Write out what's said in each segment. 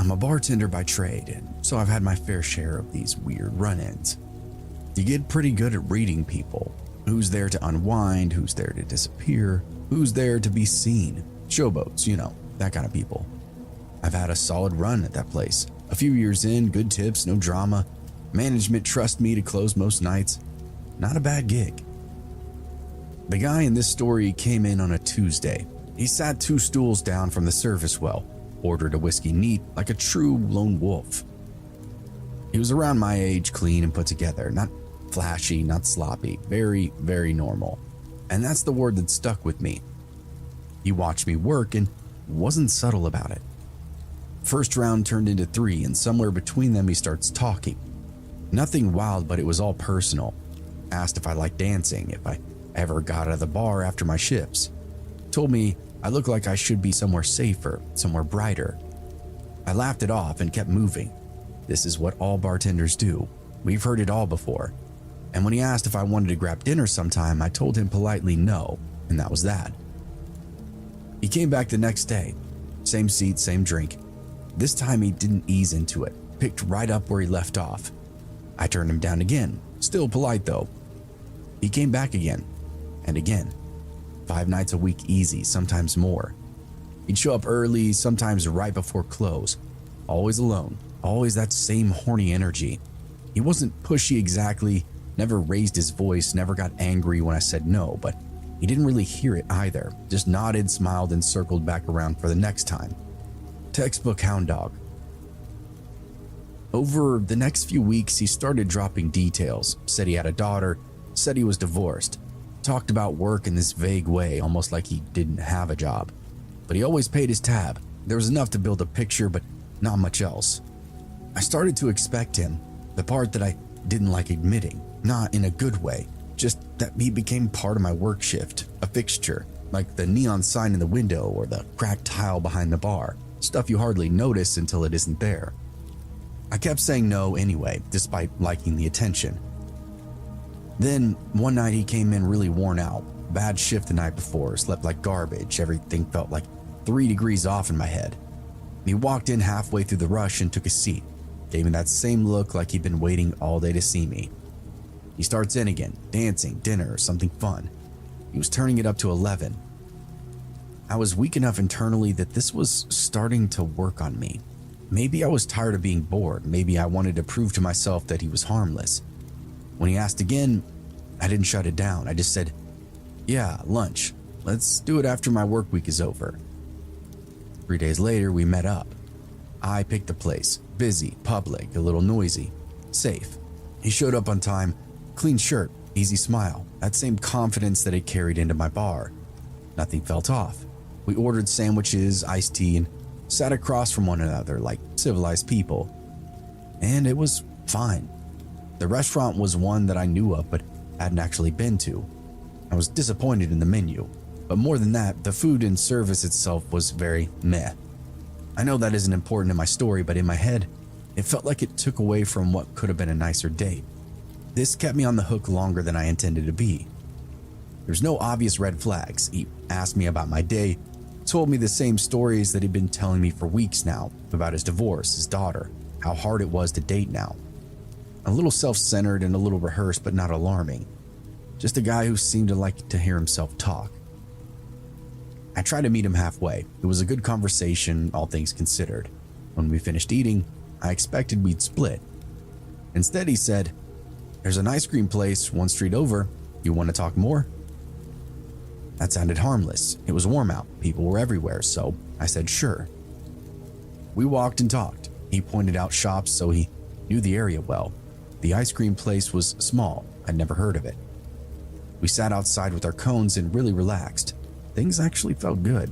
I'm a bartender by trade, and so I've had my fair share of these weird run-ins. You get pretty good at reading people. Who's there to unwind, who's there to disappear, who's there to be seen. Showboats, that kind of people. I've had a solid run at that place. A few years in, good tips, no drama. Management trusts me to close most nights. Not a bad gig. The guy in this story came in on a Tuesday. He sat 2 stools down from the service well, ordered a whiskey neat like a true lone wolf. He was around my age, clean and put together, not flashy, not sloppy, very, very normal. And that's the word that stuck with me. He watched me work and wasn't subtle about it. First round turned into 3, and somewhere between them he starts talking. Nothing wild, but it was all personal. Asked if I liked dancing, if I ever got out of the bar after my shifts. Told me I looked like I should be somewhere safer, somewhere brighter. I laughed it off and kept moving. This is what all bartenders do. We've heard it all before. And when he asked if I wanted to grab dinner sometime, I told him politely no, and that was that. He came back the next day. Same seat, same drink. This time he didn't ease into it, picked right up where he left off. I turned him down again, still polite though. He came back again, and again. 5 nights a week easy, sometimes more. He'd show up early, sometimes right before close. Always alone, always that same horny energy. He wasn't pushy exactly, never raised his voice, never got angry when I said no, but he didn't really hear it either. Just nodded, smiled, and circled back around for the next time. Textbook hound dog. Over the next few weeks, he started dropping details, said he had a daughter, said he was divorced, talked about work in this vague way, almost like he didn't have a job. But he always paid his tab. There was enough to build a picture, but not much else. I started to expect him, the part that I didn't like admitting, not in a good way, just that he became part of my work shift, a fixture, like the neon sign in the window or the cracked tile behind the bar, stuff you hardly notice until it isn't there. I kept saying no anyway, despite liking the attention. Then, one night he came in really worn out. Bad shift the night before, slept like garbage, everything felt like 3 degrees off in my head. He walked in halfway through the rush and took a seat, gave me that same look like he'd been waiting all day to see me. He starts in again, dancing, dinner, something fun. He was turning it up to 11. I was weak enough internally that this was starting to work on me. Maybe I was tired of being bored, maybe I wanted to prove to myself that he was harmless. When he asked again, I didn't shut it down. I just said, yeah, lunch. Let's do it after my work week is over. 3 days later, we met up. I picked the place. Busy, public, a little noisy, safe. He showed up on time, clean shirt, easy smile, that same confidence that he carried into my bar. Nothing felt off. We ordered sandwiches, iced tea, and sat across from one another like civilized people. And it was fine. The restaurant was one that I knew of but hadn't actually been to. I was disappointed in the menu, but more than that, the food and service itself was very meh. I know that isn't important in my story, but in my head, it felt like it took away from what could have been a nicer date. This kept me on the hook longer than I intended to be. There's no obvious red flags. He asked me about my day, told me the same stories that he'd been telling me for weeks now, about his divorce, his daughter, how hard it was to date now. A little self-centered and a little rehearsed, but not alarming. Just a guy who seemed to like to hear himself talk. I tried to meet him halfway. It was a good conversation, all things considered. When we finished eating, I expected we'd split. Instead, he said, "There's an ice cream place 1 street over. You want to talk more?" That sounded harmless. It was warm out. People were everywhere, so I said sure. We walked and talked. He pointed out shops, so he knew the area well. The ice cream place was small. I'd never heard of it. We sat outside with our cones and really relaxed. Things actually felt good.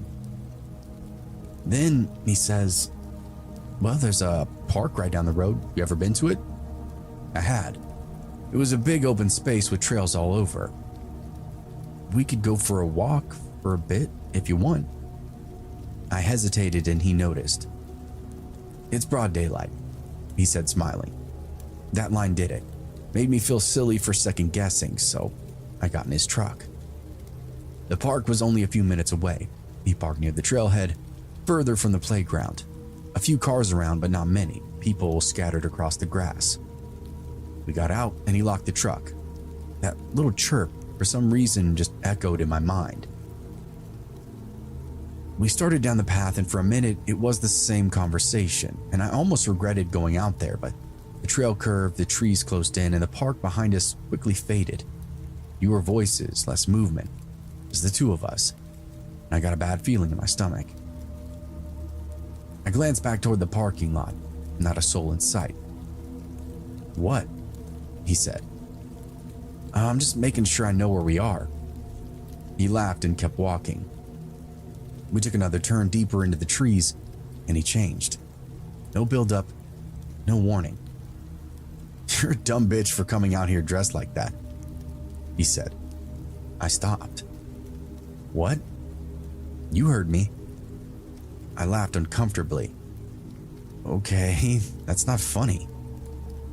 Then he says, "Well, there's a park right down the road. You ever been to it?" I had. It was a big open space with trails all over. "We could go for a walk for a bit if you want." I hesitated and he noticed. "It's broad daylight," he said, smiling. That line did it. Made me feel silly for second guessing, so I got in his truck. The park was only a few minutes away. He parked near the trailhead, further from the playground. A few cars around, but not many. People scattered across the grass. We got out and he locked the truck. That little chirp, for some reason, just echoed in my mind. We started down the path, and for a minute, it was the same conversation, and I almost regretted going out there, but the trail curved, the trees closed in, and the park behind us quickly faded. Fewer voices, less movement. Just the two of us, and I got a bad feeling in my stomach. I glanced back toward the parking lot, not a soul in sight. "What?" he said. "I'm just making sure I know where we are." He laughed and kept walking. We took another turn deeper into the trees, and he changed. No build-up, no warning. "You're a dumb bitch for coming out here dressed like that," he said. I stopped. "What?" "You heard me." I laughed uncomfortably. "Okay, that's not funny.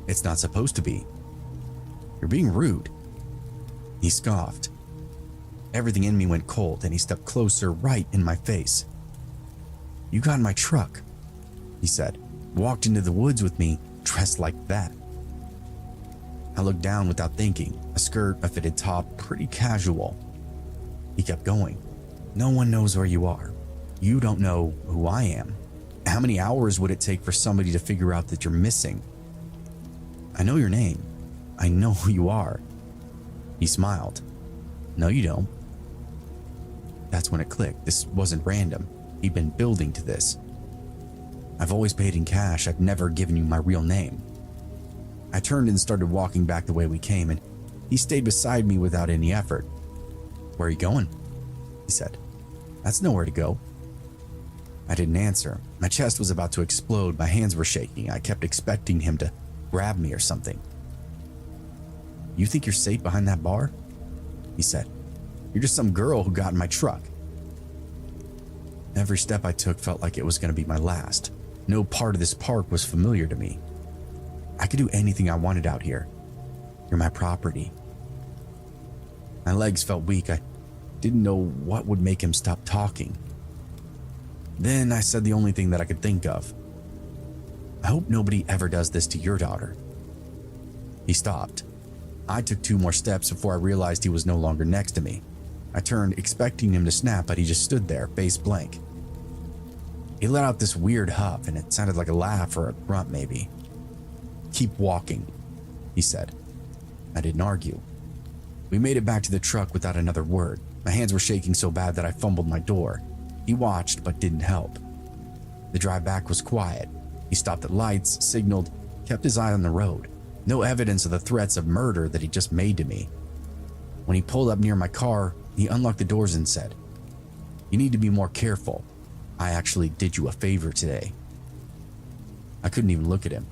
It's not supposed to be. You're being rude." He scoffed. Everything in me went cold, and he stepped closer, right in my face. "You got in my truck," he said. "Walked into the woods with me, dressed like that." I looked down without thinking. A skirt, a fitted top, pretty casual. He kept going. "No one knows where you are. You don't know who I am. How many hours would it take for somebody to figure out that you're missing? I know your name. I know who you are." He smiled. "No, you don't." That's when it clicked. This wasn't random. He'd been building to this. "I've always paid in cash. I've never given you my real name." I turned and started walking back the way we came, and he stayed beside me without any effort. "Where are you going?" he said. "That's nowhere to go." I didn't answer. My chest was about to explode. My hands were shaking. I kept expecting him to grab me or something. "You think you're safe behind that bar?" he said. "You're just some girl who got in my truck." Every step I took felt like it was going to be my last. No part of this park was familiar to me. I could do anything I wanted out here. You're my property. My legs felt weak. I didn't know what would make him stop talking. Then I said the only thing that I could think of. "I hope nobody ever does this to your daughter." He stopped. I took 2 more steps before I realized he was no longer next to me. I turned, expecting him to snap, but he just stood there, face blank. He let out this weird huff, and it sounded like a laugh or a grunt maybe. "Keep walking," he said. I didn't argue. We made it back to the truck without another word. My hands were shaking so bad that I fumbled my door. He watched, but didn't help. The drive back was quiet. He stopped at lights, signaled, kept his eye on the road. No evidence of the threats of murder that he just made to me. When he pulled up near my car, he unlocked the doors and said, "You need to be more careful. I actually did you a favor today." I couldn't even look at him.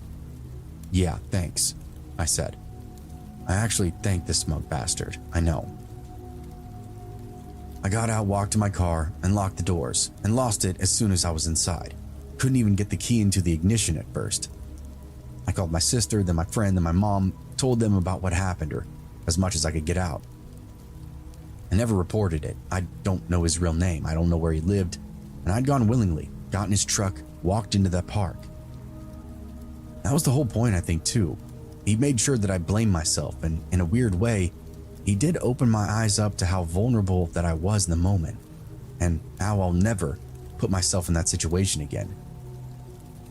"Yeah, thanks," I said. I actually thanked this smug bastard, I know. I got out, walked to my car, and locked the doors, and lost it as soon as I was inside. Couldn't even get the key into the ignition at first. I called my sister, then my friend, then my mom, told them about what happened, or as much as I could get out. I never reported it. I don't know his real name. I don't know where he lived, and I'd gone willingly, got in his truck, walked into that park. That was the whole point, I think, too. He made sure that I blamed myself, and in a weird way, he did open my eyes up to how vulnerable that I was in the moment, and how I'll never put myself in that situation again.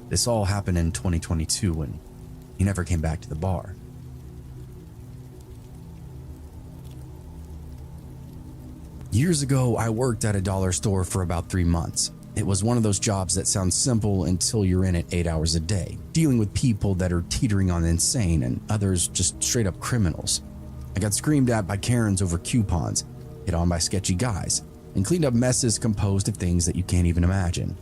This all happened in 2022, and he never came back to the bar. Years ago, I worked at a dollar store for about 3 months. It was one of those jobs that sounds simple until you're in it 8 hours a day, dealing with people that are teetering on insane and others just straight up criminals. I got screamed at by Karens over coupons, hit on by sketchy guys, and cleaned up messes composed of things that you can't even imagine.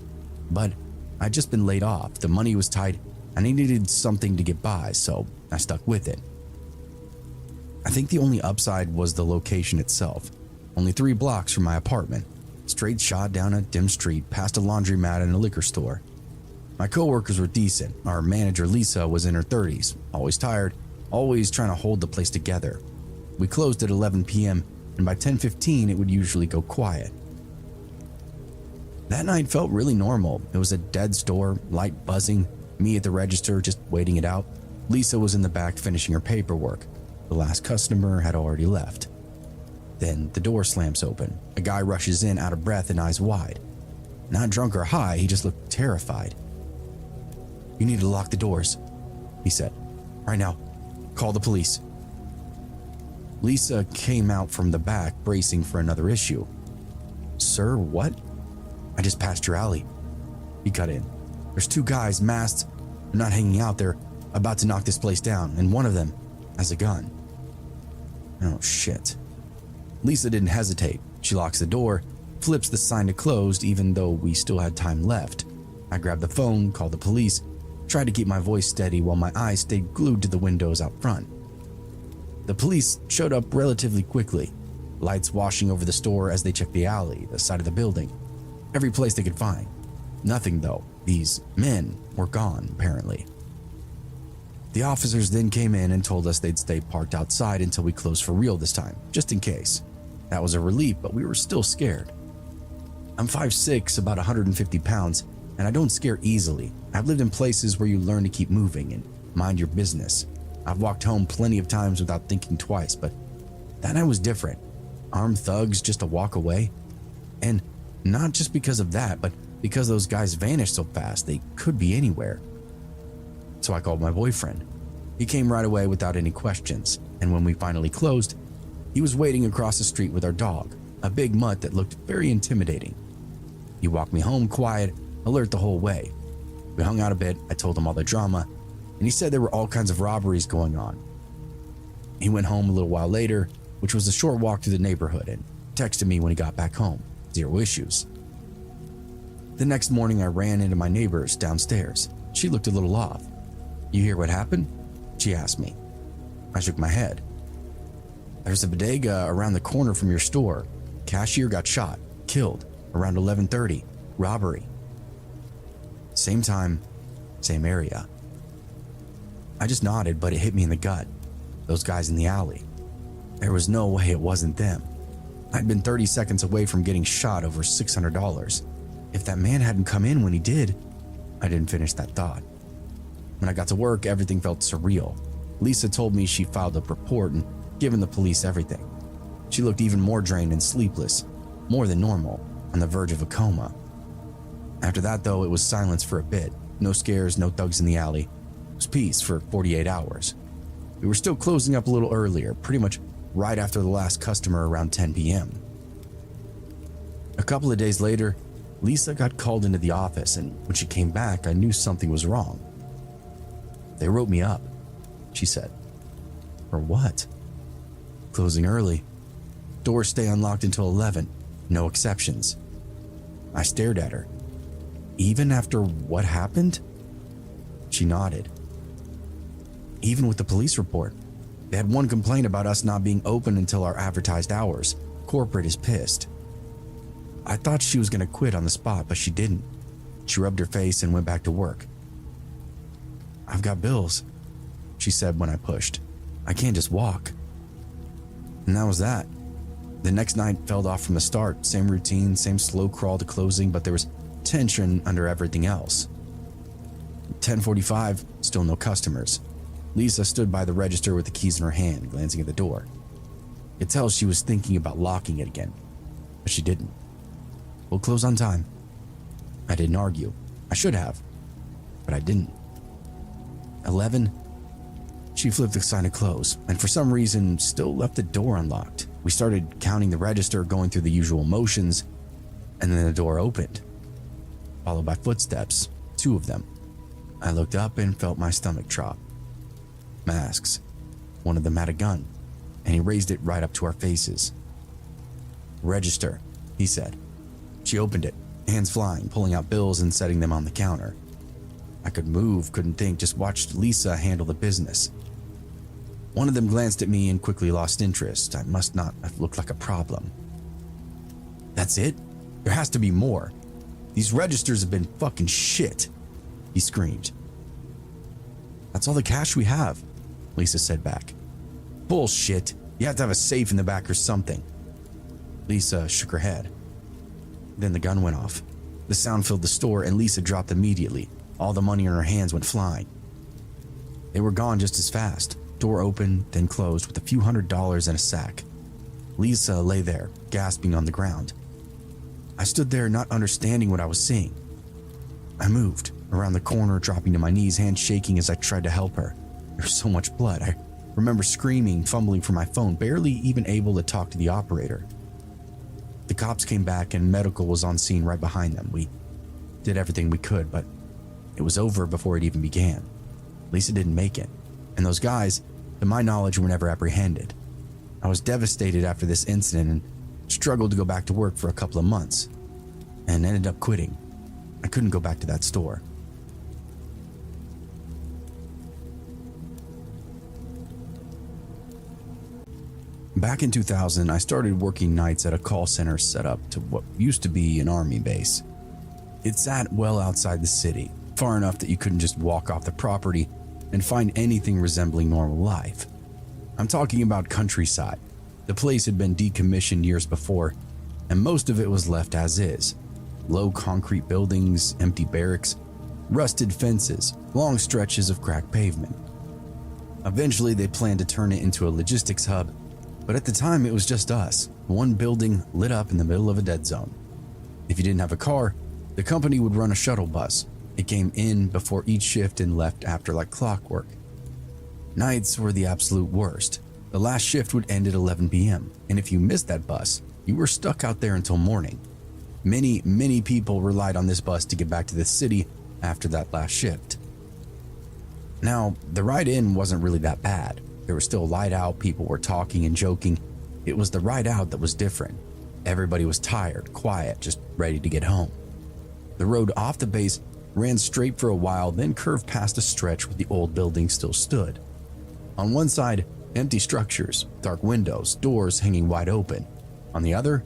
But I'd just been laid off, the money was tight, and I needed something to get by, so I stuck with it. I think the only upside was the location itself. Only 3 blocks from my apartment, straight shot down a dim street past a laundromat and a liquor store. My coworkers were decent. Our manager Lisa was in her 30s, always tired, always trying to hold the place together. We closed at 11 p.m. and by 10:15 it would usually go quiet. That night felt really normal. It was a dead store, light buzzing, me at the register just waiting it out. Lisa was in the back finishing her paperwork. The last customer had already left. Then the door slams open. A guy rushes in out of breath and eyes wide. Not drunk or high, he just looked terrified. "You need to lock the doors," he said. "Right now. Call the police." Lisa came out from the back, bracing for another issue. "Sir, what?" "I just passed your alley," he cut in. "There's two guys masked. They're not hanging out. They're about to knock this place down, and one of them has a gun." Oh, shit. Lisa didn't hesitate. She locks the door, flips the sign to closed even though we still had time left. I grabbed the phone, called the police, tried to keep my voice steady while my eyes stayed glued to the windows out front. The police showed up relatively quickly, lights washing over the store as they checked the alley, the side of the building, every place they could find. Nothing though. These men were gone, apparently. The officers then came in and told us they'd stay parked outside until we closed for real this time, just in case. That was a relief, but we were still scared. I'm 5'6", about 150 pounds, and I don't scare easily. I've lived in places where you learn to keep moving and mind your business. I've walked home plenty of times without thinking twice, but that night was different. Armed thugs just a walk away. And not just because of that, but because those guys vanished so fast, they could be anywhere. So I called my boyfriend. He came right away without any questions, and when we finally closed, he was waiting across the street with our dog, a big mutt that looked very intimidating. He walked me home quiet, alert the whole way. We hung out a bit, I told him all the drama, and he said there were all kinds of robberies going on. He went home a little while later, which was a short walk through the neighborhood, and texted me when he got back home. Zero issues. The next morning I ran into my neighbors downstairs. She looked a little off. "You hear what happened?" she asked me. I shook my head. "There's a bodega around the corner from your store. Cashier got shot, killed, around 11:30. Robbery." Same time, same area. I just nodded, but it hit me in the gut. Those guys in the alley. There was no way it wasn't them. I'd been 30 seconds away from getting shot over $600. If that man hadn't come in when he did, I didn't finish that thought. When I got to work, everything felt surreal. Lisa told me she filed a report and given the police everything. She looked even more drained and sleepless, more than normal, on the verge of a coma. After that, though, it was silence for a bit. No scares, no thugs in the alley. It was peace for 48 hours. We were still closing up a little earlier, pretty much right after the last customer around 10 p.m. A couple of days later, Lisa got called into the office, and when she came back, I knew something was wrong. "They wrote me up," she said. "For what?" "Closing early. Doors stay unlocked until 11. No exceptions." I stared at her. "Even after what happened?" She nodded. "Even with the police report. They had one complaint about us not being open until our advertised hours. Corporate is pissed." I thought she was going to quit on the spot, but she didn't. She rubbed her face and went back to work. "I've got bills," she said when I pushed. "I can't just walk." And that was that. The next night fell off from the start. Same routine, same slow crawl to closing, but there was tension under everything else. 10:45, still no customers. Lisa stood by the register with the keys in her hand, glancing at the door. I could tell she was thinking about locking it again, but she didn't. "We'll close on time." I didn't argue. I should have, but I didn't. 11. She flipped the sign to close, and for some reason still left the door unlocked. We started counting the register, going through the usual motions, and then the door opened, followed by footsteps, 2 of them. I looked up and felt my stomach drop. Masks. One of them had a gun, and he raised it right up to our faces. "Register," he said. She opened it, hands flying, pulling out bills and setting them on the counter. I could move, couldn't think, just watched Lisa handle the business. One of them glanced at me and quickly lost interest. I must not have looked like a problem. "That's it? There has to be more. These registers have been fucking shit," he screamed. "That's all the cash we have," Lisa said back. "Bullshit. You have to have a safe in the back or something." Lisa shook her head. Then the gun went off. The sound filled the store and Lisa dropped immediately. All the money in her hands went flying. They were gone just as fast. Door opened, then closed with a few $100s in a sack. Lisa lay there, gasping on the ground. I stood there not understanding what I was seeing. I moved around the corner, dropping to my knees, hands shaking as I tried to help her. There was so much blood. I remember screaming, fumbling for my phone, barely even able to talk to the operator. The cops came back and medical was on scene right behind them. We did everything we could, but it was over before it even began. Lisa didn't make it, and those guys, to my knowledge, were never apprehended. I was devastated after this incident and struggled to go back to work for a couple of months, and ended up quitting. I couldn't go back to that store. Back in 2000, I started working nights at a call center set up to what used to be an army base. It sat well outside the city, far enough that you couldn't just walk off the property and find anything resembling normal life. I'm talking about countryside. The place had been decommissioned years before, and most of it was left as is. Low concrete buildings, empty barracks, rusted fences, long stretches of cracked pavement. Eventually, they planned to turn it into a logistics hub, but at the time it was just us, one building lit up in the middle of a dead zone. If you didn't have a car, the company would run a shuttle bus. It came in before each shift and left after like clockwork. Nights were the absolute worst. The last shift would end at 11 p.m., and if you missed that bus, you were stuck out there until morning. Many people relied on this bus to get back to the city after that last shift. Now, the ride in wasn't really that bad. There was still light out, people were talking and joking. It was the ride out that was different. Everybody was tired, quiet, just ready to get home. The road off the base ran straight for a while, then curved past a stretch where the old building still stood. On one side, empty structures, dark windows, doors hanging wide open. On the other,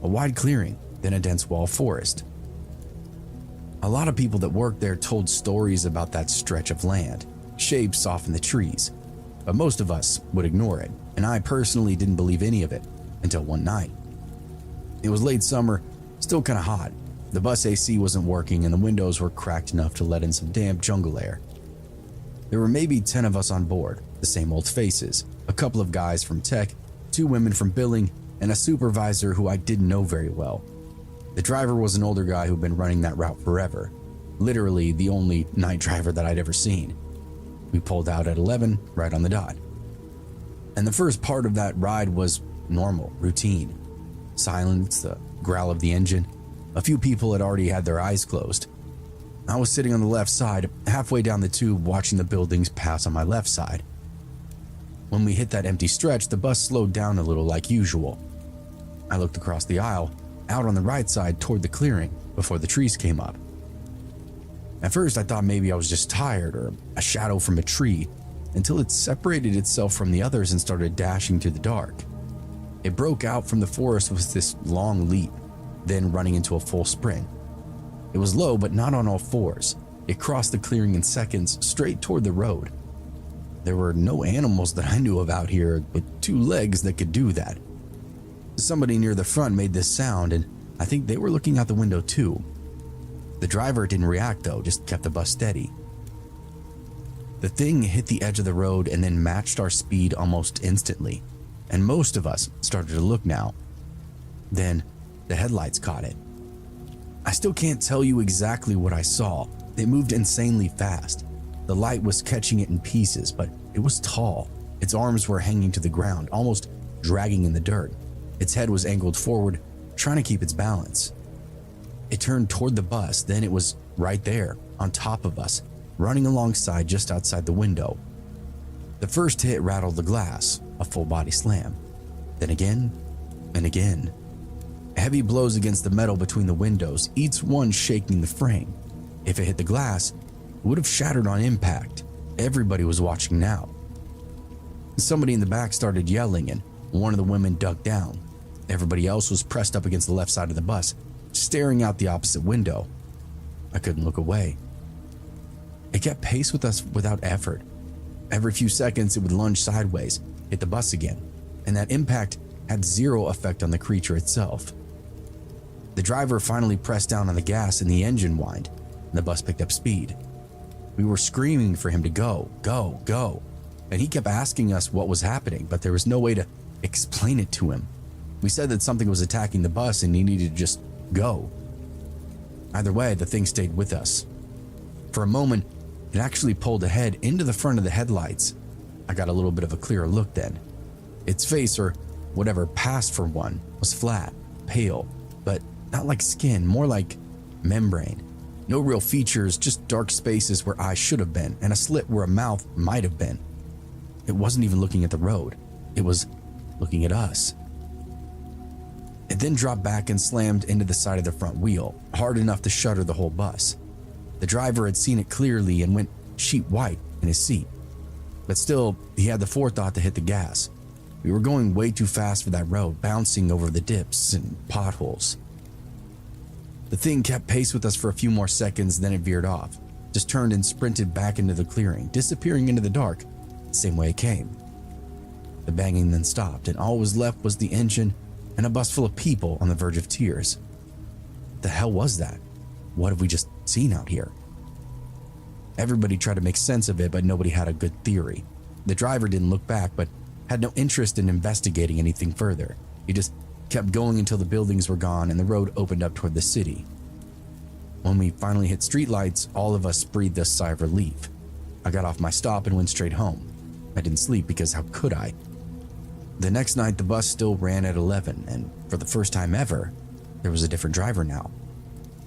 a wide clearing, then a dense wall forest. A lot of people that worked there told stories about that stretch of land, shapes off in the trees, but most of us would ignore it, and I personally didn't believe any of it until one night. It was late summer, still kind of hot. The bus AC wasn't working and the windows were cracked enough to let in some damp jungle air. There were maybe 10 of us on board, the same old faces, a couple of guys from tech, 2 women from billing, and a supervisor who I didn't know very well. The driver was an older guy who'd been running that route forever, literally the only night driver that I'd ever seen. We pulled out at 11, right on the dot. And the first part of that ride was normal, routine. Silence, the growl of the engine. A few people had already had their eyes closed. I was sitting on the left side, halfway down the tube, watching the buildings pass on my left side. When we hit that empty stretch, the bus slowed down a little like usual. I looked across the aisle, out on the right side toward the clearing, before the trees came up. At first, I thought maybe I was just tired or a shadow from a tree, until it separated itself from the others and started dashing through the dark. It broke out from the forest with this long leap, then running into a full sprint. It was low, but not on all fours. It crossed the clearing in seconds, straight toward the road. There were no animals that I knew of out here with 2 legs that could do that. Somebody near the front made this sound, and I think they were looking out the window too. The driver didn't react though, just kept the bus steady. The thing hit the edge of the road and then matched our speed almost instantly, and most of us started to look now. Then the headlights caught it. I still can't tell you exactly what I saw. It moved insanely fast. The light was catching it in pieces, but it was tall. Its arms were hanging to the ground, almost dragging in the dirt. Its head was angled forward, trying to keep its balance. It turned toward the bus, then it was right there, on top of us, running alongside just outside the window. The first hit rattled the glass, a full body slam. Then again, and again. Heavy blows against the metal between the windows, each one shaking the frame. If it hit the glass, it would have shattered on impact. Everybody was watching now. Somebody in the back started yelling, and one of the women ducked down. Everybody else was pressed up against the left side of the bus, staring out the opposite window. I couldn't look away. It kept pace with us without effort. Every few seconds, it would lunge sideways, hit the bus again, and that impact had zero effect on the creature itself. The driver finally pressed down on the gas and the engine whined, and the bus picked up speed. We were screaming for him to go, go, go, and he kept asking us what was happening, but there was no way to explain it to him. We said that something was attacking the bus and he needed to just go. Either way, the thing stayed with us. For a moment, it actually pulled ahead into the front of the headlights. I got a little bit of a clearer look then. Its face, or whatever passed for one, was flat, pale, but not like skin, more like membrane. No real features, just dark spaces where eyes should have been and a slit where a mouth might have been. It wasn't even looking at the road. It was looking at us. It then dropped back and slammed into the side of the front wheel, hard enough to shutter the whole bus. The driver had seen it clearly and went sheet white in his seat. But still, he had the forethought to hit the gas. We were going way too fast for that road, bouncing over the dips and potholes. The thing kept pace with us for a few more seconds, then it veered off, just turned and sprinted back into the clearing, disappearing into the dark, the same way it came. The banging then stopped, and all was left was the engine and a bus full of people on the verge of tears. What the hell was that? What have we just seen out here? Everybody tried to make sense of it, but nobody had a good theory. The driver didn't look back, but had no interest in investigating anything further. He just kept going until the buildings were gone and the road opened up toward the city. When we finally hit streetlights, all of us breathed a sigh of relief. I got off my stop and went straight home. I didn't sleep because how could I? The next night, the bus still ran at 11, and for the first time ever, there was a different driver now.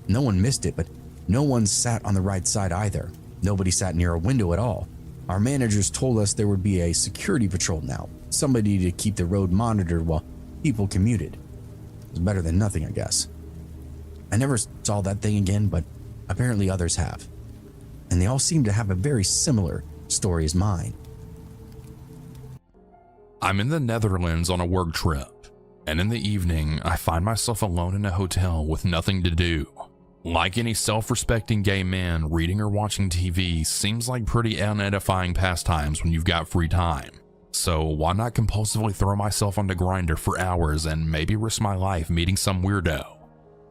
No one missed it, but no one sat on the right side either. Nobody sat near a window at all. Our managers told us there would be a security patrol now, somebody to keep the road monitored while people commuted. It was better than nothing, I guess. I never saw that thing again, but apparently others have. And they all seem to have a very similar story as mine. I'm in the Netherlands on a work trip, and in the evening, I find myself alone in a hotel with nothing to do. Like any self-respecting gay man, reading or watching TV seems like pretty unedifying pastimes when you've got free time. So why not compulsively throw myself onto Grindr for hours and maybe risk my life meeting some weirdo?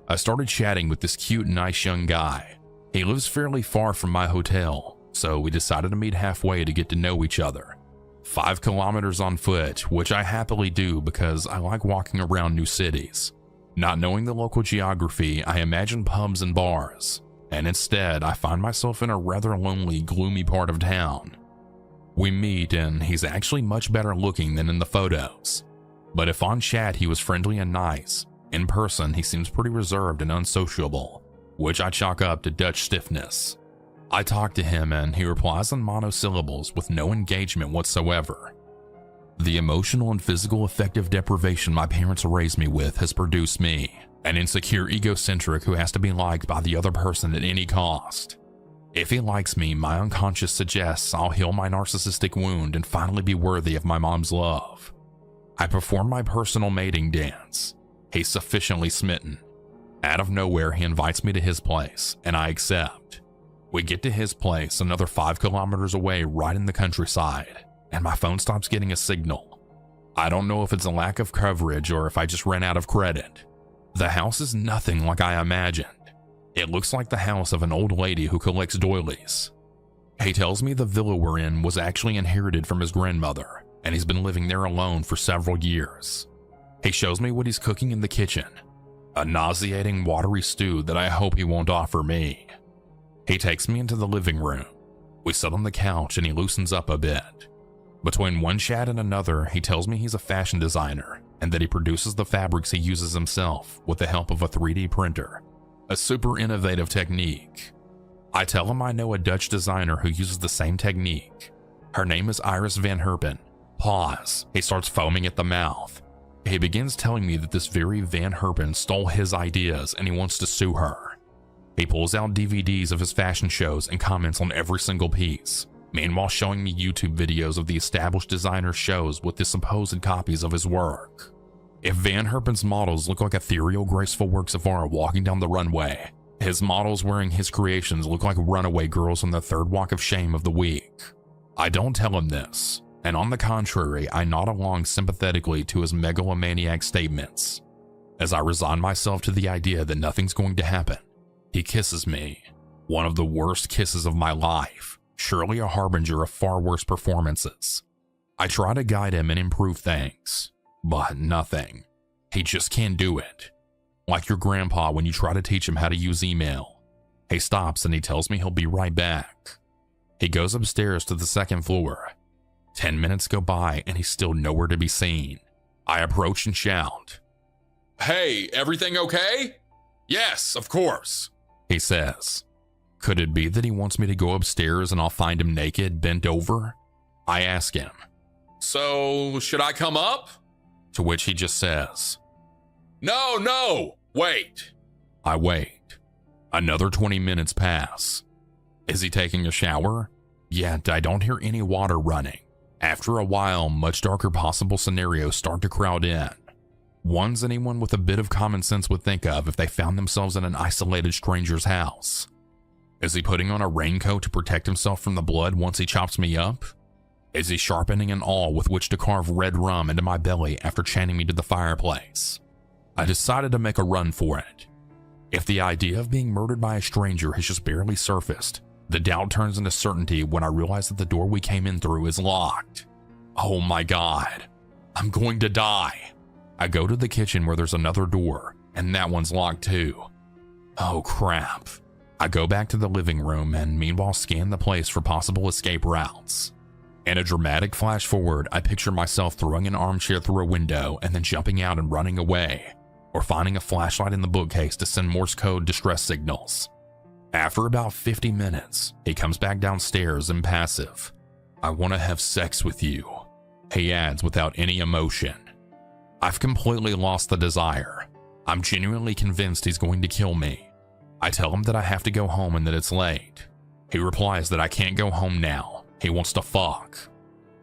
I started chatting with this cute, nice young guy. He lives fairly far from my hotel, so we decided to meet halfway to get to know each other. 5 kilometers on foot, which I happily do because I like walking around new cities. Not knowing the local geography, I imagine pubs and bars, and instead I find myself in a rather lonely, gloomy part of town. We meet and he's actually much better looking than in the photos. But if on chat he was friendly and nice, in person he seems pretty reserved and unsociable, which I chalk up to Dutch stiffness. I talk to him and he replies in monosyllables with no engagement whatsoever. The emotional and physical affective deprivation my parents raised me with has produced me, an insecure egocentric who has to be liked by the other person at any cost. If he likes me, my unconscious suggests I'll heal my narcissistic wound and finally be worthy of my mom's love. I perform my personal mating dance. He's sufficiently smitten. Out of nowhere, he invites me to his place, and I accept. We get to his place another 5 kilometers away, right in the countryside, and my phone stops getting a signal. I don't know if it's a lack of coverage or if I just ran out of credit. The house is nothing like I imagined. It looks like the house of an old lady who collects doilies. He tells me the villa we're in was actually inherited from his grandmother, and he's been living there alone for several years. He shows me what he's cooking in the kitchen, a nauseating watery stew that I hope he won't offer me. He takes me into the living room. We sit on the couch and he loosens up a bit. Between one chat and another, he tells me he's a fashion designer and that he produces the fabrics he uses himself with the help of a 3D printer, a super innovative technique. I tell him I know a Dutch designer who uses the same technique. Her name is Iris van Herpen. Pause. He starts foaming at the mouth. He begins telling me that this very Van Herpen stole his ideas and he wants to sue her. He pulls out DVDs of his fashion shows and comments on every single piece, meanwhile showing me YouTube videos of the established designer's shows with the supposed copies of his work. If Van Herpen's models look like ethereal, graceful works of art walking down the runway, his models wearing his creations look like runaway girls on the third walk of shame of the week. I don't tell him this, and on the contrary, I nod along sympathetically to his megalomaniac statements. As I resign myself to the idea that nothing's going to happen, he kisses me. One of the worst kisses of my life, surely a harbinger of far worse performances. I try to guide him and improve things, but nothing. He just can't do it. Like your grandpa when you try to teach him how to use email. He stops and he tells me he'll be right back. He goes upstairs to the second floor. 10 minutes go by and he's still nowhere to be seen. I approach and shout, "Hey, everything okay?" "Yes, of course," he says. Could it be that he wants me to go upstairs and I'll find him naked, bent over? I ask him, "So, should I come up?" To which he just says, No, wait." I wait. Another 20 minutes pass. Is he taking a shower? Yet I don't hear any water running. After a while, much darker possible scenarios start to crowd in. Ones anyone with a bit of common sense would think of if they found themselves in an isolated stranger's house. Is he putting on a raincoat to protect himself from the blood once he chops me up? Is he sharpening an awl with which to carve red rum into my belly after chaining me to the fireplace? I decided to make a run for it. If the idea of being murdered by a stranger has just barely surfaced, the doubt turns into certainty when I realize that the door we came in through is locked. Oh my God, I'm going to die. I go to the kitchen where there's another door, and that one's locked too. Oh crap. I go back to the living room and meanwhile scan the place for possible escape routes. In a dramatic flash forward, I picture myself throwing an armchair through a window and then jumping out and running away, or finding a flashlight in the bookcase to send Morse code distress signals. After about 50 minutes, he comes back downstairs impassive. "I want to have sex with you," he adds without any emotion. I've completely lost the desire. I'm genuinely convinced he's going to kill me. I tell him that I have to go home and that it's late. He replies that I can't go home now. He wants to fuck.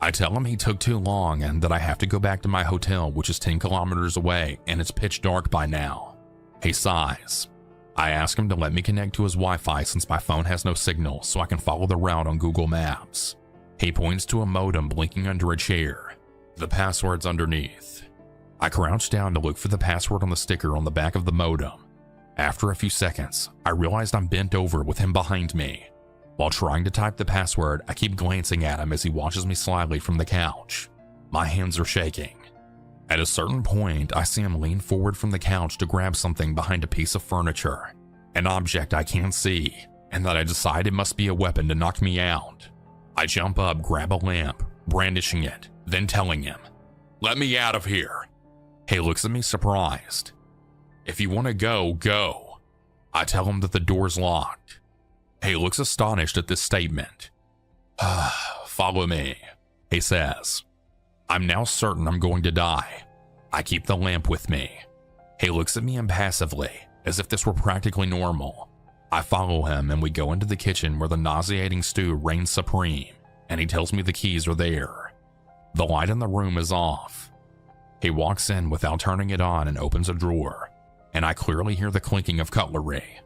I tell him he took too long and that I have to go back to my hotel, which is 10 kilometers away and it's pitch dark by now. He sighs. I ask him to let me connect to his Wi-Fi since my phone has no signal so I can follow the route on Google Maps. He points to a modem blinking under a chair. The password's underneath. I crouch down to look for the password on the sticker on the back of the modem. After a few seconds, I realized I'm bent over with him behind me. While trying to type the password, I keep glancing at him as he watches me slyly from the couch. My hands are shaking. At a certain point, I see him lean forward from the couch to grab something behind a piece of furniture, an object I can't see, and that I decide it must be a weapon to knock me out. I jump up, grab a lamp, brandishing it, then telling him, "Let me out of here." He looks at me surprised. "If you want to go, go." I tell him that the door's locked. He looks astonished at this statement. "Follow me," he says. I'm now certain I'm going to die. I keep the lamp with me. He looks at me impassively, as if this were practically normal. I follow him and we go into the kitchen where the nauseating stew reigns supreme, and he tells me the keys are there. The light in the room is off. He walks in without turning it on and opens a drawer, and I clearly hear the clinking of cutlery.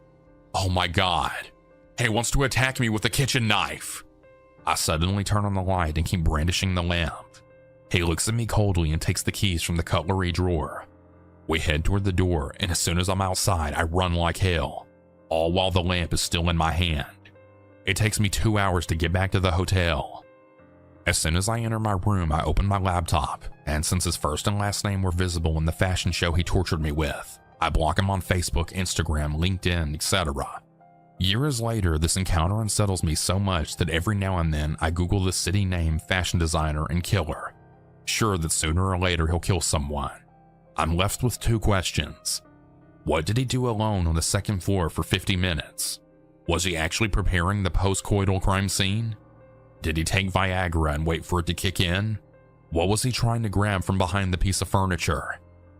Oh my God, he wants to attack me with a kitchen knife. I suddenly turn on the light and keep brandishing the lamp. He looks at me coldly and takes the keys from the cutlery drawer. We head toward the door, and as soon as I'm outside, I run like hell, all while the lamp is still in my hand. It takes me 2 hours to get back to the hotel. As soon as I enter my room, I open my laptop, and since his first and last name were visible in the fashion show he tortured me with, I block him on Facebook, Instagram, LinkedIn, etc. Years later, this encounter unsettles me so much that every now and then I Google the city name, fashion designer, and killer, sure that sooner or later he'll kill someone. I'm left with 2 questions. What did he do alone on the second floor for 50 minutes? Was he actually preparing the post-coital crime scene? Did he take Viagra and wait for it to kick in? What was he trying to grab from behind the piece of furniture?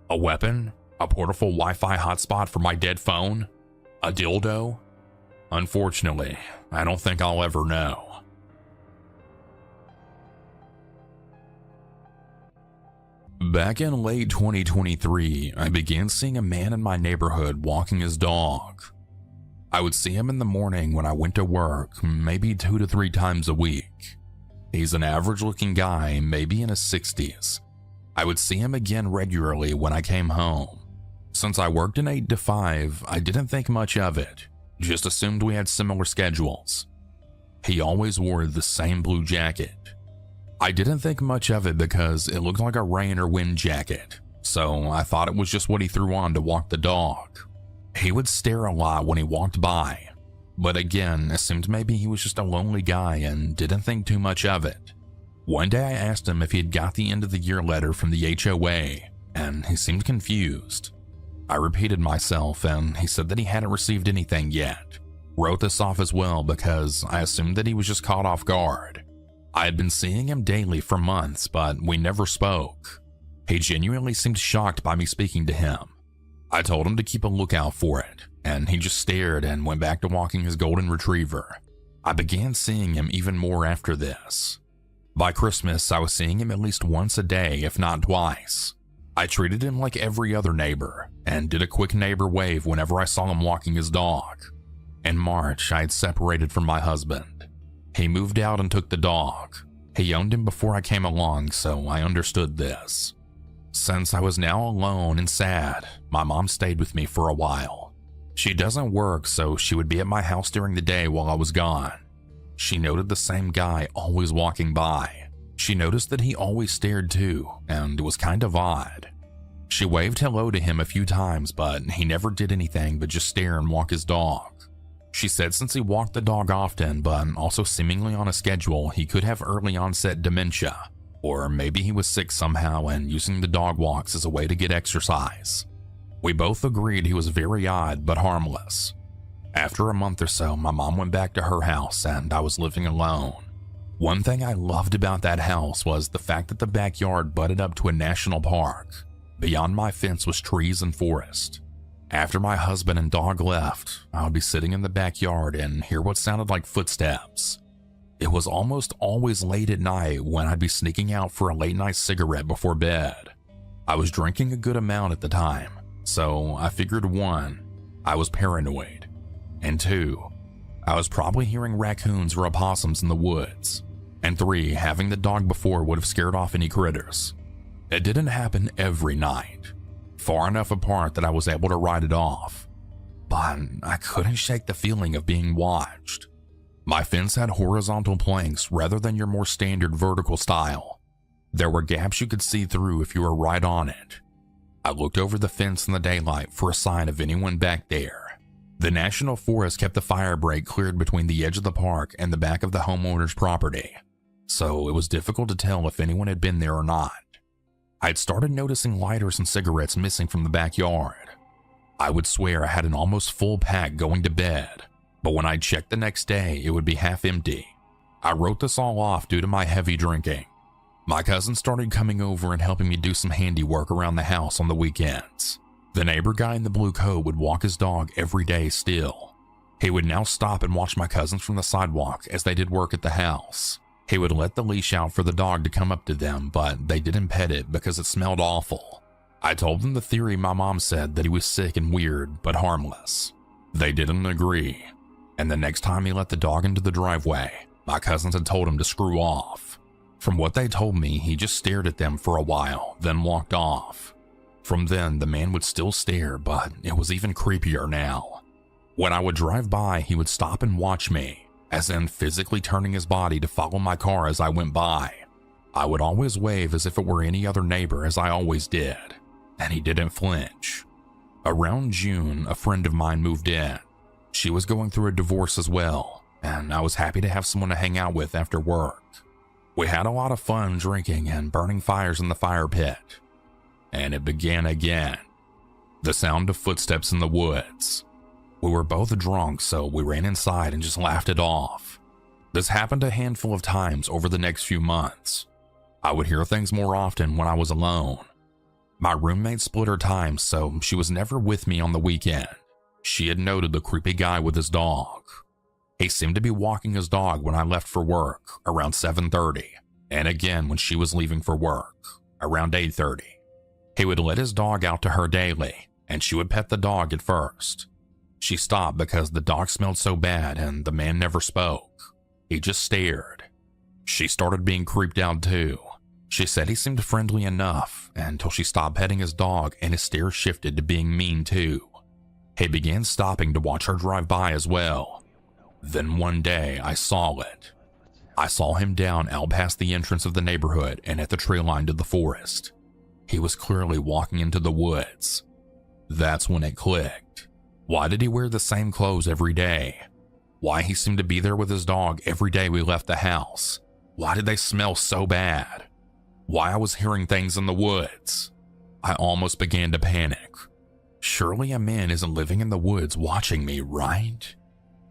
A weapon? A portable Wi-Fi hotspot for my dead phone? A dildo? Unfortunately, I don't think I'll ever know. Back in late 2023, I began seeing a man in my neighborhood walking his dog. I would see him in the morning when I went to work, maybe 2 to 3 times a week. He's an average-looking guy, maybe in his 60s. I would see him again regularly when I came home. Since I worked an 8 to 5, I didn't think much of it, just assumed we had similar schedules. He always wore the same blue jacket. I didn't think much of it because it looked like a rain or wind jacket, so I thought it was just what he threw on to walk the dog. He would stare a lot when he walked by, but again, assumed maybe he was just a lonely guy and didn't think too much of it. One day I asked him if he had got the end of the year letter from the HOA, and he seemed confused. I repeated myself, and he said that he hadn't received anything yet. Wrote this off as well because I assumed that he was just caught off guard. I had been seeing him daily for months, but we never spoke. He genuinely seemed shocked by me speaking to him. I told him to keep a lookout for it, and he just stared and went back to walking his golden retriever. I began seeing him even more after this. By Christmas, I was seeing him at least once a day, if not twice. I treated him like every other neighbor, and did a quick neighbor wave whenever I saw him walking his dog. In March, I had separated from my husband. He moved out and took the dog. He owned him before I came along, so I understood this. Since I was now alone and sad, my mom stayed with me for a while. She doesn't work, so she would be at my house during the day while I was gone. She noted the same guy always walking by. She noticed that he always stared too, and it was kind of odd. She waved hello to him a few times, but he never did anything but just stare and walk his dog. She said since he walked the dog often, but also seemingly on a schedule, he could have early onset dementia, or maybe he was sick somehow and using the dog walks as a way to get exercise. We both agreed he was very odd but harmless. After a month or so, my mom went back to her house and I was living alone. One thing I loved about that house was the fact that the backyard butted up to a national park. Beyond my fence was trees and forest. After my husband and dog left, I would be sitting in the backyard and hear what sounded like footsteps. It was almost always late at night when I'd be sneaking out for a late night cigarette before bed. I was drinking a good amount at the time, so I figured 1, I was paranoid, and 2, I was probably hearing raccoons or opossums in the woods, and 3, having the dog before would have scared off any critters. It didn't happen every night, far enough apart that I was able to write it off, but I couldn't shake the feeling of being watched. My fence had horizontal planks rather than your more standard vertical style. There were gaps you could see through if you were right on it. I looked over the fence in the daylight for a sign of anyone back there. The National Forest kept the fire break cleared between the edge of the park and the back of the homeowner's property, so it was difficult to tell if anyone had been there or not. I'd started noticing lighters and cigarettes missing from the backyard. I would swear I had an almost full pack going to bed, but when I'd check the next day, it would be half empty. I wrote this all off due to my heavy drinking. My cousin started coming over and helping me do some handiwork around the house on the weekends. The neighbor guy in the blue coat would walk his dog every day still. He would now stop and watch my cousins from the sidewalk as they did work at the house. He would let the leash out for the dog to come up to them, but they didn't pet it because it smelled awful. I told them the theory my mom said that he was sick and weird, but harmless. They didn't agree, and the next time he let the dog into the driveway, my cousins had told him to screw off. From what they told me, he just stared at them for a while, then walked off. From then, the man would still stare, but it was even creepier now. When I would drive by, he would stop and watch me, as in physically turning his body to follow my car as I went by. I would always wave as if it were any other neighbor, as I always did, and he didn't flinch. Around June, a friend of mine moved in. She was going through a divorce as well, and I was happy to have someone to hang out with after work. We had a lot of fun drinking and burning fires in the fire pit. And it began again. The sound of footsteps in the woods. We were both drunk, so we ran inside and just laughed it off. This happened a handful of times over the next few months. I would hear things more often when I was alone. My roommate split her time, so she was never with me on the weekend. She had noted the creepy guy with his dog. He seemed to be walking his dog when I left for work, around 7:30, and again when she was leaving for work, around 8:30. He would let his dog out to her daily, and she would pet the dog at first. She stopped because the dog smelled so bad and the man never spoke. He just stared. She started being creeped out too. She said he seemed friendly enough, until she stopped petting his dog and his stare shifted to being mean too. He began stopping to watch her drive by as well. Then one day I saw it. I saw him down out past the entrance of the neighborhood and at the tree line to the forest. He was clearly walking into the woods. That's when it clicked. Why did he wear the same clothes every day? Why he seemed to be there with his dog every day we left the house? Why did they smell so bad? Why I was hearing things in the woods? I almost began to panic. Surely a man isn't living in the woods watching me, right?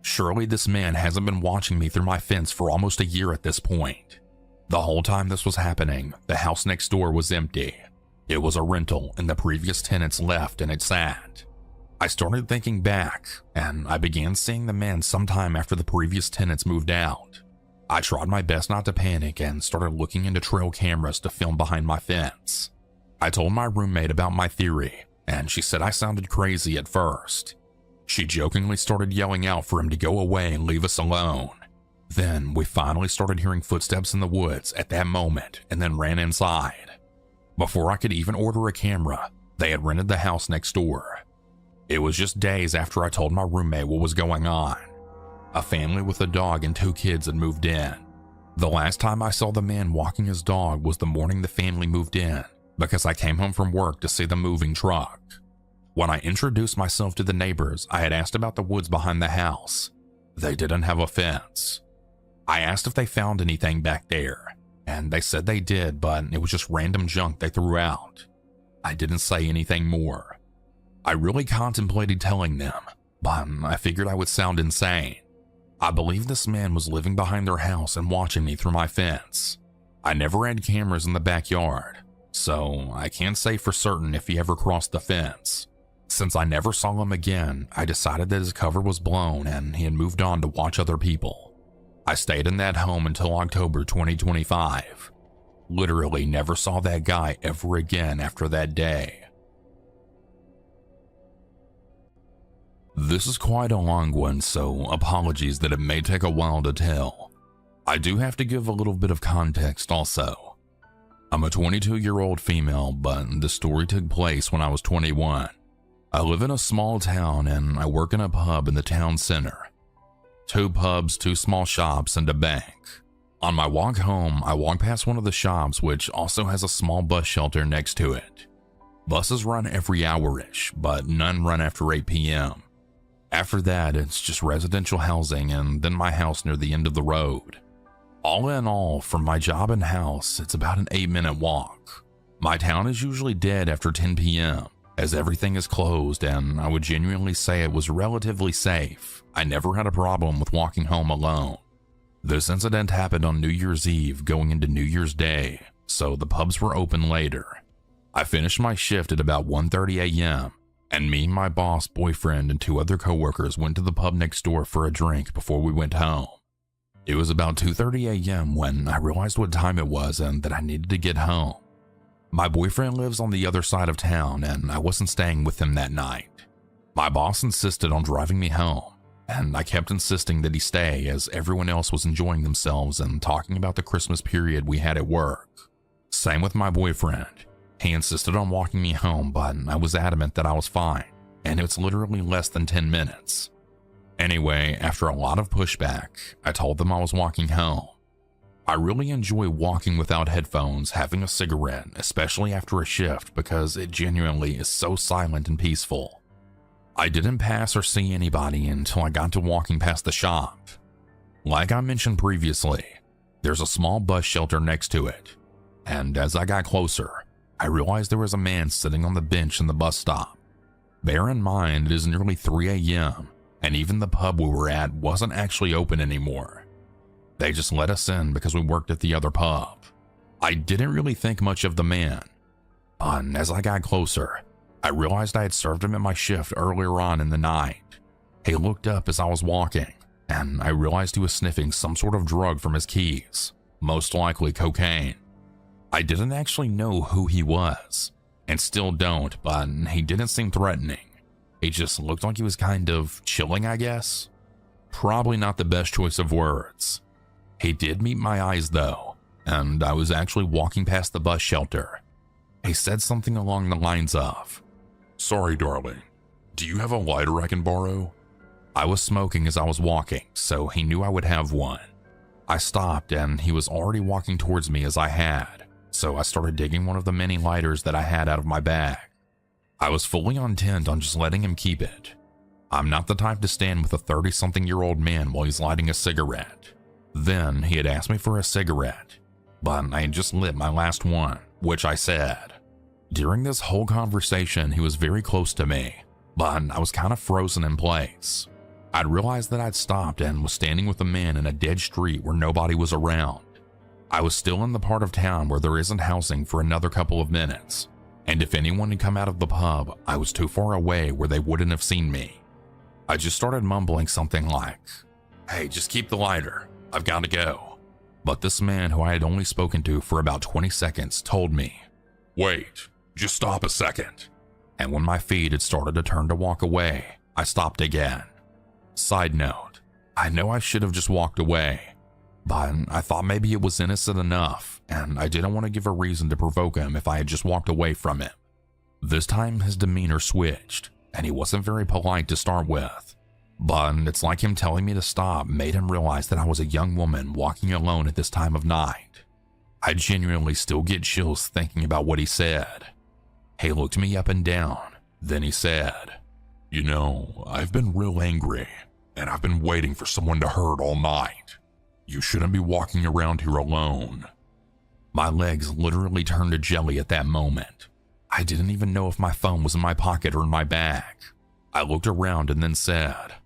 Surely this man hasn't been watching me through my fence for almost a year at this point. The whole time this was happening, the house next door was empty. It was a rental and the previous tenants left and it sat. I started thinking back, and I began seeing the man sometime after the previous tenants moved out. I tried my best not to panic and started looking into trail cameras to film behind my fence. I told my roommate about my theory, and she said I sounded crazy at first. She jokingly started yelling out for him to go away and leave us alone. Then we finally started hearing footsteps in the woods at that moment and then ran inside. Before I could even order a camera, they had rented the house next door. It was just days after I told my roommate what was going on. A family with a dog and 2 kids had moved in. The last time I saw the man walking his dog was the morning the family moved in, because I came home from work to see the moving truck. When I introduced myself to the neighbors, I had asked about the woods behind the house. They didn't have a fence. I asked if they found anything back there, and they said they did, but it was just random junk they threw out. I didn't say anything more. I really contemplated telling them, but I figured I would sound insane. I believe this man was living behind their house and watching me through my fence. I never had cameras in the backyard, so I can't say for certain if he ever crossed the fence. Since I never saw him again, I decided that his cover was blown and he had moved on to watch other people. I stayed in that home until October 2025. Literally never saw that guy ever again after that day. This is quite a long one, so apologies that it may take a while to tell. I do have to give a little bit of context also. I'm a 22-year-old female, but the story took place when I was 21. I live in a small town and I work in a pub in the town center. 2 pubs, 2 small shops, and a bank. On my walk home, I walk past one of the shops, which also has a small bus shelter next to it. Buses run every hour-ish, but none run after 8 p.m. After that, it's just residential housing and then my house near the end of the road. All in all, from my job and house, it's about an 8-minute walk. My town is usually dead after 10 p.m., as everything is closed, and I would genuinely say it was relatively safe. I never had a problem with walking home alone. This incident happened on New Year's Eve going into New Year's Day, so the pubs were open later. I finished my shift at about 1:30 a.m., and me, my boss, boyfriend, and 2 other coworkers went to the pub next door for a drink before we went home. It was about 2:30 a.m. when I realized what time it was and that I needed to get home. My boyfriend lives on the other side of town and I wasn't staying with him that night. My boss insisted on driving me home, and I kept insisting that he stay as everyone else was enjoying themselves and talking about the Christmas period we had at work. Same with my boyfriend. He insisted on walking me home, but I was adamant that I was fine, and it's literally less than 10 minutes. Anyway, after a lot of pushback, I told them I was walking home. I really enjoy walking without headphones, having a cigarette, especially after a shift, because it genuinely is so silent and peaceful. I didn't pass or see anybody until I got to walking past the shop. Like I mentioned previously, there's a small bus shelter next to it, and as I got closer, I realized there was a man sitting on the bench in the bus stop. Bear in mind, it is nearly 3 a.m., and even the pub we were at wasn't actually open anymore. They just let us in because we worked at the other pub. I didn't really think much of the man, but as I got closer, I realized I had served him at my shift earlier on in the night. He looked up as I was walking, and I realized he was sniffing some sort of drug from his keys, most likely cocaine. I didn't actually know who he was, and still don't, but he didn't seem threatening. He just looked like he was kind of chilling, I guess. Probably not the best choice of words. He did meet my eyes though, and I was actually walking past the bus shelter. He said something along the lines of, "Sorry, darling, do you have a lighter I can borrow?" I was smoking as I was walking, so he knew I would have one. I stopped and he was already walking towards me as I had, so I started digging one of the many lighters that I had out of my bag. I was fully intent on just letting him keep it. I'm not the type to stand with a 30-something-year-old man while he's lighting a cigarette. Then he had asked me for a cigarette, but I had just lit my last one, which I said. During this whole conversation, he was very close to me, but I was kind of frozen in place. I'd realized that I'd stopped and was standing with a man in a dead street where nobody was around. I was still in the part of town where there isn't housing for another couple of minutes, and if anyone had come out of the pub, I was too far away where they wouldn't have seen me. I just started mumbling something like, "Hey, just keep the lighter. I've got to go." But this man who I had only spoken to for about 20 seconds told me, "Wait, just stop a second." And when my feet had started to turn to walk away, I stopped again. Side note, I know I should have just walked away, but I thought maybe it was innocent enough, and I didn't want to give a reason to provoke him if I had just walked away from him. This time his demeanor switched, and he wasn't very polite to start with, but it's like him telling me to stop made him realize that I was a young woman walking alone at this time of night. I genuinely still get chills thinking about what he said. He looked me up and down, then he said, "You know, I've been real angry, and I've been waiting for someone to hurt all night. You shouldn't be walking around here alone." My legs literally turned to jelly at that moment. I didn't even know if my phone was in my pocket or in my bag. I looked around and then said,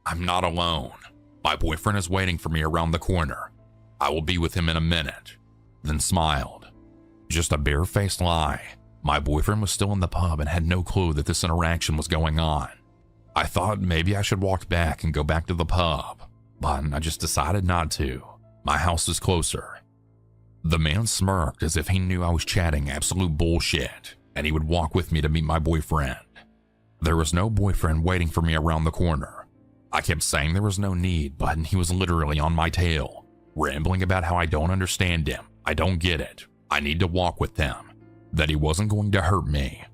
"I'm not alone. My boyfriend is waiting for me around the corner. I will be with him in a minute." Then smiled. Just a barefaced lie. My boyfriend was still in the pub and had no clue that this interaction was going on. I thought maybe I should walk back and go back to the pub, but I just decided not to. My house is closer. The man smirked as if he knew I was chatting absolute bullshit, and he would walk with me to meet my boyfriend. There was no boyfriend waiting for me around the corner. I kept saying there was no need, but he was literally on my tail, rambling about how I don't understand him, I don't get it, I need to walk with him, that he wasn't going to hurt me.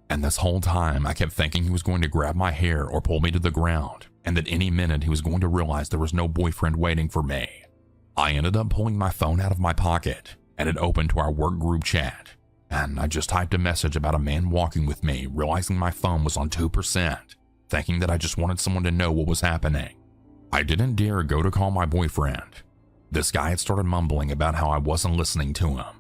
And this whole time I kept thinking he was going to grab my hair or pull me to the ground, and that any minute he was going to realize there was no boyfriend waiting for me. I ended up pulling my phone out of my pocket and it opened to our work group chat, and I just typed a message about a man walking with me, realizing my phone was on 2%, thinking that I just wanted someone to know what was happening. I didn't dare go to call my boyfriend. This guy had started mumbling about how I wasn't listening to him.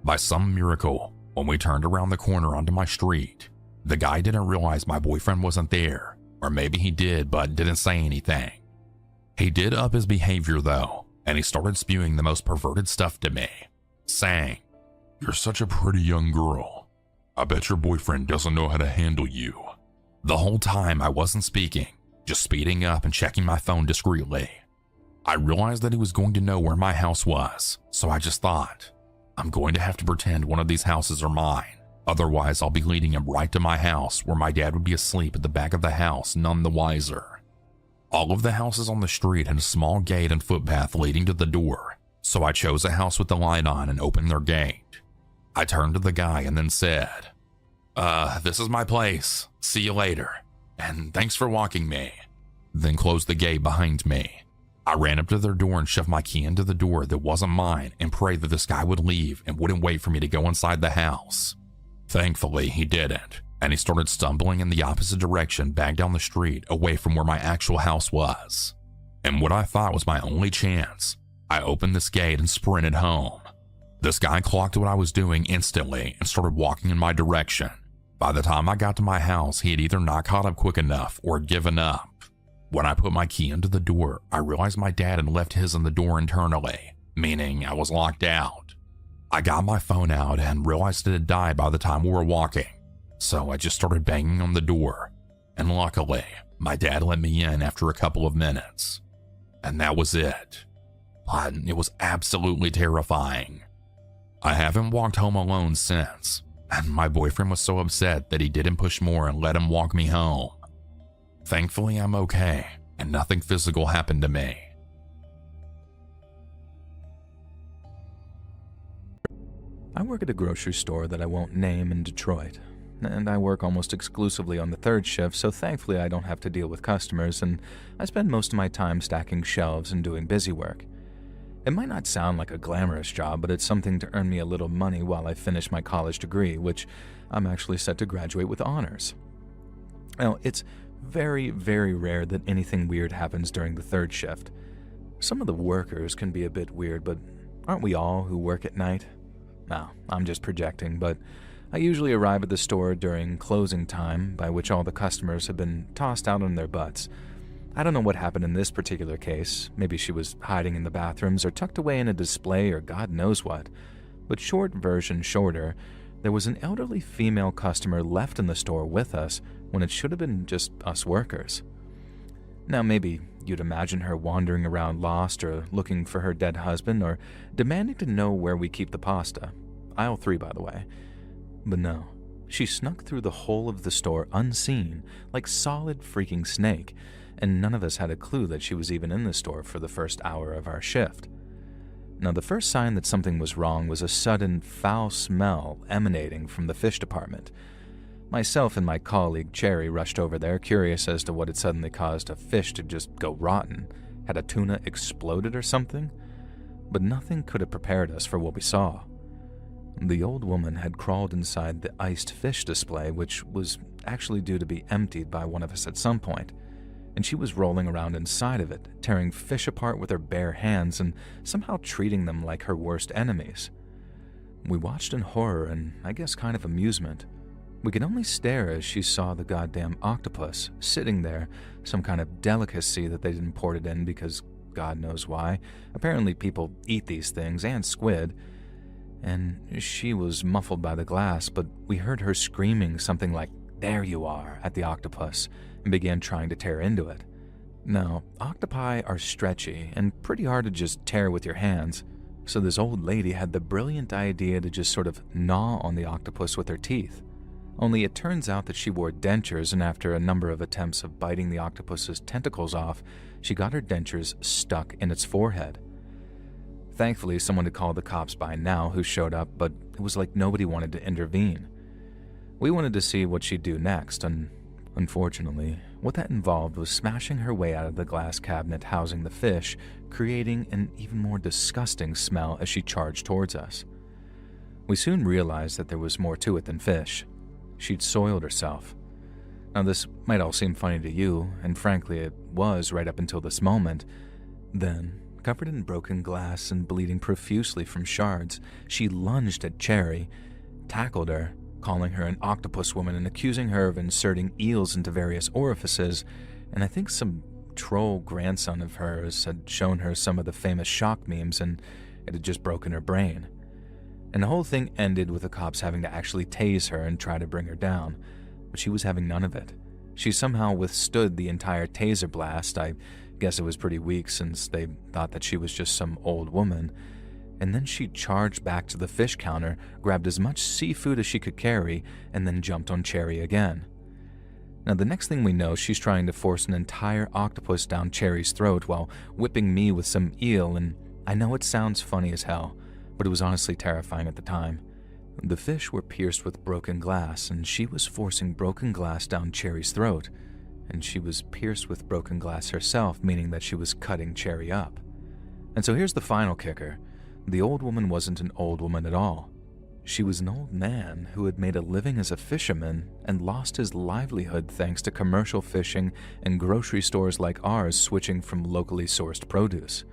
By some miracle, when we turned around the corner onto my street, the guy didn't realize my boyfriend wasn't there, or maybe he did but didn't say anything. He did up his behavior though, and he started spewing the most perverted stuff to me, saying, "You're such a pretty young girl. I bet your boyfriend doesn't know how to handle you." The whole time I wasn't speaking, just speeding up and checking my phone discreetly. I realized that he was going to know where my house was, so I just thought, I'm going to have to pretend one of these houses are mine. Otherwise, I'll be leading him right to my house where my dad would be asleep at the back of the house, none the wiser. All of the houses on the street had a small gate and footpath leading to the door, so I chose a house with the light on and opened their gate. I turned to the guy and then said, "This is my place. See you later. And thanks for walking me." Then closed the gate behind me. I ran up to their door and shoved my key into the door that wasn't mine and prayed that this guy would leave and wouldn't wait for me to go inside the house. Thankfully, he didn't, and he started stumbling in the opposite direction back down the street away from where my actual house was. And what I thought was my only chance, I opened this gate and sprinted home. This guy clocked what I was doing instantly and started walking in my direction. By the time I got to my house, he had either not caught up quick enough or given up. When I put my key into the door, I realized my dad had left his in the door internally, meaning I was locked out. I got my phone out and realized it had died by the time we were walking, so I just started banging on the door, and luckily, my dad let me in after a couple of minutes. And that was it. But it was absolutely terrifying. I haven't walked home alone since, and my boyfriend was so upset that he didn't push more and let him walk me home. Thankfully, I'm okay, and nothing physical happened to me. I work at a grocery store that I won't name in Detroit, and I work almost exclusively on the third shift, so thankfully I don't have to deal with customers, and I spend most of my time stacking shelves and doing busy work. It might not sound like a glamorous job, but it's something to earn me a little money while I finish my college degree, which I'm actually set to graduate with honors. Now, it's very, very rare that anything weird happens during the third shift. Some of the workers can be a bit weird, but aren't we all who work at night? No, I'm just projecting, but I usually arrive at the store during closing time, by which all the customers have been tossed out on their butts. I don't know what happened in this particular case. Maybe she was hiding in the bathrooms or tucked away in a display or God knows what. But short version shorter, there was an elderly female customer left in the store with us when it should have been just us workers. Now maybe you'd imagine her wandering around lost or looking for her dead husband or demanding to know where we keep the pasta. Aisle 3, by the way. But no, she snuck through the whole of the store unseen, like solid freaking snake, and none of us had a clue that she was even in the store for the first hour of our shift. Now, the first sign that something was wrong was a sudden foul smell emanating from the fish department. Myself and my colleague Cherry rushed over there, curious as to what had suddenly caused a fish to just go rotten. Had a tuna exploded or something? But nothing could have prepared us for what we saw. The old woman had crawled inside the iced fish display, which was actually due to be emptied by one of us at some point, and she was rolling around inside of it, tearing fish apart with her bare hands and somehow treating them like her worst enemies. We watched in horror and I guess kind of amusement. We could only stare as she saw the goddamn octopus sitting there, some kind of delicacy that they imported in because God knows why. Apparently people eat these things and squid. And she was muffled by the glass, but we heard her screaming something like, "There you are," at the octopus, and began trying to tear into it. Now, octopi are stretchy and pretty hard to just tear with your hands, so this old lady had the brilliant idea to just sort of gnaw on the octopus with her teeth. Only it turns out that she wore dentures, and after a number of attempts of biting the octopus's tentacles off, she got her dentures stuck in its forehead. Thankfully, someone had called the cops by now who showed up, but it was like nobody wanted to intervene. We wanted to see what she'd do next, and unfortunately, what that involved was smashing her way out of the glass cabinet housing the fish, creating an even more disgusting smell as she charged towards us. We soon realized that there was more to it than fish. She'd soiled herself. Now, this might all seem funny to you, and frankly, it was right up until this moment. Then, covered in broken glass and bleeding profusely from shards, she lunged at Cherry, tackled her, calling her an octopus woman and accusing her of inserting eels into various orifices, and I think some troll grandson of hers had shown her some of the famous shock memes and it had just broken her brain. And the whole thing ended with the cops having to actually tase her and try to bring her down, but she was having none of it. She somehow withstood the entire taser blast. I guess it was pretty weak since they thought that she was just some old woman. And then she charged back to the fish counter, grabbed as much seafood as she could carry, and then jumped on Cherry again. Now, the next thing we know, she's trying to force an entire octopus down Cherry's throat while whipping me with some eel, and I know it sounds funny as hell, but it was honestly terrifying at the time. The fish were pierced with broken glass, and she was forcing broken glass down Cherry's throat, and she was pierced with broken glass herself, meaning that she was cutting Cherry up. And so here's the final kicker. The old woman wasn't an old woman at all. She was an old man who had made a living as a fisherman and lost his livelihood thanks to commercial fishing and grocery stores like ours switching from locally sourced produce.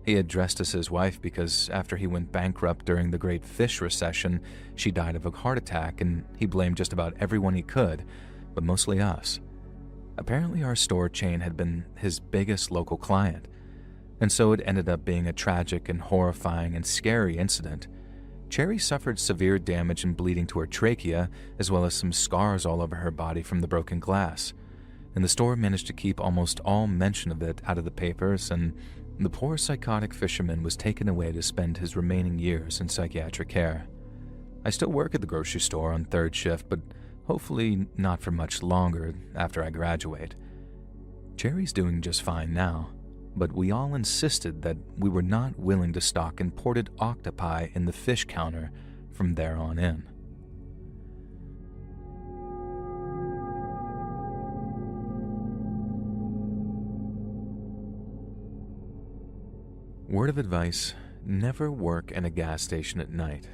He had dressed as his wife because after he went bankrupt during the Great Fish Recession, she died of a heart attack, and he blamed just about everyone he could, but mostly us. Apparently our store chain had been his biggest local client, and so it ended up being a tragic and horrifying and scary incident. Cherry suffered severe damage and bleeding to her trachea, as well as some scars all over her body from the broken glass, and the store managed to keep almost all mention of it out of the papers, and the poor psychotic fisherman was taken away to spend his remaining years in psychiatric care. I still work at the grocery store on third shift, but hopefully not for much longer after I graduate. Cherry's doing just fine now, but we all insisted that we were not willing to stock imported octopi in the fish counter from there on in. Word of advice: never work in a gas station at night.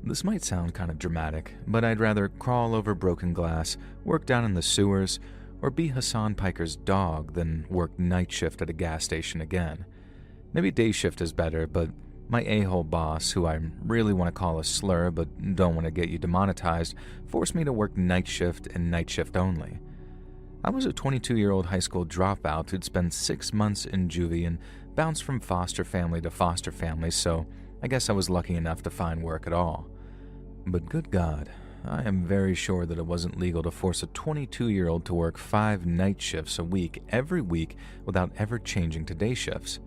This might sound kind of dramatic, but I'd rather crawl over broken glass, work down in the sewers, or be Hassan Piker's dog than work night shift at a gas station again. Maybe day shift is better, but my a-hole boss, who I really want to call a slur but don't want to get you demonetized, forced me to work night shift and night shift only. I was a 22-year-old high school dropout who'd spent 6 months in juvie and bounced from foster family to foster family, so I guess I was lucky enough to find work at all. But good God, I am very sure that it wasn't legal to force a 22-year-old to work 5 night shifts a week every week without ever changing to day shifts.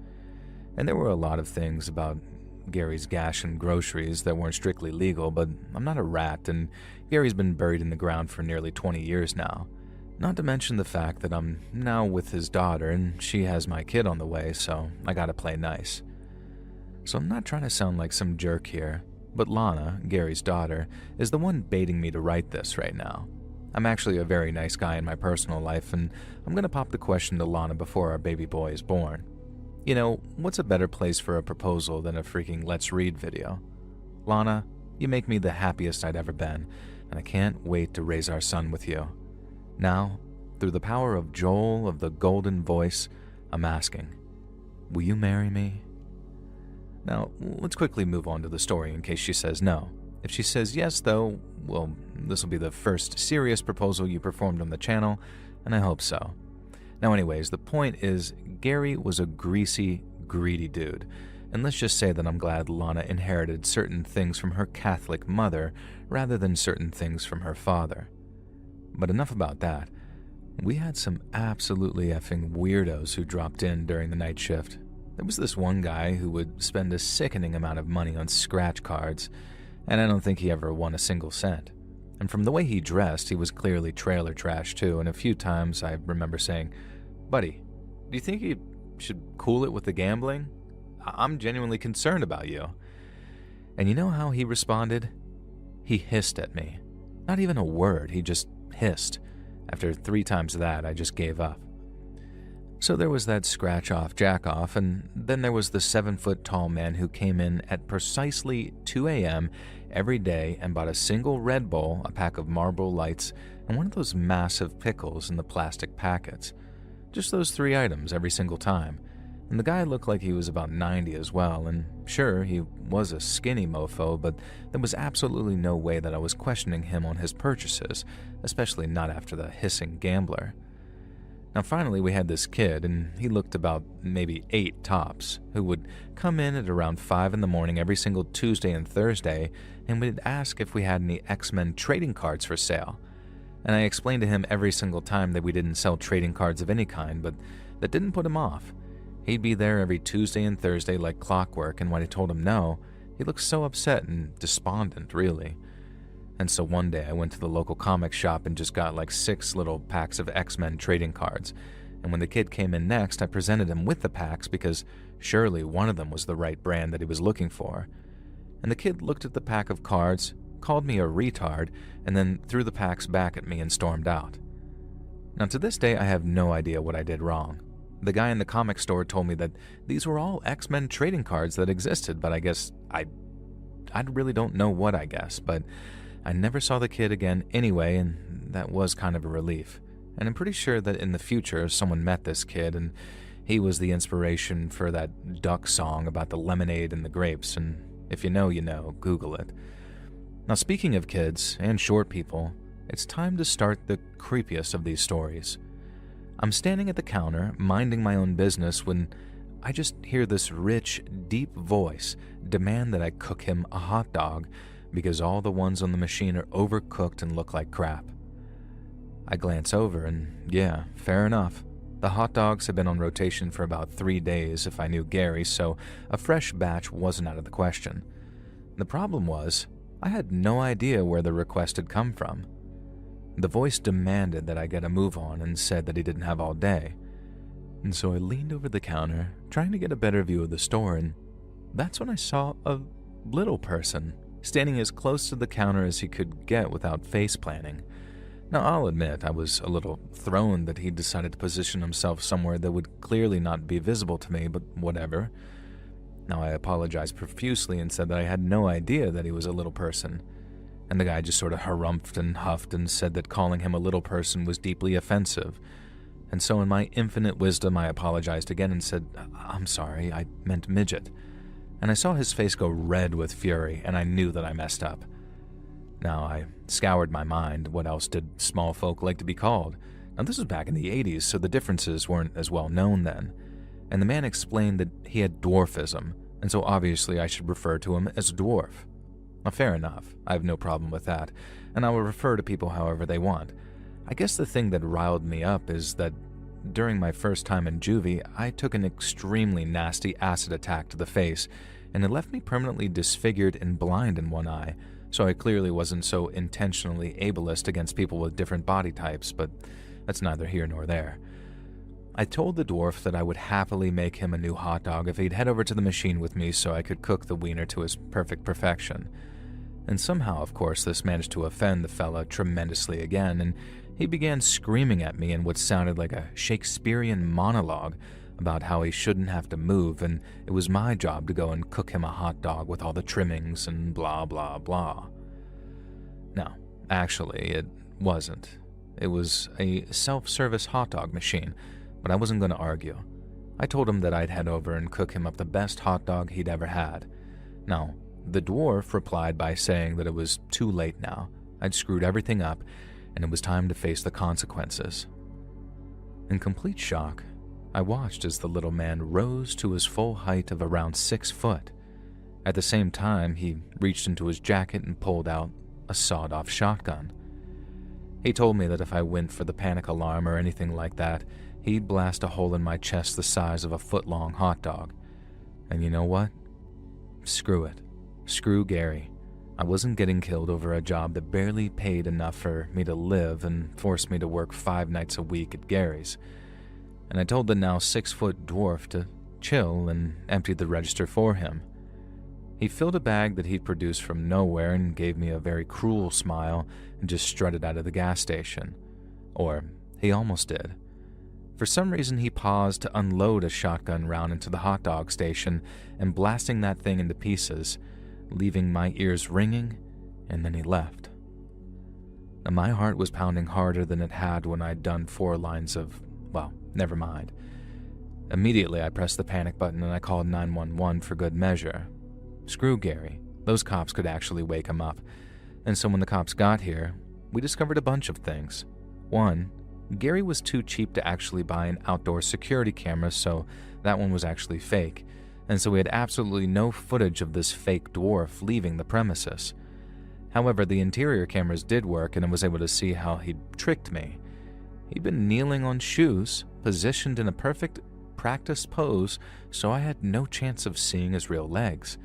And there were a lot of things about Gary's gash and groceries that weren't strictly legal, but I'm not a rat, and Gary's been buried in the ground for nearly 20 years now. Not to mention the fact that I'm now with his daughter and she has my kid on the way, so I gotta play nice. So I'm not trying to sound like some jerk here, but Lana, Gary's daughter, is the one baiting me to write this right now. I'm actually a very nice guy in my personal life, and I'm gonna pop the question to Lana before our baby boy is born. You know, what's a better place for a proposal than a freaking Let's Read video? Lana, you make me the happiest I'd ever been, and I can't wait to raise our son with you. Now, through the power of Joel of the Golden Voice, I'm asking, will you marry me? Now, let's quickly move on to the story in case she says no. If she says yes, though, well, this will be the first serious proposal you performed on the channel, and I hope so. Now anyways, the point is, Gary was a greasy, greedy dude, and let's just say that I'm glad Lana inherited certain things from her Catholic mother rather than certain things from her father. But enough about that. We had some absolutely effing weirdos who dropped in during the night shift. There was this one guy who would spend a sickening amount of money on scratch cards, and I don't think he ever won a single cent. And from the way he dressed, he was clearly trailer trash too, and a few times I remember saying, "Buddy, do you think you should cool it with the gambling? I'm genuinely concerned about you." And you know how he responded? He hissed at me. Not even a word, he just hissed. After 3 times that, I just gave up. So there was that scratch-off jack-off, and then there was the 7-foot-tall man who came in at precisely 2 a.m. every day and bought a single Red Bull, a pack of Marlboro Lights, and one of those massive pickles in the plastic packets. Just those 3 items every single time. And the guy looked like he was about 90 as well, and sure, he was a skinny mofo, but there was absolutely no way that I was questioning him on his purchases, especially not after the hissing gambler. Now finally we had this kid, and he looked about maybe 8 tops, who would come in at around 5 in the morning every single Tuesday and Thursday, and would ask if we had any X-Men trading cards for sale. And I explained to him every single time that we didn't sell trading cards of any kind, but that didn't put him off. He'd be there every Tuesday and Thursday like clockwork, and when I told him no, he looked so upset and despondent, really. And so one day I went to the local comic shop and just got like 6 little packs of X-Men trading cards. And when the kid came in next, I presented him with the packs because surely one of them was the right brand that he was looking for. And the kid looked at the pack of cards, called me a retard, and then threw the packs back at me and stormed out. Now to this day I have no idea what I did wrong. The guy in the comic store told me that these were all X-Men trading cards that existed, but I guess I really don't know what I guess, but I never saw the kid again anyway, and that was kind of a relief. And I'm pretty sure that in the future someone met this kid, and he was the inspiration for that Duck song about the lemonade and the grapes, and if you know, you know, Google it. Now speaking of kids and short people, it's time to start the creepiest of these stories. I'm standing at the counter, minding my own business, when I just hear this rich, deep voice demand that I cook him a hot dog because all the ones on the machine are overcooked and look like crap. I glance over and, yeah, fair enough. The hot dogs had been on rotation for about 3 days if I knew Gary, so a fresh batch wasn't out of the question. The problem was, I had no idea where the request had come from. The voice demanded that I get a move on and said that he didn't have all day. And so I leaned over the counter, trying to get a better view of the store, and that's when I saw a little person standing as close to the counter as he could get without face planting. Now, I'll admit I was a little thrown that he decided to position himself somewhere that would clearly not be visible to me, but whatever. Now, I apologized profusely and said that I had no idea that he was a little person. And the guy just sort of harumphed and huffed and said that calling him a little person was deeply offensive. And so in my infinite wisdom, I apologized again and said, "I'm sorry, I meant midget." And I saw his face go red with fury, and I knew that I messed up. Now, I scoured my mind. What else did small folk like to be called? Now, this was back in the 80s, so the differences weren't as well known then. And the man explained that he had dwarfism, and so obviously I should refer to him as a dwarf. Now, fair enough. I have no problem with that, and I will refer to people however they want. I guess the thing that riled me up is that during my first time in juvie, I took an extremely nasty acid attack to the face, and it left me permanently disfigured and blind in one eye, so I clearly wasn't so intentionally ableist against people with different body types, but that's neither here nor there. I told the dwarf that I would happily make him a new hot dog if he'd head over to the machine with me so I could cook the wiener to his perfect perfection. And somehow, of course, this managed to offend the fella tremendously again, and he began screaming at me in what sounded like a Shakespearean monologue about how he shouldn't have to move and it was my job to go and cook him a hot dog with all the trimmings and blah blah blah. No, actually, it wasn't. It was a self-service hot dog machine, but I wasn't going to argue. I told him that I'd head over and cook him up the best hot dog he'd ever had. Now, the dwarf replied by saying that it was too late now. I'd screwed everything up, and it was time to face the consequences. In complete shock, I watched as the little man rose to his full height of around 6 foot. At the same time, he reached into his jacket and pulled out a sawed-off shotgun. He told me that if I went for the panic alarm or anything like that, he'd blast a hole in my chest the size of a foot-long hot dog. And you know what? Screw it. Screw Gary. I wasn't getting killed over a job that barely paid enough for me to live and forced me to work 5 nights a week at Gary's. And I told the now 6-foot dwarf to chill and emptied the register for him. He filled a bag that he'd produced from nowhere and gave me a very cruel smile and just strutted out of the gas station. Or he almost did. For some reason, he paused to unload a shotgun round into the hot dog station and blasting that thing into pieces, leaving my ears ringing, and then he left. Now, my heart was pounding harder than it had when I'd done 4 lines of, well, never mind. Immediately, I pressed the panic button and I called 911 for good measure. Screw Gary. Those cops could actually wake him up. And so when the cops got here, we discovered a bunch of things. 1, Gary was too cheap to actually buy an outdoor security camera, so that one was actually fake. And so we had absolutely no footage of this fake dwarf leaving the premises. However, the interior cameras did work and I was able to see how he'd tricked me. He'd been kneeling on shoes, positioned in a perfect practice pose, so I had no chance of seeing his real legs.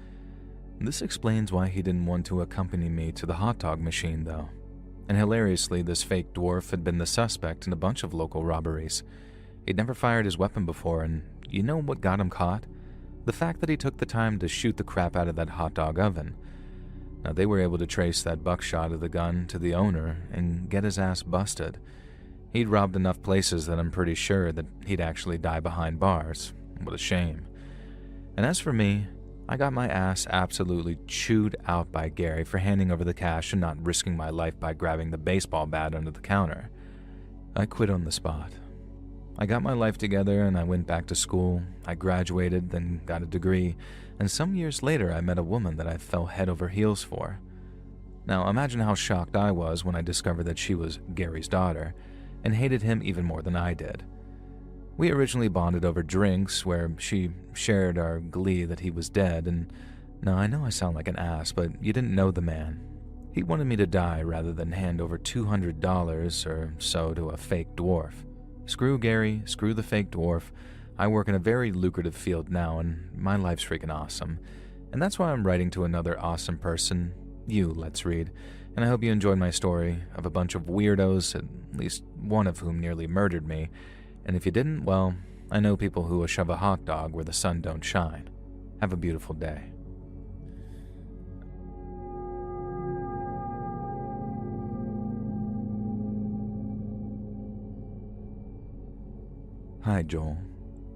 This explains why he didn't want to accompany me to the hot dog machine, though. And hilariously, this fake dwarf had been the suspect in a bunch of local robberies. He'd never fired his weapon before, and you know what got him caught? The fact that he took the time to shoot the crap out of that hot dog oven. Now, they were able to trace that buckshot of the gun to the owner and get his ass busted. He'd robbed enough places that I'm pretty sure that he'd actually die behind bars. What a shame. And as for me, I got my ass absolutely chewed out by Gary for handing over the cash and not risking my life by grabbing the baseball bat under the counter. I quit on the spot. I got my life together and I went back to school. I graduated, then got a degree, and some years later I met a woman that I fell head over heels for. Now imagine how shocked I was when I discovered that she was Gary's daughter, and hated him even more than I did. We originally bonded over drinks, where she shared our glee that he was dead, and now I know I sound like an ass, but you didn't know the man. He wanted me to die rather than hand over $200 or so to a fake dwarf. Screw Gary, screw the fake dwarf. I work in a very lucrative field now, and my life's freaking awesome. And that's why I'm writing to another awesome person, you, Let's Read, and I hope you enjoyed my story of a bunch of weirdos, at least one of whom nearly murdered me. And if you didn't, well, I know people who will shove a hot dog where the sun don't shine. Have a beautiful day. Hi, Joel.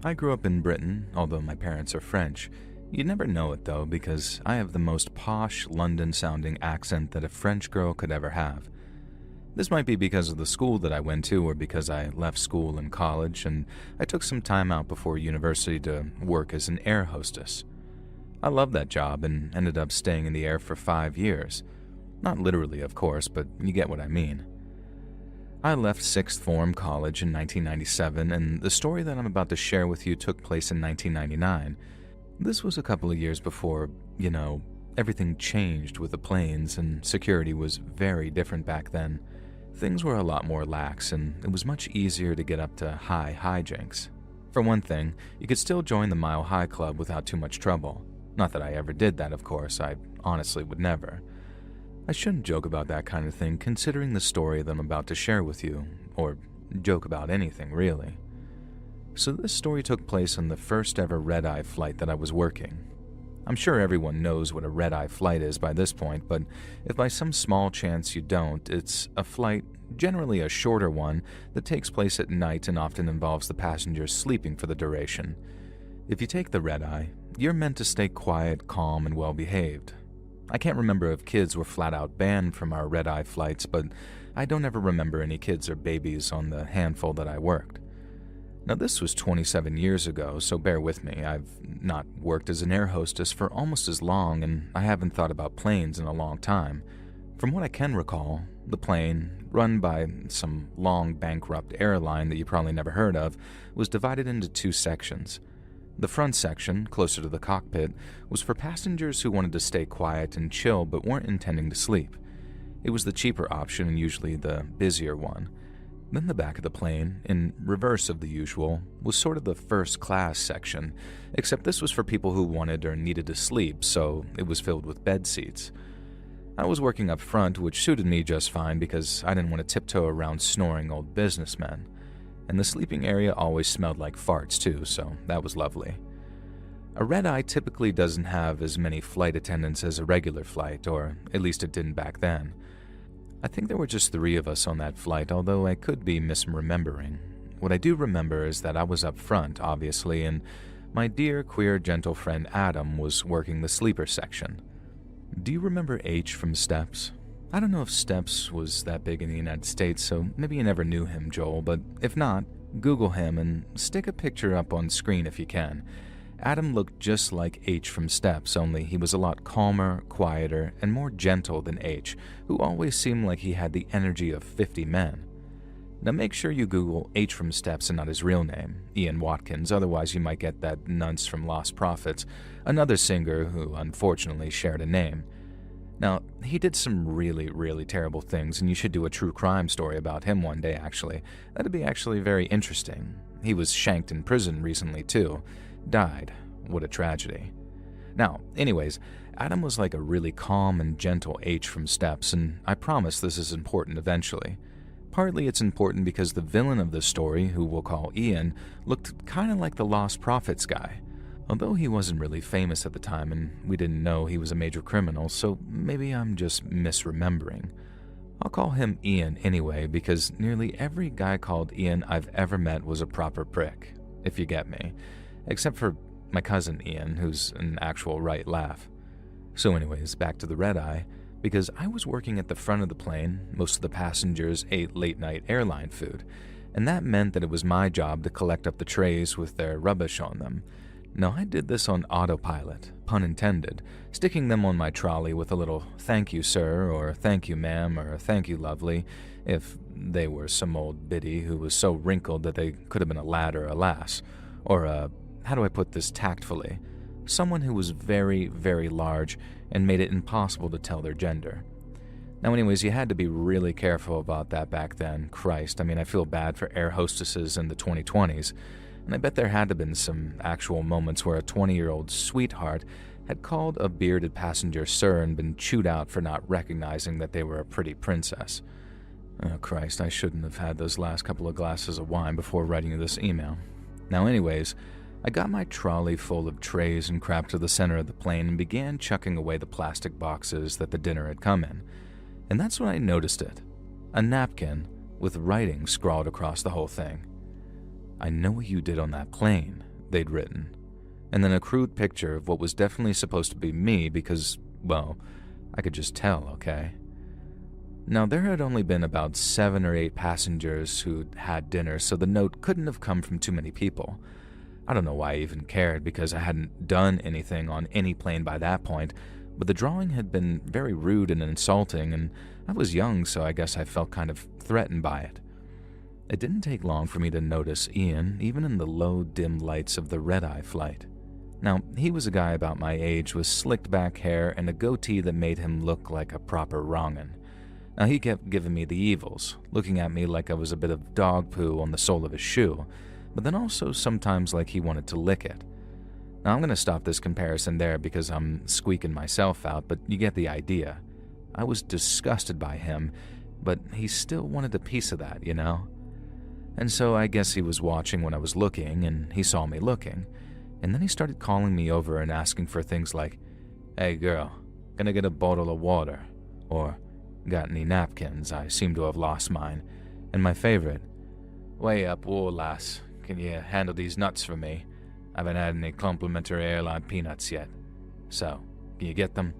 I grew up in Britain, although my parents are French. You'd never know it, though, because I have the most posh, London-sounding accent that a French girl could ever have. This might be because of the school that I went to, or because I left school in college, and I took some time out before university to work as an air hostess. I loved that job and ended up staying in the air for 5 years. Not literally, of course, but you get what I mean. I left sixth form college in 1997, and the story that I'm about to share with you took place in 1999. This was a couple of years before, everything changed with the planes, and security was very different back then. Things were a lot more lax, and it was much easier to get up to high hijinks. For one thing, you could still join the Mile High Club without too much trouble. Not that I ever did that, of course. I honestly would never. I shouldn't joke about that kind of thing, considering the story that I'm about to share with you, or joke about anything, really. So this story took place on the first ever red-eye flight that I was working. I'm sure everyone knows what a red-eye flight is by this point, but if by some small chance you don't, it's a flight, generally a shorter one, that takes place at night and often involves the passengers sleeping for the duration. If you take the red-eye, you're meant to stay quiet, calm, and well-behaved. I can't remember if kids were flat out banned from our red-eye flights, but I don't ever remember any kids or babies on the handful that I worked. Now, this was 27 years ago, so bear with me. I've not worked as an air hostess for almost as long, and I haven't thought about planes in a long time. From what I can recall, the plane, run by some long bankrupt airline that you probably never heard of, was divided into 2 sections. The front section, closer to the cockpit, was for passengers who wanted to stay quiet and chill but weren't intending to sleep. It was the cheaper option and usually the busier one. Then the back of the plane, in reverse of the usual, was sort of the first class section, except this was for people who wanted or needed to sleep, so it was filled with bed seats. I was working up front, which suited me just fine because I didn't want to tiptoe around snoring old businessmen. And the sleeping area always smelled like farts too, so that was lovely. A red-eye typically doesn't have as many flight attendants as a regular flight, or at least it didn't back then. I think there were just 3 of us on that flight, although I could be misremembering. What I do remember is that I was up front, obviously, and my dear, queer, gentle friend Adam was working the sleeper section. Do you remember H from Steps? I don't know if Steps was that big in the United States, so maybe you never knew him, Joel, but if not, Google him and stick a picture up on screen if you can. Adam looked just like H from Steps, only he was a lot calmer, quieter, and more gentle than H, who always seemed like he had the energy of 50 men. Now make sure you Google H from Steps and not his real name, Ian Watkins, otherwise you might get that nunce from Lost Prophets, another singer who unfortunately shared a name. Now, he did some really, really terrible things, and you should do a true crime story about him one day, actually. That'd be actually very interesting. He was shanked in prison recently, too. Died. What a tragedy. Now, anyways, Adam was like a really calm and gentle H from Steps, and I promise this is important eventually. Partly it's important because the villain of this story, who we'll call Ian, looked kind of like the Lost Prophets guy. Although he wasn't really famous at the time and we didn't know he was a major criminal, so maybe I'm just misremembering. I'll call him Ian anyway because nearly every guy called Ian I've ever met was a proper prick, if you get me. Except for my cousin Ian, who's an actual right laugh. So anyways, back to the red-eye. Because I was working at the front of the plane, most of the passengers ate late-night airline food, and that meant that it was my job to collect up the trays with their rubbish on them. Now, I did this on autopilot, pun intended, sticking them on my trolley with a little "thank you, sir," or "thank you, ma'am," or "thank you, lovely," if they were some old biddy who was so wrinkled that they could have been a lad or a lass, or how do I put this tactfully? Someone who was very, very large and made it impossible to tell their gender. Now anyways, you had to be really careful about that back then. Christ, I mean, I feel bad for air hostesses in the 2020s. And I bet there had to have been some actual moments where a 20-year-old sweetheart had called a bearded passenger sir and been chewed out for not recognizing that they were a pretty princess. Oh Christ, I shouldn't have had those last couple of glasses of wine before writing you this email. Now anyways, I got my trolley full of trays and crap to the center of the plane and began chucking away the plastic boxes that the dinner had come in. And that's when I noticed it. A napkin with writing scrawled across the whole thing. "I know what you did on that plane," they'd written. And then a crude picture of what was definitely supposed to be me because, well, I could just tell, okay? Now, there had only been about 7 or 8 passengers who'd had dinner, so the note couldn't have come from too many people. I don't know why I even cared, because I hadn't done anything on any plane by that point, but the drawing had been very rude and insulting, and I was young, so I guess I felt kind of threatened by it. It didn't take long for me to notice Ian, even in the low, dim lights of the red-eye flight. Now, he was a guy about my age with slicked back hair and a goatee that made him look like a proper wrong'un. Now, he kept giving me the evils, looking at me like I was a bit of dog poo on the sole of his shoe, but then also sometimes like he wanted to lick it. Now, I'm going to stop this comparison there because I'm squeaking myself out, but you get the idea. I was disgusted by him, but he still wanted a piece of that, you know? And so I guess he was watching when I was looking, and he saw me looking, and then he started calling me over and asking for things like, "Hey girl, gonna get a bottle of water?" Or, "Got any napkins? I seem to have lost mine." And my favorite, "Way up, whoa lass, can you handle these nuts for me? I haven't had any complimentary airline peanuts yet. So, can you get them?"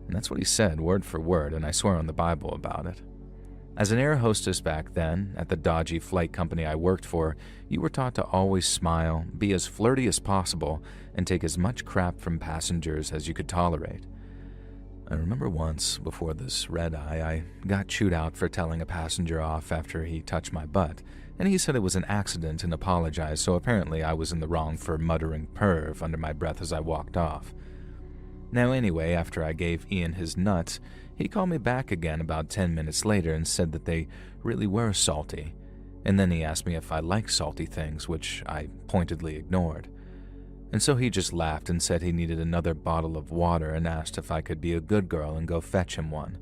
And that's what he said, word for word, and I swear on the Bible about it. As an air hostess back then, at the dodgy flight company I worked for, you were taught to always smile, be as flirty as possible, and take as much crap from passengers as you could tolerate. I remember once, before this red-eye, I got chewed out for telling a passenger off after he touched my butt, and he said it was an accident and apologized, so apparently I was in the wrong for muttering perv under my breath as I walked off. Now anyway, after I gave Ian his nuts, he called me back again about 10 minutes later and said that they really were salty, and then he asked me if I liked salty things, which I pointedly ignored. And so he just laughed and said he needed another bottle of water and asked if I could be a good girl and go fetch him one.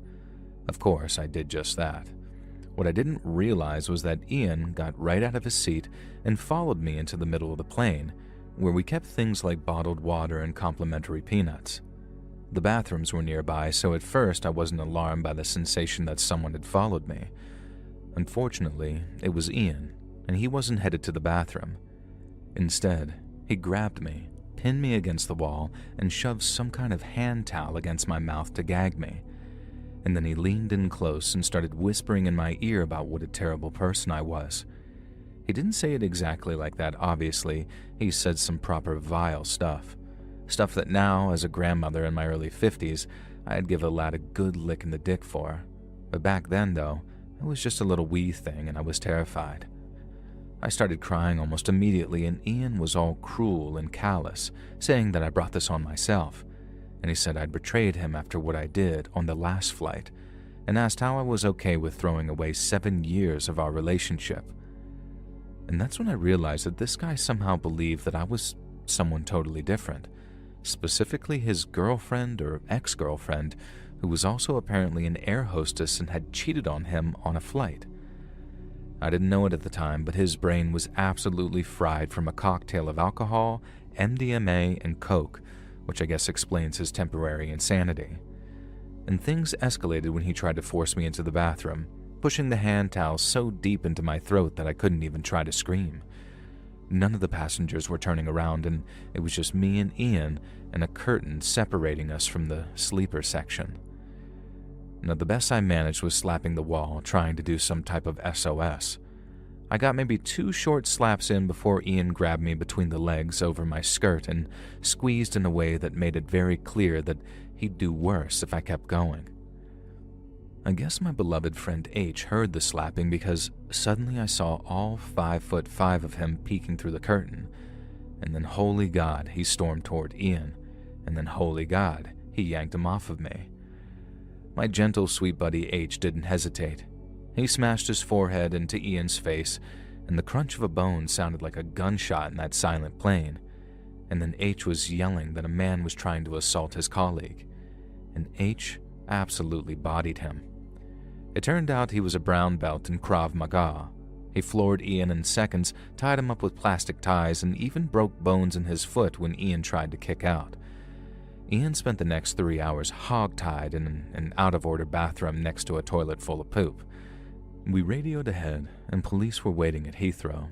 Of course, I did just that. What I didn't realize was that Ian got right out of his seat and followed me into the middle of the plane, where we kept things like bottled water and complimentary peanuts. The bathrooms were nearby, so at first I wasn't alarmed by the sensation that someone had followed me. Unfortunately, it was Ian, and he wasn't headed to the bathroom. Instead, he grabbed me, pinned me against the wall, and shoved some kind of hand towel against my mouth to gag me. And then he leaned in close and started whispering in my ear about what a terrible person I was. He didn't say it exactly like that, obviously. He said some proper vile stuff. Stuff that now, as a grandmother in my early 50s, I'd give a lad a good lick in the dick for. But back then, though, it was just a little wee thing and I was terrified. I started crying almost immediately, and Ian was all cruel and callous, saying that I brought this on myself. And he said I'd betrayed him after what I did on the last flight, and asked how I was okay with throwing away 7 years of our relationship. And that's when I realized that this guy somehow believed that I was someone totally different. Specifically his girlfriend or ex-girlfriend, who was also apparently an air hostess and had cheated on him on a flight. I didn't know it at the time, but his brain was absolutely fried from a cocktail of alcohol, MDMA, and coke, which I guess explains his temporary insanity. And things escalated when he tried to force me into the bathroom, pushing the hand towel so deep into my throat that I couldn't even try to scream. None of the passengers were turning around, and it was just me and Ian and a curtain separating us from the sleeper section. Now, the best I managed was slapping the wall, trying to do some type of SOS. I got maybe 2 short slaps in before Ian grabbed me between the legs over my skirt and squeezed in a way that made it very clear that he'd do worse if I kept going. I guess my beloved friend H heard the slapping because suddenly I saw all 5'5" of him peeking through the curtain, and then holy God, he stormed toward Ian, and then holy God, he yanked him off of me. My gentle, sweet buddy H didn't hesitate. He smashed his forehead into Ian's face, and the crunch of a bone sounded like a gunshot in that silent plane. And then H was yelling that a man was trying to assault his colleague, and H absolutely bodied him. It turned out he was a brown belt in Krav Maga. He floored Ian in seconds, tied him up with plastic ties, and even broke bones in his foot when Ian tried to kick out. Ian spent the next 3 hours hogtied in an out-of-order bathroom next to a toilet full of poop. We radioed ahead, and police were waiting at Heathrow.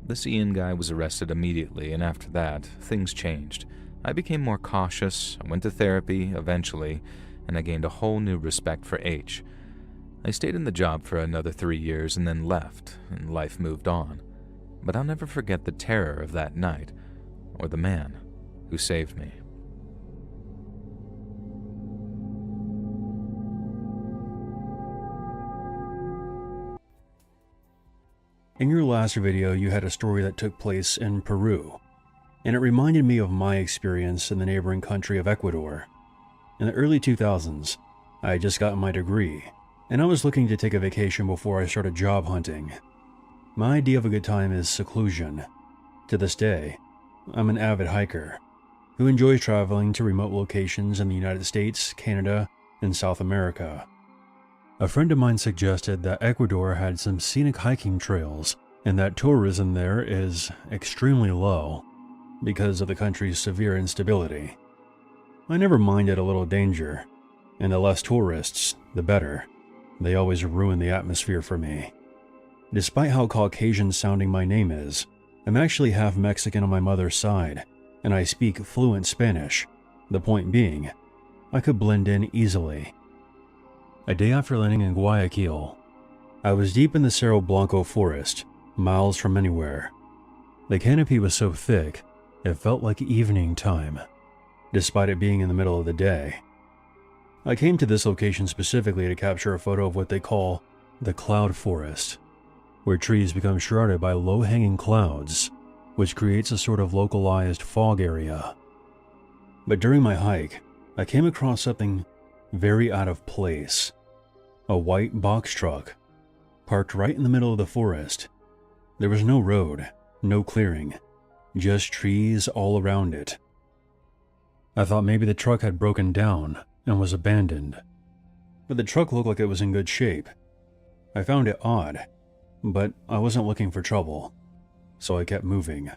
This Ian guy was arrested immediately, and after that, things changed. I became more cautious, I went to therapy eventually, and I gained a whole new respect for H. I stayed in the job for another 3 years and then left, and life moved on. But I'll never forget the terror of that night, or the man who saved me. In your last video, you had a story that took place in Peru, and it reminded me of my experience in the neighboring country of Ecuador. In the early 2000s, I had just gotten my degree, and I was looking to take a vacation before I started job hunting. My idea of a good time is seclusion. To this day, I'm an avid hiker who enjoys traveling to remote locations in the United States, Canada, and South America. A friend of mine suggested that Ecuador had some scenic hiking trails and that tourism there is extremely low because of the country's severe instability. I never minded a little danger, and the less tourists, the better. They always ruin the atmosphere for me. Despite how Caucasian sounding my name is, I'm actually half Mexican on my mother's side, and I speak fluent Spanish. The point being, I could blend in easily. A day after landing in Guayaquil, I was deep in the Cerro Blanco forest, miles from anywhere. The canopy was so thick, it felt like evening time, despite it being in the middle of the day. I came to this location specifically to capture a photo of what they call the cloud forest, where trees become shrouded by low-hanging clouds, which creates a sort of localized fog area. But during my hike, I came across something very out of place. A white box truck, parked right in the middle of the forest. There was no road, no clearing, just trees all around it. I thought maybe the truck had broken down and was abandoned, but the truck looked like it was in good shape. I found it odd, but I wasn't looking for trouble, so I kept moving.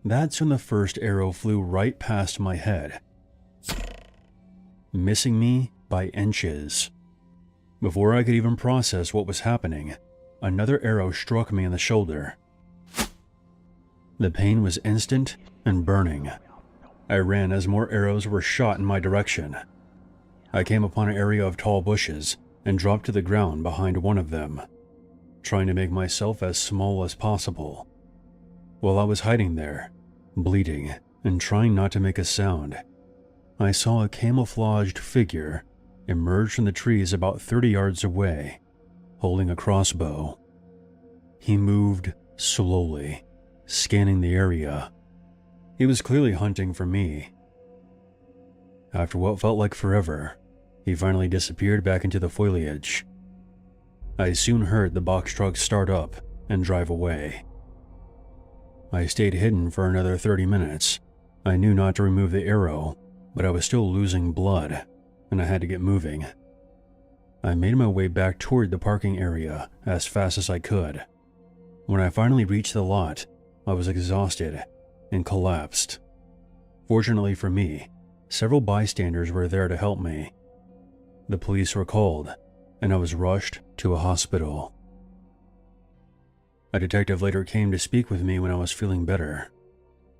That's when the first arrow flew right past my head, missing me by inches. Before I could even process what was happening, another arrow struck me in the shoulder. The pain was instant and burning. I ran as more arrows were shot in my direction. I came upon an area of tall bushes and dropped to the ground behind one of them, trying to make myself as small as possible. While I was hiding there, bleeding and trying not to make a sound, I saw a camouflaged figure emerge from the trees about 30 yards away, holding a crossbow. He moved slowly, scanning the area. He was clearly hunting for me. After what felt like forever, he finally disappeared back into the foliage. I soon heard the box truck start up and drive away. I stayed hidden for another 30 minutes. I knew not to remove the arrow, but I was still losing blood, and I had to get moving. I made my way back toward the parking area as fast as I could. When I finally reached the lot, I was exhausted and collapsed. Fortunately for me, several bystanders were there to help me. The police were called, and I was rushed to a hospital. A detective later came to speak with me when I was feeling better.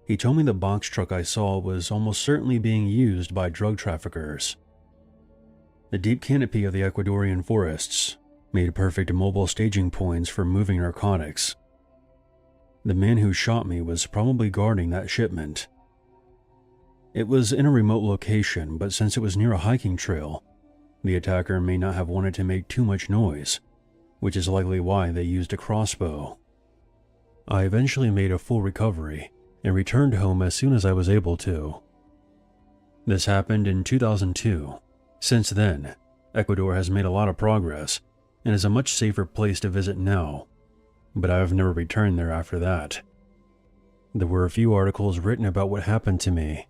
He told me the box truck I saw was almost certainly being used by drug traffickers. The deep canopy of the Ecuadorian forests made perfect mobile staging points for moving narcotics. The man who shot me was probably guarding that shipment. It was in a remote location, but since it was near a hiking trail, the attacker may not have wanted to make too much noise, which is likely why they used a crossbow. I eventually made a full recovery and returned home as soon as I was able to. This happened in 2002. Since then, Ecuador has made a lot of progress and is a much safer place to visit now, but I have never returned there after that. There were a few articles written about what happened to me,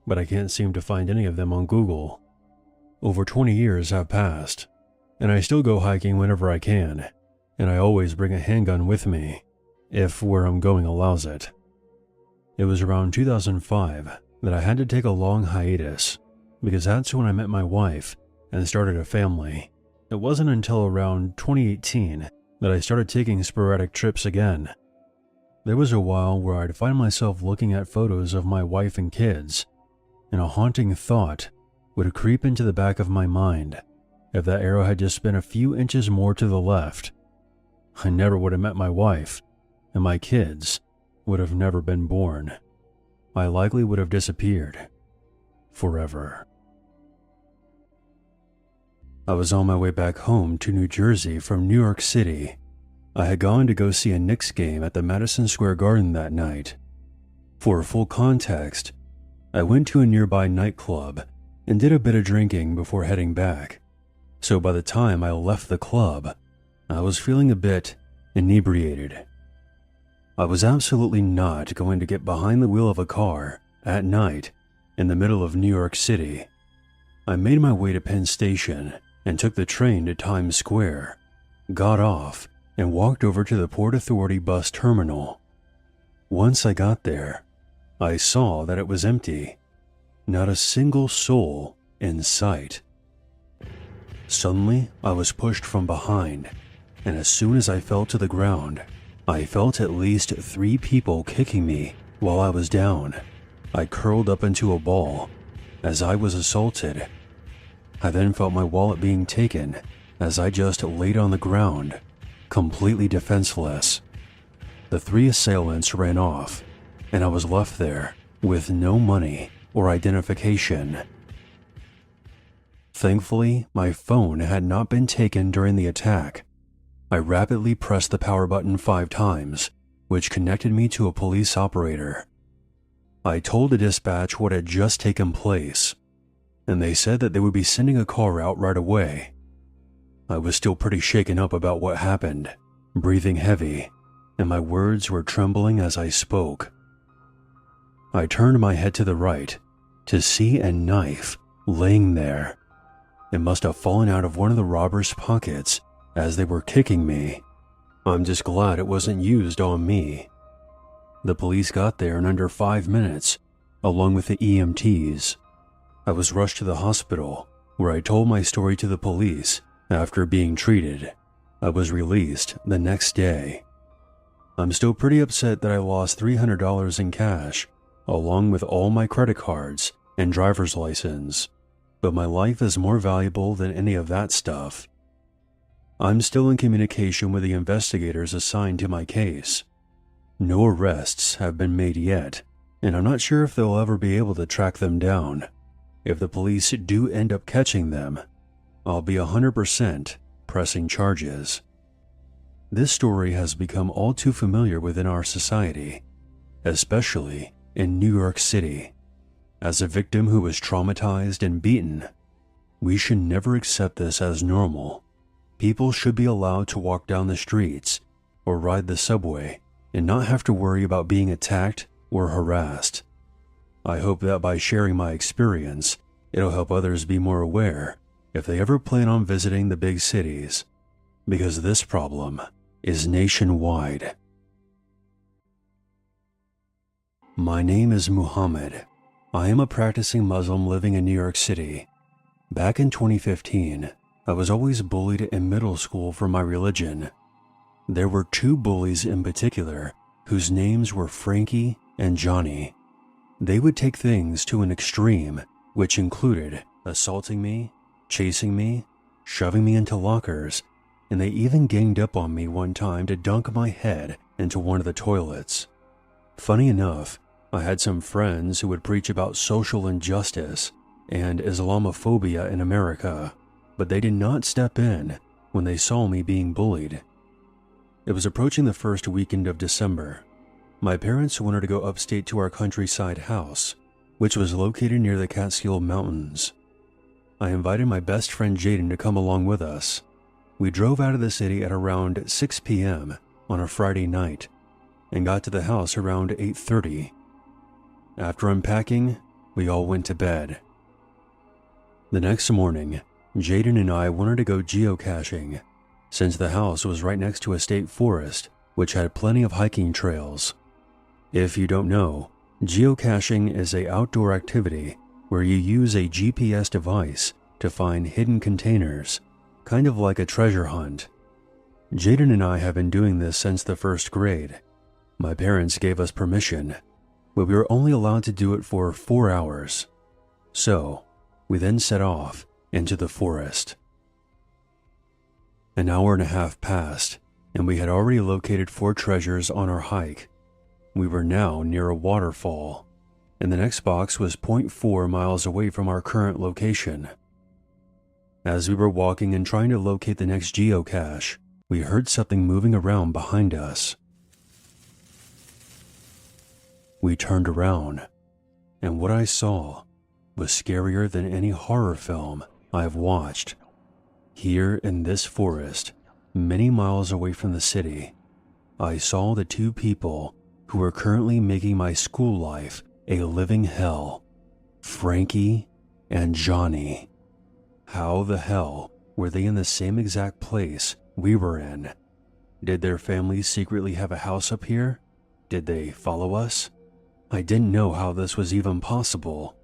but I can't seem to find any of them on Google. Over 20 years have passed, and I still go hiking whenever I can, and I always bring a handgun with me, if where I'm going allows it. It was around 2005 that I had to take a long hiatus, because that's when I met my wife and started a family. It wasn't until around 2018 that I started taking sporadic trips again. There was a while where I'd find myself looking at photos of my wife and kids, and a haunting thought would creep into the back of my mind. If that arrow had just been a few inches more to the left, I never would have met my wife, and my kids would have never been born. I likely would have disappeared forever. I was on my way back home to New Jersey from New York City. I had gone to go see a Knicks game at the Madison Square Garden that night. For full context, I went to a nearby nightclub and did a bit of drinking before heading back. So by the time I left the club, I was feeling a bit inebriated. I was absolutely not going to get behind the wheel of a car at night in the middle of New York City. I made my way to Penn Station and took the train to Times Square, got off, and walked over to the Port Authority bus terminal. Once I got there, I saw that it was empty. Not a single soul in sight. Suddenly, I was pushed from behind, and as soon as I fell to the ground, I felt at least 3 people kicking me while I was down. I curled up into a ball as I was assaulted. I then felt my wallet being taken as I just laid on the ground, completely defenseless. The 3 assailants ran off, and I was left there with no money or identification. Thankfully, my phone had not been taken during the attack. I rapidly pressed the power button 5 times, which connected me to a police operator. I told the dispatch what had just taken place, and they said that they would be sending a car out right away. I was still pretty shaken up about what happened, breathing heavy, and my words were trembling as I spoke. I turned my head to the right to see a knife laying there. It must have fallen out of one of the robbers' pockets as they were kicking me. I'm just glad it wasn't used on me. The police got there in under 5 minutes, along with the EMTs. I was rushed to the hospital, where I told my story to the police. After being treated, I was released the next day. I'm still pretty upset that I lost $300 in cash, along with all my credit cards and driver's license, but my life is more valuable than any of that stuff. I'm still in communication with the investigators assigned to my case. No arrests have been made yet, and I'm not sure if they'll ever be able to track them down. If the police do end up catching them, I'll be 100% pressing charges. This story has become all too familiar within our society, especially in New York City. As a victim who was traumatized and beaten, we should never accept this as normal. People should be allowed to walk down the streets or ride the subway and not have to worry about being attacked or harassed. I hope that by sharing my experience, it'll help others be more aware if they ever plan on visiting the big cities, because this problem is nationwide. My name is Muhammad. I am a practicing Muslim living in New York City. Back in 2015, I was always bullied in middle school for my religion. There were 2 bullies in particular whose names were Frankie and Johnny. They would take things to an extreme, which included assaulting me, chasing me, shoving me into lockers, and they even ganged up on me one time to dunk my head into one of the toilets. Funny enough, I had some friends who would preach about social injustice and Islamophobia in America, but they did not step in when they saw me being bullied. It was approaching the first weekend of December. My parents wanted to go upstate to our countryside house, which was located near the Catskill Mountains. I invited my best friend Jaden to come along with us. We drove out of the city at around 6 p.m. on a Friday night and got to the house around 8:30. After unpacking, we all went to bed. The next morning, Jaden and I wanted to go geocaching. since the house was right next to a state forest, which had plenty of hiking trails. If you don't know, geocaching is an outdoor activity where you use a GPS device to find hidden containers, kind of like a treasure hunt. Jaden and I have been doing this since the first grade. My parents gave us permission, but we were only allowed to do it for 4 hours. So, we then set off into the forest. An hour and a half passed, and we had already located 4 treasures on our hike. We were now near a waterfall, and the next box was 0.4 miles away from our current location. As we were walking and trying to locate the next geocache, we heard something moving around behind us. We turned around, and what I saw was scarier than any horror film I've watched. Here in this forest, many miles away from the city, I saw the 2 people who are currently making my school life a living hell, Frankie and Johnny. How the hell were they in the same exact place we were in? Did their families secretly have a house up here? Did they follow us? I didn't know how this was even possible.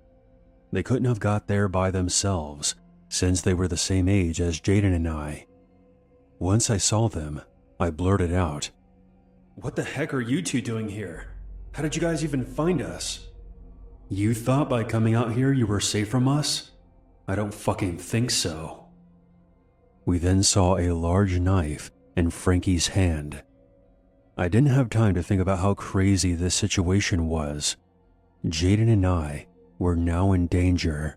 They couldn't have got there by themselves, since they were the same age as Jaden and I. Once I saw them, I blurted out, "What the heck are you 2 doing here? How did you guys even find us? You thought by coming out here you were safe from us? I don't fucking think so." We then saw a large knife in Frankie's hand. I didn't have time to think about how crazy this situation was. Jaden and I were now in danger.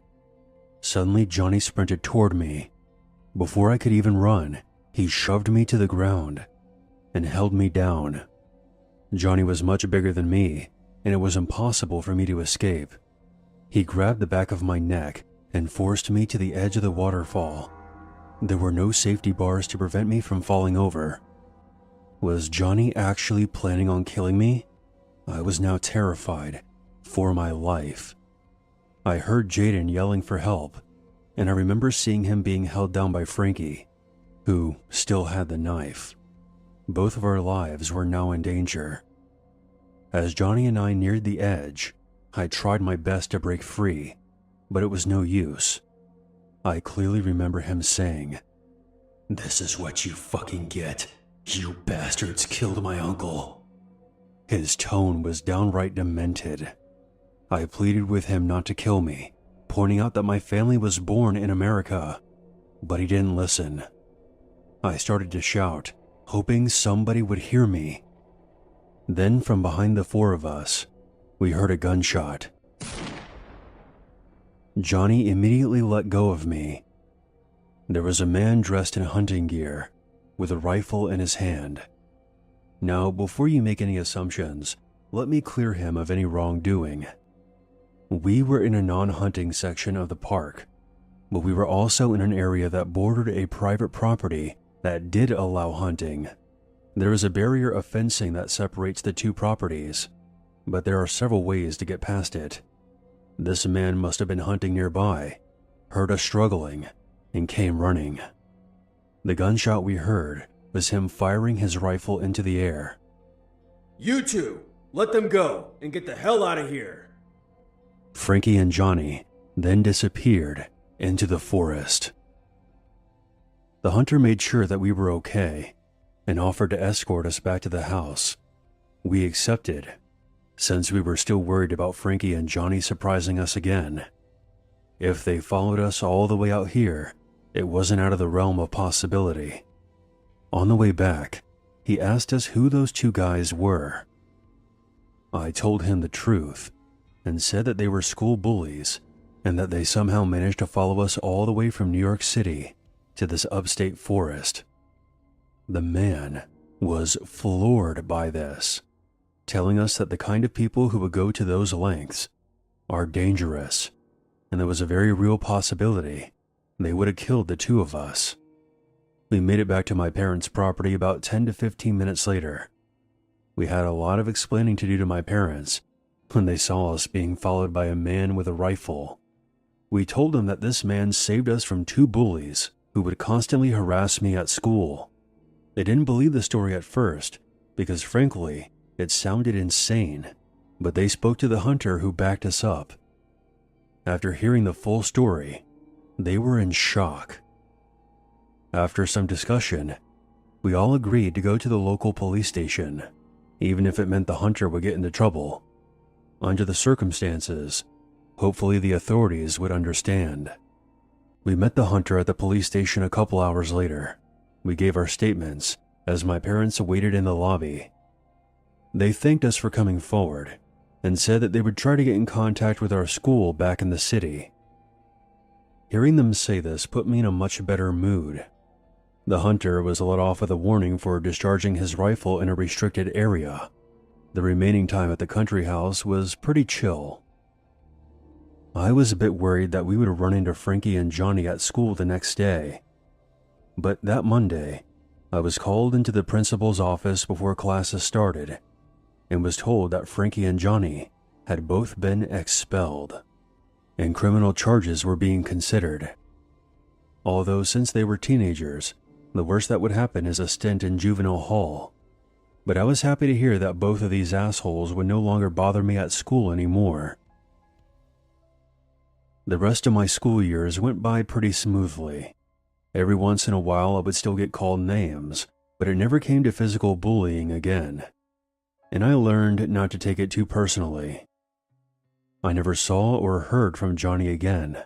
Suddenly, Johnny sprinted toward me. Before I could even run, he shoved me to the ground and held me down. Johnny was much bigger than me, and it was impossible for me to escape. He grabbed the back of my neck and forced me to the edge of the waterfall. There were no safety bars to prevent me from falling over. Was Johnny actually planning on killing me? I was now terrified for my life. I heard Jaden yelling for help, and I remember seeing him being held down by Frankie, who still had the knife. Both of our lives were now in danger. As Johnny and I neared the edge, I tried my best to break free, but it was no use. I clearly remember him saying, "This is what you fucking get. You bastards killed my uncle." His tone was downright demented. I pleaded with him not to kill me, pointing out that my family was born in America, but he didn't listen. I started to shout, hoping somebody would hear me. Then from behind the 4 of us, we heard a gunshot. Johnny immediately let go of me. There was a man dressed in hunting gear, with a rifle in his hand. Now, before you make any assumptions, let me clear him of any wrongdoing. We were in a non-hunting section of the park, but we were also in an area that bordered a private property that did allow hunting. There is a barrier of fencing that separates the 2 properties, but there are several ways to get past it. This man must have been hunting nearby, heard us struggling, and came running. The gunshot we heard was him firing his rifle into the air. "You 2, let them go and get the hell out of here." Frankie and Johnny then disappeared into the forest. The hunter made sure that we were okay and offered to escort us back to the house. We accepted, since we were still worried about Frankie and Johnny surprising us again. If they followed us all the way out here, it wasn't out of the realm of possibility. On the way back, he asked us who those 2 guys were. I told him the truth and said that they were school bullies and that they somehow managed to follow us all the way from New York City to this upstate forest. The man was floored by this, telling us that the kind of people who would go to those lengths are dangerous, and there was a very real possibility they would have killed the 2 of us. We made it back to my parents' property about 10 to 15 minutes later. We had a lot of explaining to do to my parents when they saw us being followed by a man with a rifle. We told them that this man saved us from 2 bullies who would constantly harass me at school They didn't believe the story at first because, frankly, it sounded insane, but they spoke to the hunter who backed us up. After hearing the full story, they were in shock. After some discussion, we all agreed to go to the local police station, even if it meant the hunter would get into trouble. Under the circumstances, hopefully the authorities would understand. We met the hunter at the police station a couple hours later. We gave our statements as my parents waited in the lobby. They thanked us for coming forward and said that they would try to get in contact with our school back in the city. Hearing them say this put me in a much better mood. The hunter was let off with a warning for discharging his rifle in a restricted area. The remaining time at the country house was pretty chill. I was a bit worried that we would run into Frankie and Johnny at school the next day. But that Monday, I was called into the principal's office before classes started and was told that Frankie and Johnny had both been expelled, and criminal charges were being considered. Although since they were teenagers, the worst that would happen is a stint in juvenile hall. But I was happy to hear that both of these assholes would no longer bother me at school anymore. The rest of my school years went by pretty smoothly. Every once in a while I would still get called names, but it never came to physical bullying again. And I learned not to take it too personally. I never saw or heard from Johnny again,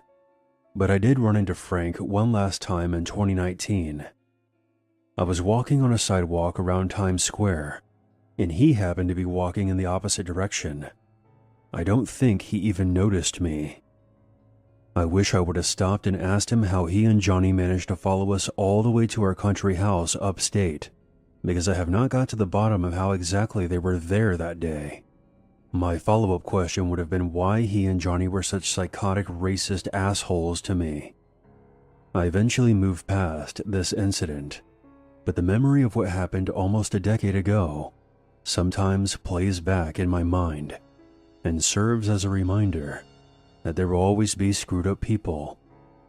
but I did run into Frank one last time in 2019. I was walking on a sidewalk around Times Square, and he happened to be walking in the opposite direction. I don't think he even noticed me. I wish I would have stopped and asked him how he and Johnny managed to follow us all the way to our country house upstate, because I have not got to the bottom of how exactly they were there that day. My follow-up question would have been why he and Johnny were such psychotic racist assholes to me. I eventually moved past this incident, but the memory of what happened almost a decade ago sometimes plays back in my mind and serves as a reminder that there will always be screwed up people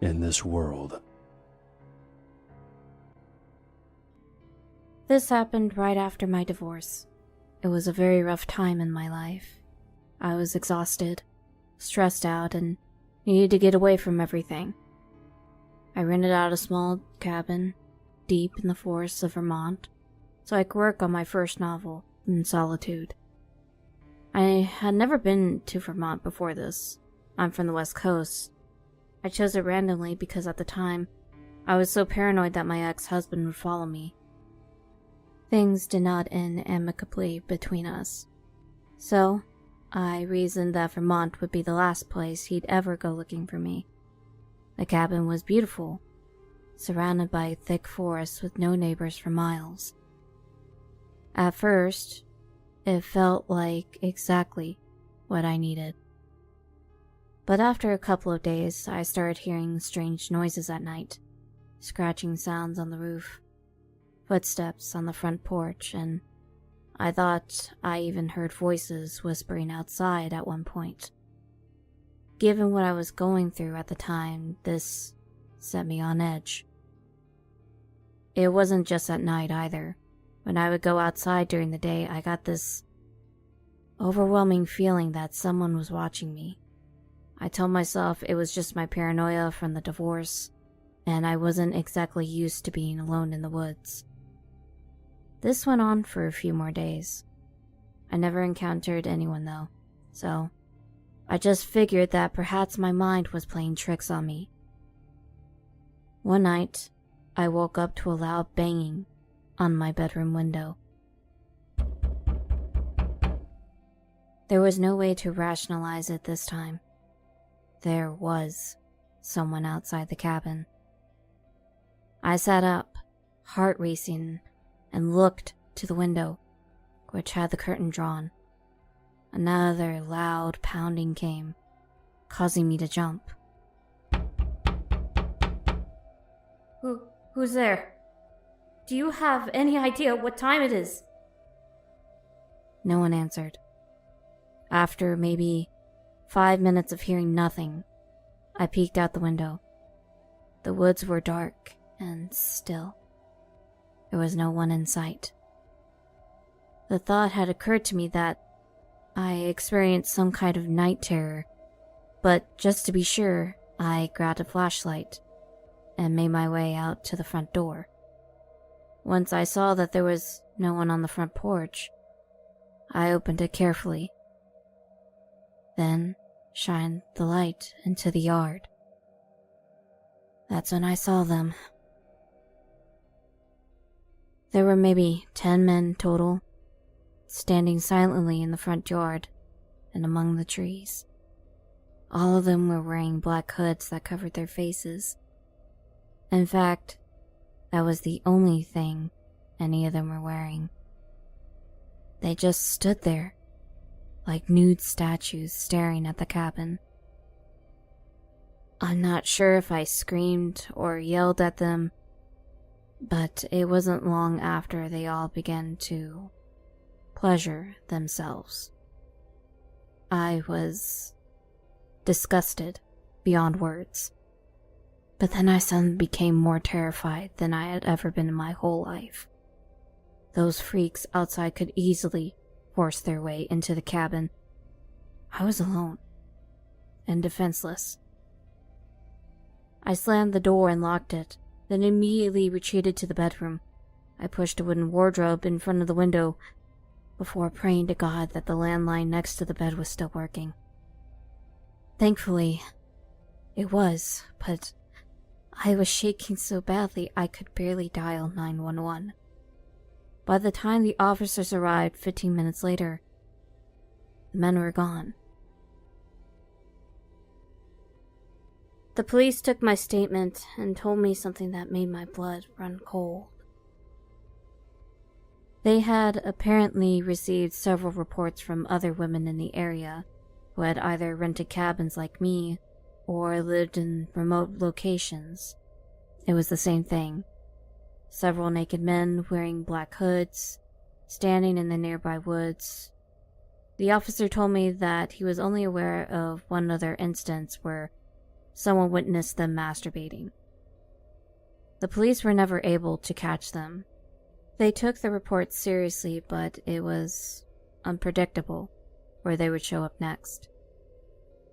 in this world. This happened right after my divorce. It was a very rough time in my life. I was exhausted, stressed out, and needed to get away from everything. I rented out a small cabin deep in the forests of Vermont so I could work on my first novel, in solitude. I had never been to Vermont before this. I'm from the West Coast. I chose it randomly because at the time, I was so paranoid that my ex-husband would follow me. Things did not end amicably between us, so I reasoned that Vermont would be the last place he'd ever go looking for me. The cabin was beautiful, surrounded by thick forests with no neighbors for miles. At first, it felt like exactly what I needed. But after a couple of days, I started hearing strange noises at night, scratching sounds on the roof, footsteps on the front porch, and I thought I even heard voices whispering outside at one point. Given what I was going through at the time, this set me on edge. It wasn't just at night either. When I would go outside during the day, I got this overwhelming feeling that someone was watching me. I told myself it was just my paranoia from the divorce, and I wasn't exactly used to being alone in the woods. This went on for a few more days. I never encountered anyone though, so I just figured that perhaps my mind was playing tricks on me. One night, I woke up to a loud banging on my bedroom window. There was no way to rationalize it this time. There was someone outside the cabin. I sat up, heart racing, and looked to the window, which had the curtain drawn. Another loud pounding came, causing me to jump. Who's there? Do you have any idea what time it is? No one answered. After maybe 5 minutes of hearing nothing, I peeked out the window. The woods were dark and still. there was no one in sight. The thought had occurred to me that I experienced some kind of night terror, but just to be sure, I grabbed a flashlight and made my way out to the front door. Once I saw that there was no one on the front porch, I opened it carefully, then shined the light into the yard. That's when I saw them. There were maybe 10 men total, standing silently in the front yard and among the trees. All of them were wearing black hoods that covered their faces. In fact, that was the only thing any of them were wearing. They just stood there, like nude statues staring at the cabin. I'm not sure if I screamed or yelled at them, but it wasn't long after they all began to pleasure themselves. I was disgusted beyond words, but then I suddenly became more terrified than I had ever been in my whole life. Those freaks outside could easily force their way into the cabin. I was alone and defenseless. I slammed the door and locked it, then immediately retreated to the bedroom. I pushed a wooden wardrobe in front of the window before praying to God that the landline next to the bed was still working. Thankfully, it was, but I was shaking so badly I could barely dial 911. By the time the officers arrived 15 minutes later, the men were gone. The police took my statement and told me something that made my blood run cold. They had apparently received several reports from other women in the area who had either rented cabins like me or lived in remote locations. It was the same thing. Several naked men wearing black hoods, standing in the nearby woods. The officer told me that he was only aware of one other instance where someone witnessed them masturbating. The police were never able to catch them. They took the reports seriously, but it was unpredictable where they would show up next,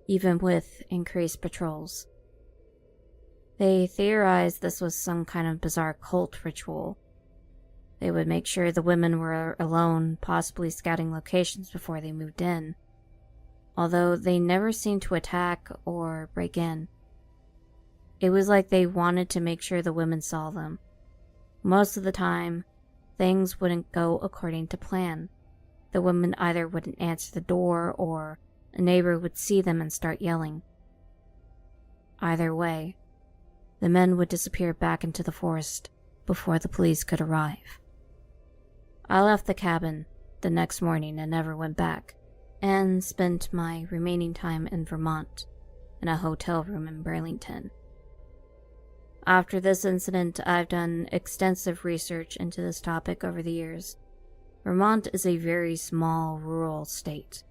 even with increased patrols. They theorized this was some kind of bizarre cult ritual. They would make sure the women were alone, possibly scouting locations before they moved in, although they never seemed to attack or break in. It was like they wanted to make sure the women saw them. Most of the time, things wouldn't go according to plan. The women either wouldn't answer the door or a neighbor would see them and start yelling. Either way, the men would disappear back into the forest before the police could arrive. I left the cabin the next morning and never went back, and spent my remaining time in Vermont in a hotel room in Burlington. After this incident, I've done extensive research into this topic over the years. Vermont is a very small rural state,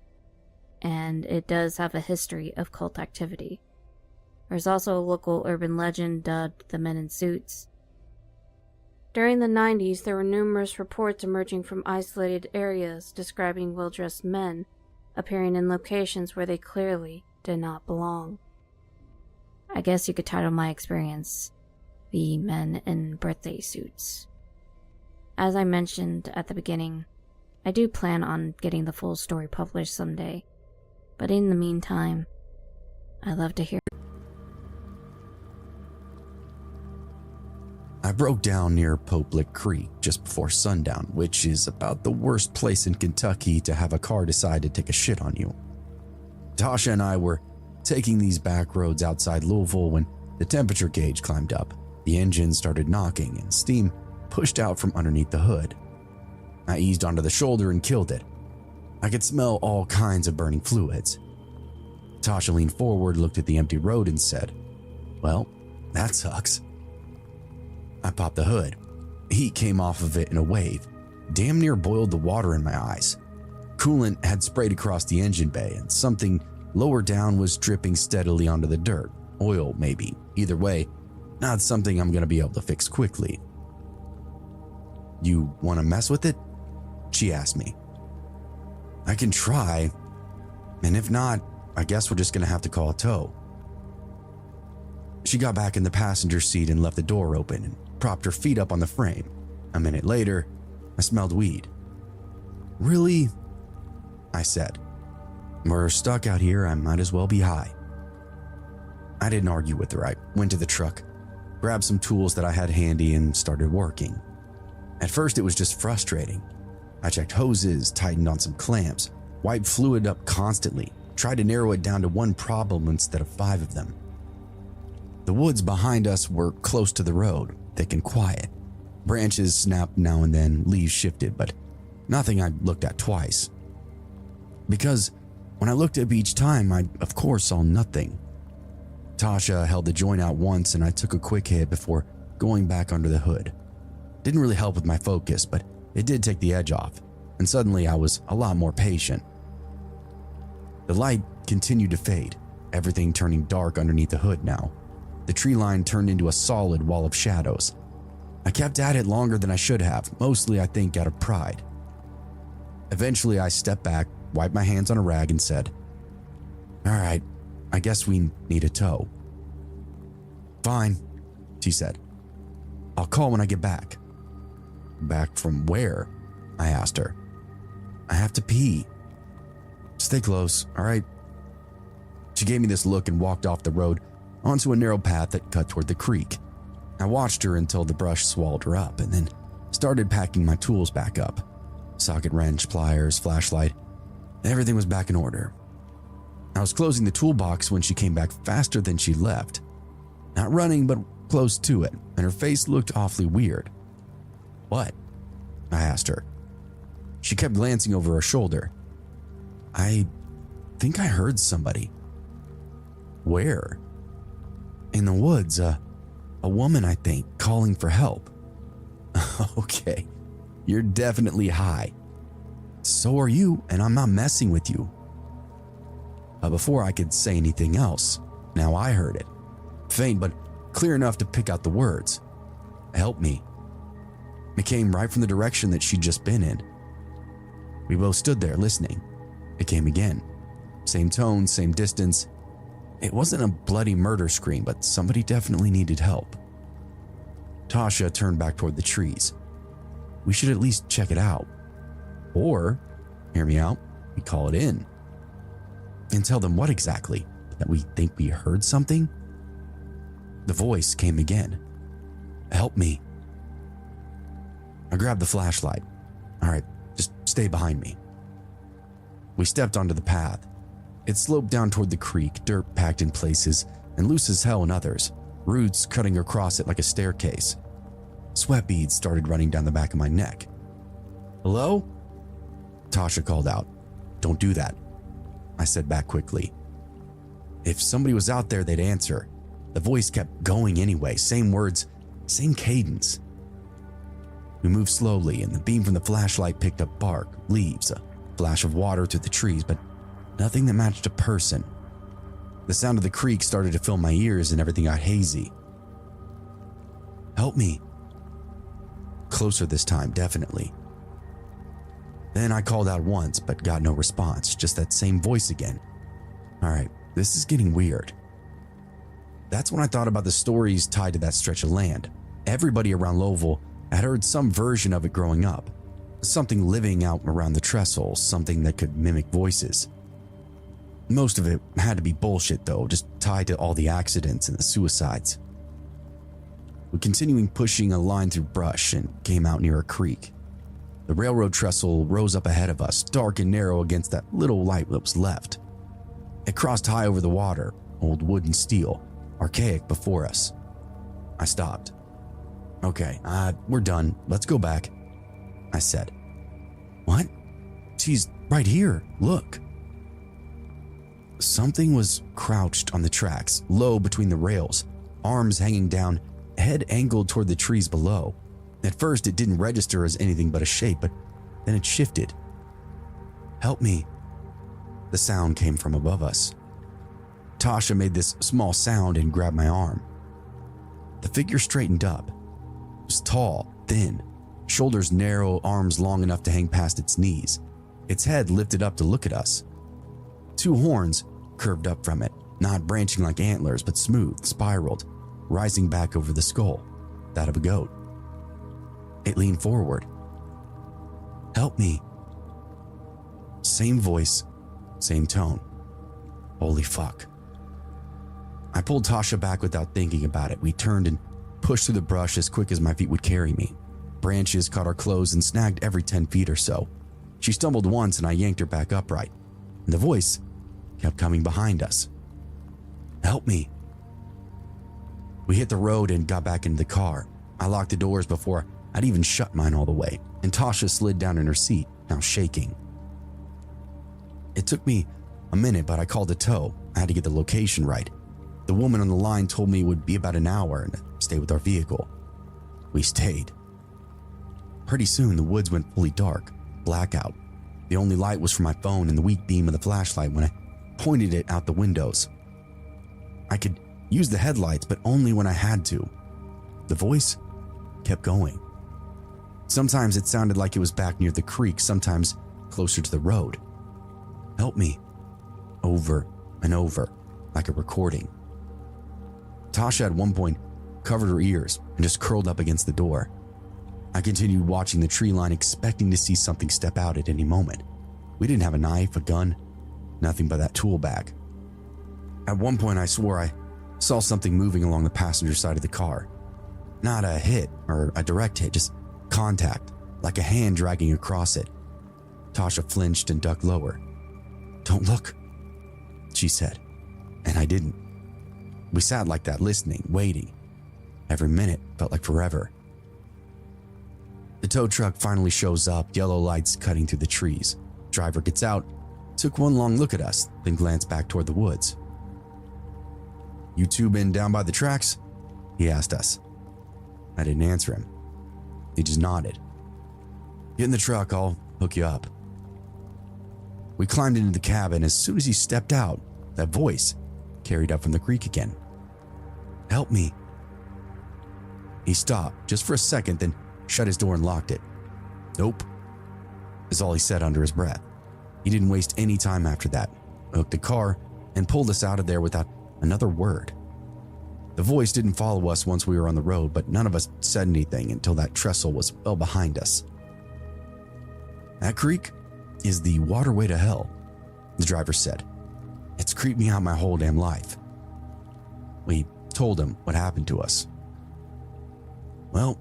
and it does have a history of cult activity. There's also a local urban legend dubbed the Men in Suits. During the 90s, there were numerous reports emerging from isolated areas describing well-dressed men appearing in locations where they clearly did not belong. I guess you could title my experience the Men in Birthday Suits. As I mentioned at the beginning, I do plan on getting the full story published someday, but in the meantime, I'd love to hear. I broke down near Poplick Creek just before sundown, which is about the worst place in Kentucky to have a car decide to take a shit on you. Tasha and I were taking these back roads outside Louisville when the temperature gauge climbed up. The engine started knocking and steam pushed out from underneath the hood. I eased onto the shoulder and killed it. I could smell all kinds of burning fluids. Tasha leaned forward, looked at the empty road and said, "Well, that sucks." I popped the hood. Heat came off of it in a wave, damn near boiled the water in my eyes. Coolant had sprayed across the engine bay and something lower down was dripping steadily onto the dirt. Oil, maybe. Either way, not something I'm going to be able to fix quickly. You want to mess with it? She asked me. I can try, and if not, I guess we're just going to have to call a tow. She got back in the passenger seat and left the door open and propped her feet up on the frame. A minute later, I smelled weed. Really? I said. We're stuck out here, I might as well be high. I didn't argue with her. I went to the truck, grabbed some tools that I had handy, and started working. At first, it was just frustrating. I checked hoses, tightened on some clamps, wiped fluid up constantly, tried to narrow it down to one problem instead of 5 of them. The woods behind us were close to the road, thick and quiet. Branches snapped now and then, leaves shifted, but nothing I looked at twice. Because when I looked up each time, I of course saw nothing. Tasha held the joint out once and I took a quick hit before going back under the hood. Didn't really help with my focus, but it did take the edge off, and suddenly I was a lot more patient. The light continued to fade, everything turning dark underneath the hood now. The tree line turned into a solid wall of shadows. I kept at it longer than I should have, mostly I think out of pride. Eventually I stepped back, wiped my hands on a rag and said, "All right, I guess we need a tow." "Fine," she said. "I'll call when I get back." "Back from where?" I asked her. "I have to pee." "Stay close, all right?" She gave me this look and walked off the road onto a narrow path that cut toward the creek. I watched her until the brush swallowed her up and then started packing my tools back up. Socket wrench, pliers, flashlight, everything was back in order. I was closing the toolbox when she came back faster than she left. Not running, but close to it, and her face looked awfully weird. "What?" I asked her. She kept glancing over her shoulder. "I think I heard somebody." "Where?" "In the woods, a woman, I think, calling for help." "Okay, you're definitely high." "So are you, and I'm not messing with you." Before I could say anything else, now I heard it. Faint, but clear enough to pick out the words. "Help me." It came right from the direction that she'd just been in. We both stood there listening. It came again. Same tone, same distance. It wasn't a bloody murder scream, but somebody definitely needed help. Tasha turned back toward the trees. "We should at least check it out. Or, hear me out, we call it in." "And tell them what exactly? That we think we heard something?" The voice came again. "Help me." I grabbed the flashlight. "All right, just stay behind me." We stepped onto the path. It sloped down toward the creek, dirt packed in places and loose as hell in others, roots cutting across it like a staircase. Sweat beads started running down the back of my neck. "Hello?" Tasha called out. "Don't do that," I said back quickly. If somebody was out there, they'd answer. The voice kept going anyway, same words, same cadence. We moved slowly, and the beam from the flashlight picked up bark, leaves, a flash of water through the trees, but nothing that matched a person. The sound of the creek started to fill my ears and everything got hazy. "Help me." Closer this time, definitely. Then I called out once, but got no response, just that same voice again. All right, this is getting weird. That's when I thought about the stories tied to that stretch of land. Everybody around Lowville had heard some version of it growing up. Something living out around the trestle, something that could mimic voices. Most of it had to be bullshit though, just tied to all the accidents and the suicides. We continued pushing a line through brush and came out near a creek. The railroad trestle rose up ahead of us, dark and narrow against that little light that was left. It crossed high over the water, old wood and steel, archaic before us. I stopped. "Okay, we're done. Let's go back," I said. "What? She's right here. Look." Something was crouched on the tracks, low between the rails, arms hanging down, head angled toward the trees below. At first, it didn't register as anything but a shape, but then it shifted. "Help me." The sound came from above us. Tasha made this small sound and grabbed my arm. The figure straightened up. It was tall, thin, shoulders narrow, arms long enough to hang past its knees, its head lifted up to look at us. 2 horns curved up from it, not branching like antlers, but smooth, spiraled, rising back over the skull, that of a goat. It leaned forward. "Help me." Same voice, same tone. Holy fuck. I pulled Tasha back without thinking about it. We turned and pushed through the brush as quick as my feet would carry me. Branches caught our clothes and snagged every 10 feet or so. She stumbled once and I yanked her back upright. And the voice kept coming behind us. "Help me." We hit the road and got back into the car. I locked the doors before I'd even shut mine all the way, and Tasha slid down in her seat, now shaking. It took me a minute, but I called a tow. I had to get the location right. The woman on the line told me it would be about an hour and stay with our vehicle. We stayed. Pretty soon, the woods went fully dark, blackout. The only light was from my phone and the weak beam of the flashlight when I pointed it out the windows. I could use the headlights, but only when I had to. The voice kept going. Sometimes it sounded like it was back near the creek, sometimes closer to the road. "Help me," over and over, like a recording. Tasha at one point covered her ears and just curled up against the door. I continued watching the tree line, expecting to see something step out at any moment. We didn't have a knife, a gun, nothing but that tool bag. At one point I swore I saw something moving along the passenger side of the car. Not a hit or a direct hit, just contact, like a hand dragging across it. Tasha flinched and ducked lower. "Don't look," she said, and I didn't. We sat like that, listening, waiting. Every minute felt like forever. The tow truck finally shows up, yellow lights cutting through the trees. Driver gets out, took one long look at us, then glanced back toward the woods. "You two been down by the tracks?" he asked us. I didn't answer him. He just nodded. "Get in the truck, I'll hook you up." We climbed into the cabin. As soon as he stepped out, that voice carried up from the creek again. "Help me." He stopped just for a second, then shut his door and locked it. "Nope," is all he said under his breath. He didn't waste any time after that. Hooked the car and pulled us out of there without another word. The voice didn't follow us once we were on the road, but none of us said anything until that trestle was well behind us. "That creek is the waterway to hell," the driver said. "It's creeped me out my whole damn life." We told him what happened to us. "Well,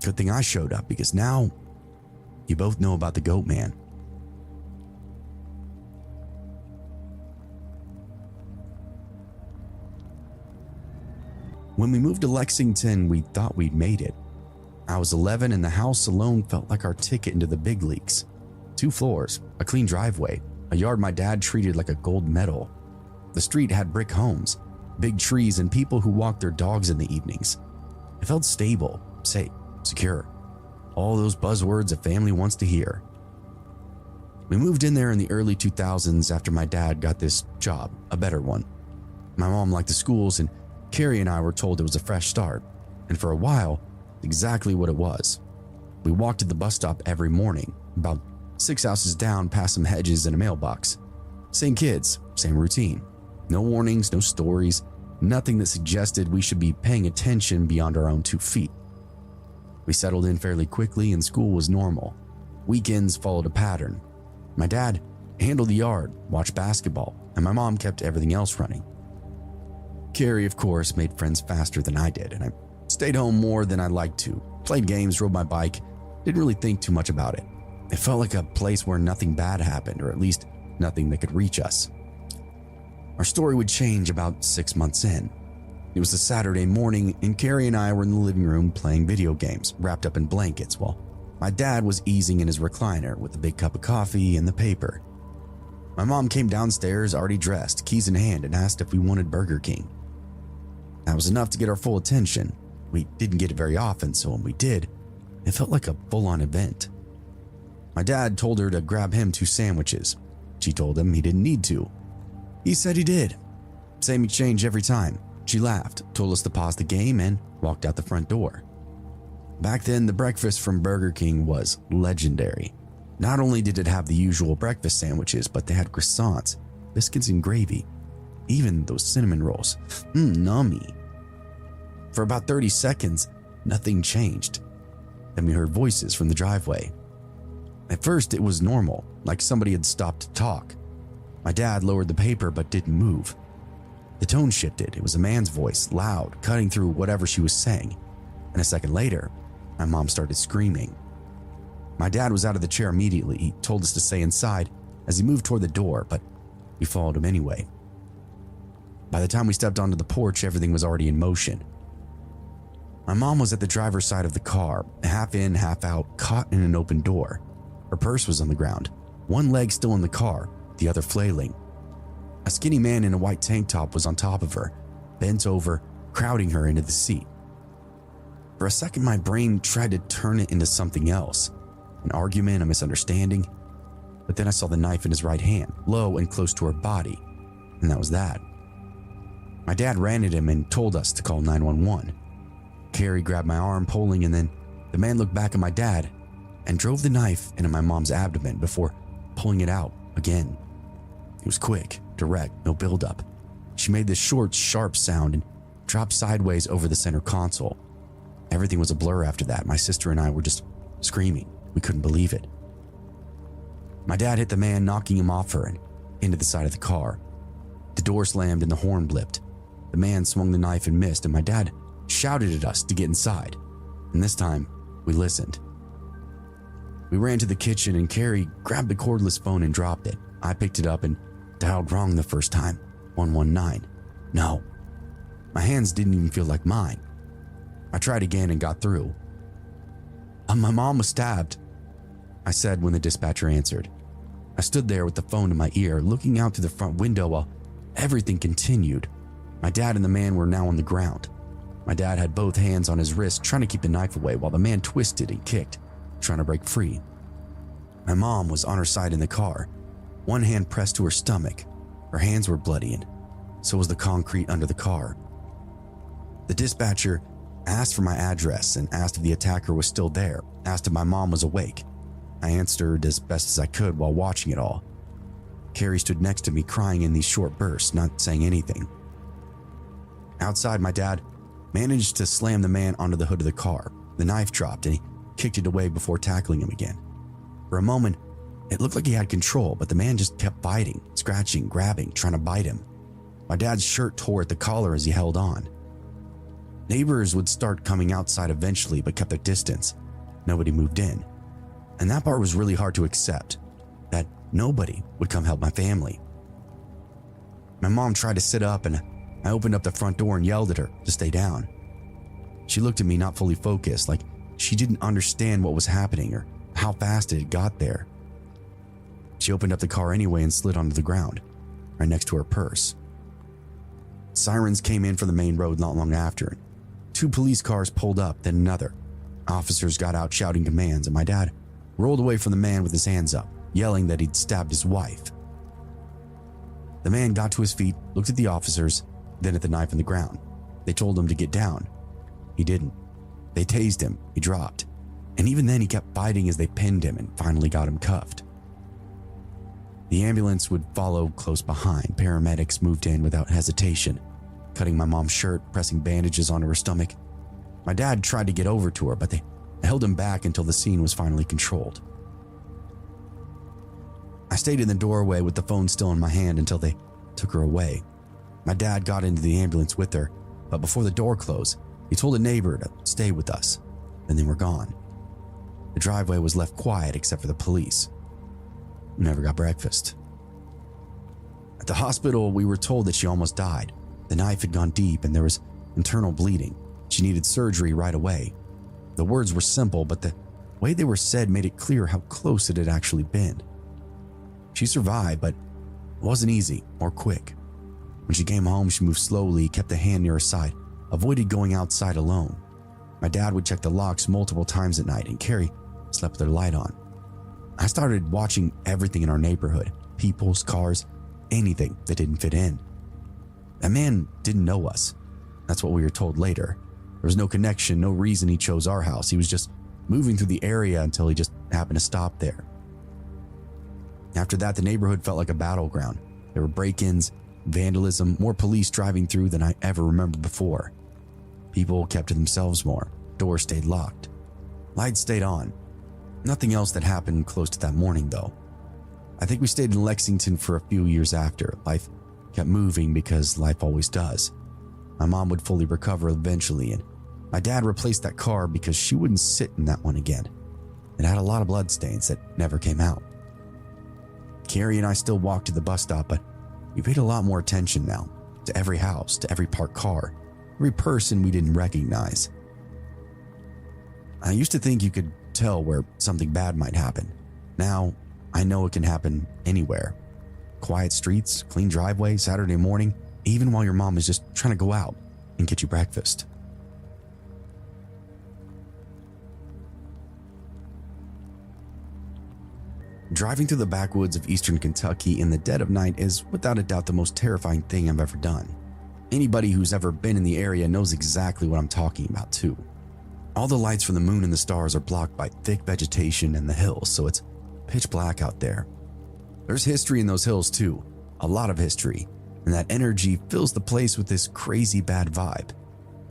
good thing I showed up, because now you both know about the Goat Man." When we moved to Lexington, we thought we'd made it. I was 11 and the house alone felt like our ticket into the big leagues. 2 floors, a clean driveway, a yard my dad treated like a gold medal. The street had brick homes, big trees, and people who walked their dogs in the evenings. It felt stable, safe, secure. All those buzzwords a family wants to hear. We moved in there in the early 2000s after my dad got this job, a better one. My mom liked the schools, and Carrie and I were told it was a fresh start, and for a while, exactly what it was. We walked to the bus stop every morning, about 6 houses down past some hedges and a mailbox. Same kids, same routine. No warnings, no stories, nothing that suggested we should be paying attention beyond our own 2 feet. We settled in fairly quickly and school was normal. Weekends followed a pattern. My dad handled the yard, watched basketball, and my mom kept everything else running. Carrie, of course, made friends faster than I did, and I stayed home more than I liked to. Played games, rode my bike, didn't really think too much about it. It felt like a place where nothing bad happened, or at least nothing that could reach us. Our story would change about 6 months in. It was a Saturday morning, and Carrie and I were in the living room playing video games, wrapped up in blankets, while my dad was easing in his recliner with a big cup of coffee and the paper. My mom came downstairs, already dressed, keys in hand, and asked if we wanted Burger King. That was enough to get our full attention. We didn't get it very often, so when we did, it felt like a full-on event. My dad told her to grab him 2 sandwiches. She told him he didn't need to. He said he did. Same exchange every time. She laughed, told us to pause the game, and walked out the front door. Back then, the breakfast from Burger King was legendary. Not only did it have the usual breakfast sandwiches, but they had croissants, biscuits and gravy, even those cinnamon rolls. Nummy. For about 30 seconds, nothing changed. Then we heard voices from the driveway. At first, it was normal, like somebody had stopped to talk. My dad lowered the paper but didn't move. The tone shifted. It was a man's voice, loud, cutting through whatever she was saying. And a second later, my mom started screaming. My dad was out of the chair immediately. He told us to stay inside as he moved toward the door, but we followed him anyway. By the time we stepped onto the porch, everything was already in motion. My mom was at the driver's side of the car, half in, half out, caught in an open door. Her purse was on the ground, one leg still in the car, the other flailing. A skinny man in a white tank top was on top of her, bent over, crowding her into the seat. For a second, my brain tried to turn it into something else, an argument, a misunderstanding. But then I saw the knife in his right hand, low and close to her body, and that was that. My dad ran at him and told us to call 911. Carrie grabbed my arm, pulling, and then the man looked back at my dad and drove the knife into my mom's abdomen before pulling it out again. It was quick, direct, no buildup. She made this short, sharp sound and dropped sideways over the center console. Everything was a blur after that. My sister and I were just screaming. We couldn't believe it. My dad hit the man, knocking him off her and into the side of the car. The door slammed and the horn blipped. The man swung the knife and missed, and my dad shouted at us to get inside. And this time, we listened. We ran to the kitchen and Carrie grabbed the cordless phone and dropped it. I picked it up and dialed wrong the first time, 119. No, my hands didn't even feel like mine. I tried again and got through. My mom was stabbed, I said when the dispatcher answered. I stood there with the phone in my ear, looking out through the front window while everything continued. My dad and the man were now on the ground. My dad had both hands on his wrist, trying to keep the knife away, while the man twisted and kicked, trying to break free. My mom was on her side in the car, one hand pressed to her stomach. Her hands were bloody, and so was the concrete under the car. The dispatcher asked for my address and asked if the attacker was still there, asked if my mom was awake. I answered as best as I could while watching it all. Carrie stood next to me, crying in these short bursts, not saying anything. Outside, my dad managed to slam the man onto the hood of the car. The knife dropped and he kicked it away before tackling him again. For a moment, it looked like he had control, but the man just kept biting, scratching, grabbing, trying to bite him. My dad's shirt tore at the collar as he held on. Neighbors would start coming outside eventually, but kept their distance. Nobody moved in. And that part was really hard to accept, that nobody would come help my family. My mom tried to sit up, and I opened up the front door and yelled at her to stay down. She looked at me, not fully focused, like she didn't understand what was happening or how fast it had got there. She opened up the car anyway and slid onto the ground, right next to her purse. Sirens came in from the main road not long after. 2 police cars pulled up, then another. Officers got out shouting commands, and my dad rolled away from the man with his hands up, yelling that he'd stabbed his wife. The man got to his feet, looked at the officers, then at the knife in the ground. They told him to get down. He didn't. They tased him. He dropped. And even then, he kept fighting as they pinned him and finally got him cuffed. The ambulance would follow close behind. Paramedics moved in without hesitation, cutting my mom's shirt, pressing bandages onto her stomach. My dad tried to get over to her, but they held him back until the scene was finally controlled. I stayed in the doorway with the phone still in my hand until they took her away. My dad got into the ambulance with her, but before the door closed, he told a neighbor to stay with us. Then they were gone. The driveway was left quiet except for the police. We never got breakfast. At the hospital, we were told that she almost died. The knife had gone deep and there was internal bleeding. She needed surgery right away. The words were simple, but the way they were said made it clear how close it had actually been. She survived, but it wasn't easy or quick. When she came home, she moved slowly, kept a hand near her side, avoided going outside alone. My dad would check the locks multiple times at night, and Carrie slept with her light on. I started watching everything in our neighborhood, people's cars, anything that didn't fit in. That man didn't know us. That's what we were told later. There was no connection, no reason he chose our house. He was just moving through the area until he just happened to stop there. After that, the neighborhood felt like a battleground. There were break-ins, vandalism, more police driving through than I ever remembered before. People kept to themselves more. Doors stayed locked. Lights stayed on. Nothing else that happened close to that morning, though. I think we stayed in Lexington for a few years after. Life kept moving because life always does. My mom would fully recover eventually, and my dad replaced that car because she wouldn't sit in that one again. It had a lot of bloodstains that never came out. Carrie and I still walk to the bus stop, but we paid a lot more attention now to every house, to every parked car, every person we didn't recognize. I used to think you could tell where something bad might happen. Now, I know it can happen anywhere. Quiet streets, clean driveway, Saturday morning, even while your mom is just trying to go out and get you breakfast. Driving through the backwoods of eastern Kentucky in the dead of night is without a doubt the most terrifying thing I've ever done. Anybody who's ever been in the area knows exactly what I'm talking about too. All the lights from the moon and the stars are blocked by thick vegetation and the hills, so it's pitch black out there. There's history in those hills too, a lot of history, and that energy fills the place with this crazy bad vibe.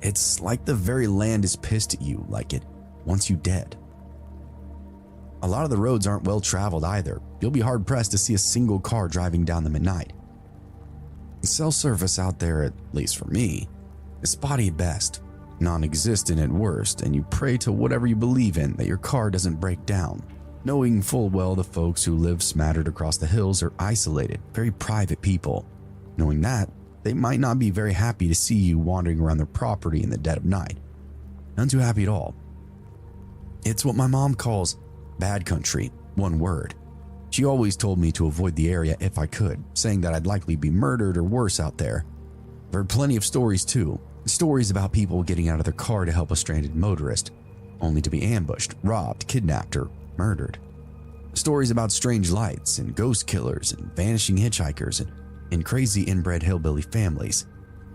It's like the very land is pissed at you, like it wants you dead. A lot of the roads aren't well traveled either. You'll be hard pressed to see a single car driving down them at night. The cell service out there, at least for me, is spotty at best, non-existent at worst, and you pray to whatever you believe in that your car doesn't break down, knowing full well the folks who live smattered across the hills are isolated, very private people. Knowing that, they might not be very happy to see you wandering around their property in the dead of night. None too happy at all. It's what my mom calls bad country, one word. She always told me to avoid the area if I could, saying that I'd likely be murdered or worse out there. I've heard plenty of stories too. Stories about people getting out of their car to help a stranded motorist, only to be ambushed, robbed, kidnapped, or murdered. Stories about strange lights and ghost killers and vanishing hitchhikers and crazy inbred hillbilly families.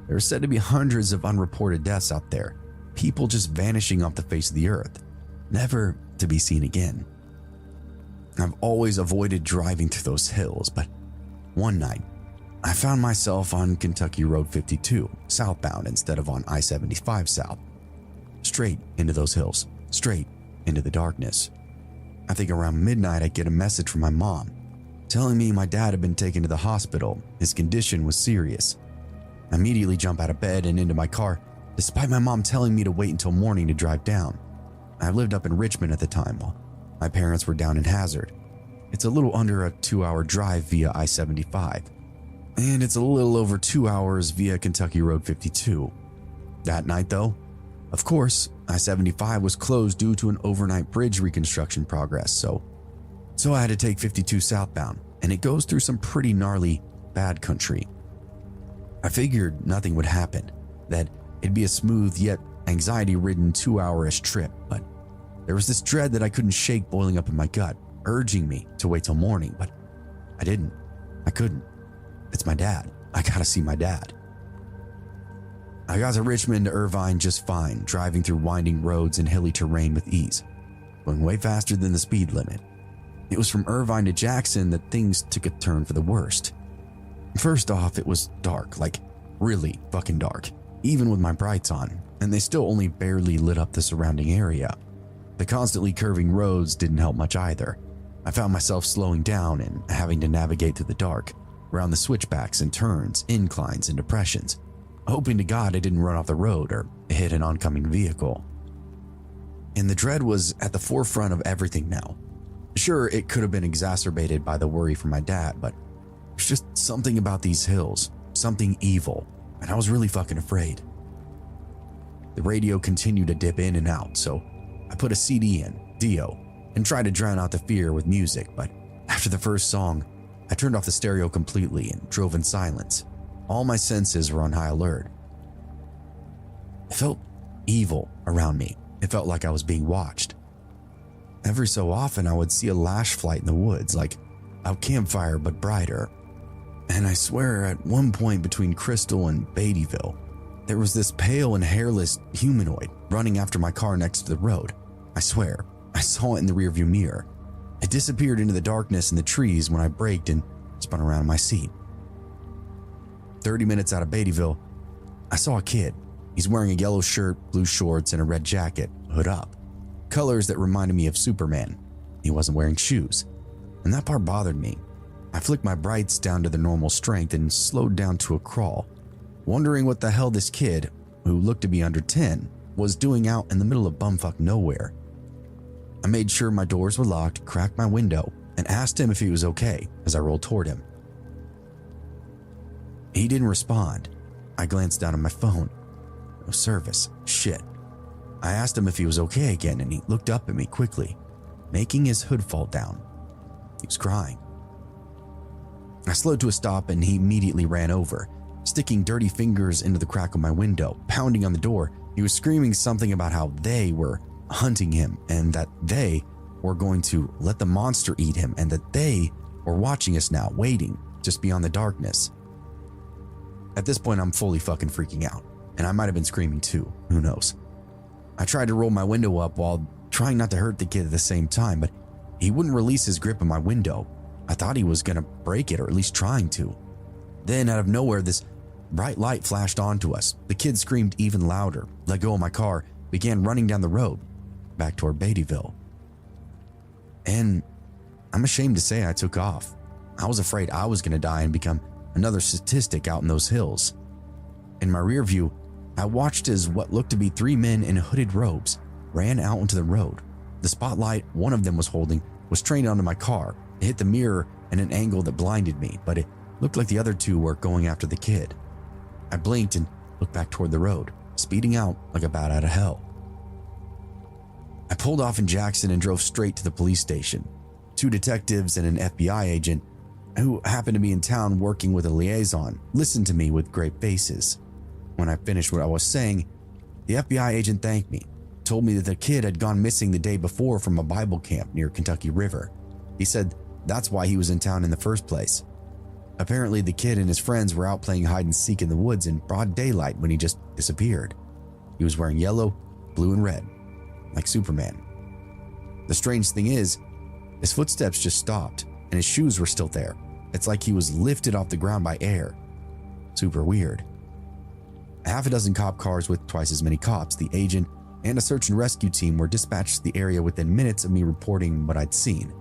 There are said to be hundreds of unreported deaths out there, people just vanishing off the face of the earth, never to be seen again. I've always avoided driving through those hills, but one night, I found myself on Kentucky Road 52, southbound instead of on I-75 south. Straight into those hills, straight into the darkness. I think around midnight I get a message from my mom, telling me my dad had been taken to the hospital. His condition was serious. I immediately jump out of bed and into my car, despite my mom telling me to wait until morning to drive down. I lived up in Richmond at the time while my parents were down in Hazard. It's a little under a 2-hour drive via I-75, and it's a little over 2 hours via Kentucky Road 52. That night though, of course, I-75 was closed due to an overnight bridge reconstruction progress, so I had to take 52 southbound, and it goes through some pretty gnarly bad country. I figured nothing would happen, that it'd be a smooth yet anxiety-ridden 2-hour-ish trip, but there was this dread that I couldn't shake boiling up in my gut, urging me to wait till morning, but I didn't. I couldn't. It's my dad. I gotta see my dad. I got to Richmond to Irvine just fine, driving through winding roads and hilly terrain with ease, going way faster than the speed limit. It was from Irvine to Jackson that things took a turn for the worst. First off, it was dark, like really fucking dark, even with my brights on, and they still only barely lit up the surrounding area. The constantly curving roads didn't help much either. I found myself slowing down and having to navigate through the dark, around the switchbacks and turns, inclines and depressions, hoping to God I didn't run off the road or hit an oncoming vehicle. And the dread was at the forefront of everything now. Sure, it could have been exacerbated by the worry for my dad, but there's just something about these hills, something evil, and I was really fucking afraid. The radio continued to dip in and out, so I put a CD in, Dio, and tried to drown out the fear with music, but after the first song, I turned off the stereo completely and drove in silence. All my senses were on high alert. It felt evil around me. It felt like I was being watched. Every so often, I would see a lash flight in the woods, like a campfire but brighter. And I swear at one point between Crystal and Beattyville, There was this pale and hairless humanoid running after my car next to the road. I swear, I saw it in the rearview mirror. It disappeared into the darkness in the trees when I braked and spun around in my seat. 30 minutes out of Beattyville, I saw a kid. He's wearing a yellow shirt, blue shorts, and a red jacket, hood up. Colors that reminded me of Superman. He wasn't wearing shoes, and that part bothered me. I flicked my brights down to their normal strength and slowed down to a crawl, wondering what the hell this kid, who looked to be under 10, was doing out in the middle of bumfuck nowhere. I made sure my doors were locked, cracked my window, and asked him if he was okay as I rolled toward him. He didn't respond. I glanced down at my phone. No service. Shit. I asked him if he was okay again, and he looked up at me quickly, making his hood fall down. He was crying. I slowed to a stop and he immediately ran over, sticking dirty fingers into the crack of my window, pounding on the door. He was screaming something about how they were hunting him and that they were going to let the monster eat him and that they were watching us now, waiting just beyond the darkness. At this point, I'm fully fucking freaking out, and I might have been screaming too, who knows. I tried to roll my window up while trying not to hurt the kid at the same time, but he wouldn't release his grip on my window. I thought he was gonna break it, or at least trying to. Then out of nowhere, this bright light flashed onto us. The kid screamed even louder, let go of my car, began running down the road, back toward Beattyville. And I'm ashamed to say I took off. I was afraid I was gonna die and become another statistic out in those hills. In my rear view, I watched as what looked to be 3 men in hooded robes ran out onto the road. The spotlight one of them was holding was trained onto my car. It hit the mirror at an angle that blinded me, but it looked like the other two were going after the kid. I blinked and looked back toward the road, speeding out like a bat out of hell. I pulled off in Jackson and drove straight to the police station. 2 detectives and an FBI agent, who happened to be in town working with a liaison, listened to me with great faces. When I finished what I was saying, the FBI agent thanked me, told me that the kid had gone missing the day before from a Bible camp near Kentucky River. He said that's why he was in town in the first place. Apparently, the kid and his friends were out playing hide and seek in the woods in broad daylight when he just disappeared. He was wearing yellow, blue, and red, like Superman. The strange thing is, his footsteps just stopped, and his shoes were still there. It's like he was lifted off the ground by air. Super weird. Half a dozen cop cars with twice as many cops, the agent, and a search and rescue team were dispatched to the area within minutes of me reporting what I'd seen.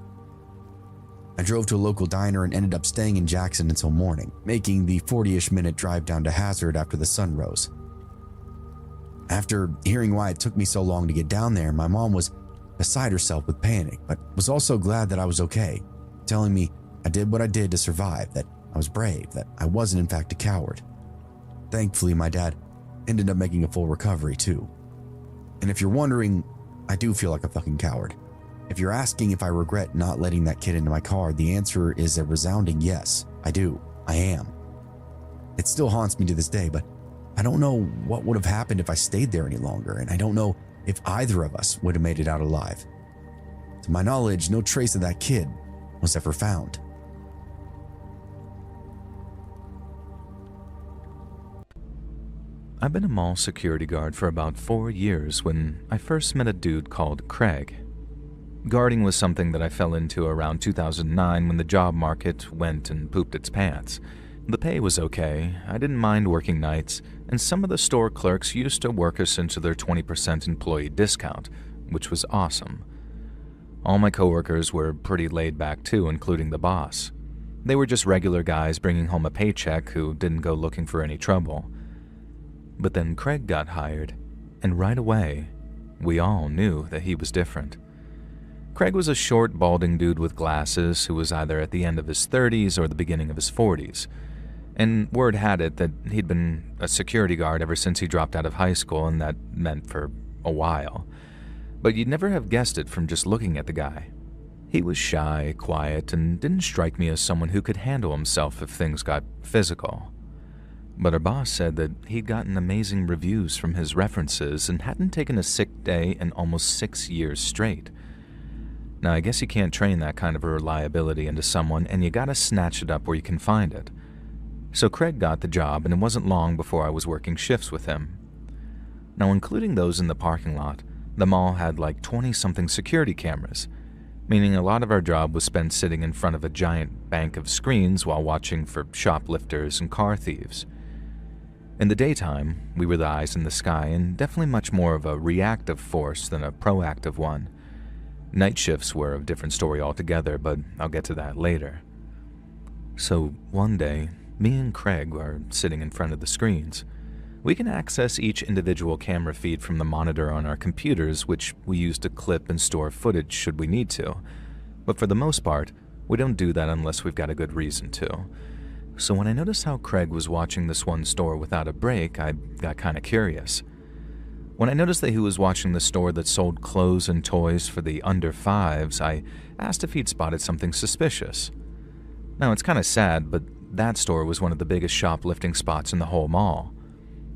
I drove to a local diner and ended up staying in Jackson until morning, making the 40-ish minute drive down to Hazard after the sun rose. After hearing why it took me so long to get down there, my mom was beside herself with panic, but was also glad that I was okay, telling me I did what I did to survive, that I was brave, that I wasn't in fact a coward. Thankfully, my dad ended up making a full recovery too. And if you're wondering, I do feel like a fucking coward. If you're asking if I regret not letting that kid into my car, the answer is a resounding yes. I do. I am. It still haunts me to this day, but I don't know what would have happened if I stayed there any longer, and I don't know if either of us would have made it out alive. To my knowledge, no trace of that kid was ever found. I've been a mall security guard for about 4 years when I first met a dude called Craig. Guarding was something that I fell into around 2009 when the job market went and pooped its pants. The pay was okay, I didn't mind working nights, and some of the store clerks used to work us into their 20% employee discount, which was awesome. All my coworkers were pretty laid back too, including the boss. They were just regular guys bringing home a paycheck who didn't go looking for any trouble. But then Craig got hired, and right away, we all knew that he was different. Craig was a short, balding dude with glasses who was either at the end of his 30s or the beginning of his 40s. And word had it that he'd been a security guard ever since he dropped out of high school, and that meant for a while. But you'd never have guessed it from just looking at the guy. He was shy, quiet, and didn't strike me as someone who could handle himself if things got physical. But our boss said that he'd gotten amazing reviews from his references and hadn't taken a sick day in almost 6 years straight. Now, I guess you can't train that kind of a reliability into someone, and you gotta snatch it up where you can find it. So Craig got the job, and it wasn't long before I was working shifts with him. Now, including those in the parking lot, the mall had like 20-something security cameras, meaning a lot of our job was spent sitting in front of a giant bank of screens while watching for shoplifters and car thieves. In the daytime, we were the eyes in the sky and definitely much more of a reactive force than a proactive one. Night shifts were a different story altogether, but I'll get to that later. So one day, me and Craig are sitting in front of the screens. We can access each individual camera feed from the monitor on our computers, which we use to clip and store footage should we need to. But for the most part, we don't do that unless we've got a good reason to. So when I noticed how Craig was watching this one store without a break, I got kind of curious. When I noticed that he was watching the store that sold clothes and toys for the under fives, I asked if he'd spotted something suspicious. Now, it's kind of sad, but that store was one of the biggest shoplifting spots in the whole mall.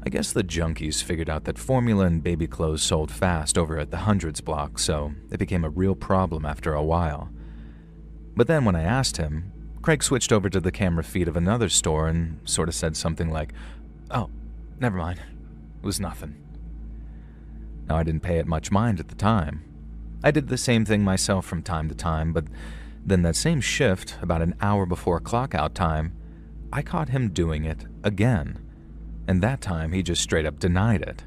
I guess the junkies figured out that formula and baby clothes sold fast over at the Hundreds block, so it became a real problem after a while. But then when I asked him, Craig switched over to the camera feed of another store and sort of said something like, "Oh, never mind. It was nothing." Now, I didn't pay it much mind at the time. I did the same thing myself from time to time, but then that same shift, about an hour before clock-out time, I caught him doing it again, and that time he just straight up denied it.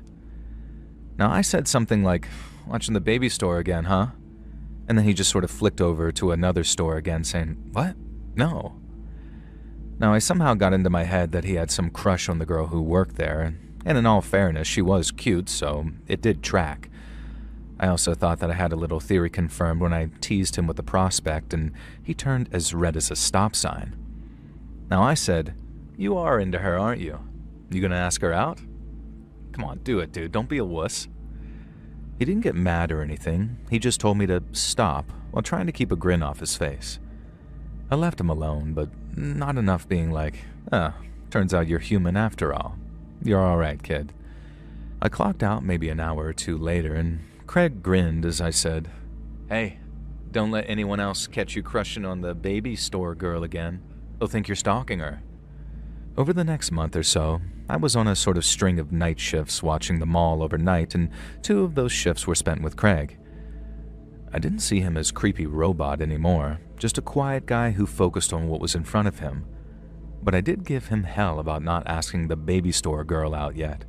Now, I said something like, "Watching the baby store again, huh?" And then he just sort of flicked over to another store again saying, "What? No." Now, I somehow got into my head that he had some crush on the girl who worked there, and in all fairness, she was cute, so it did track. I also thought that I had a little theory confirmed when I teased him with the prospect, and he turned as red as a stop sign. Now, I said, "You are into her, aren't you? You gonna ask her out? Come on, do it, dude. Don't be a wuss." He didn't get mad or anything. He just told me to stop while trying to keep a grin off his face. I left him alone, but not enough being like, turns out you're human after all. You're alright, kid." I clocked out maybe an hour or two later, and Craig grinned as I said, "Hey, don't let anyone else catch you crushing on the baby store girl again. They'll think you're stalking her." Over the next month or so, I was on a sort of string of night shifts watching the mall overnight, and 2 of those shifts were spent with Craig. I didn't see him as creepy robot anymore, just a quiet guy who focused on what was in front of him. But I did give him hell about not asking the baby store girl out yet.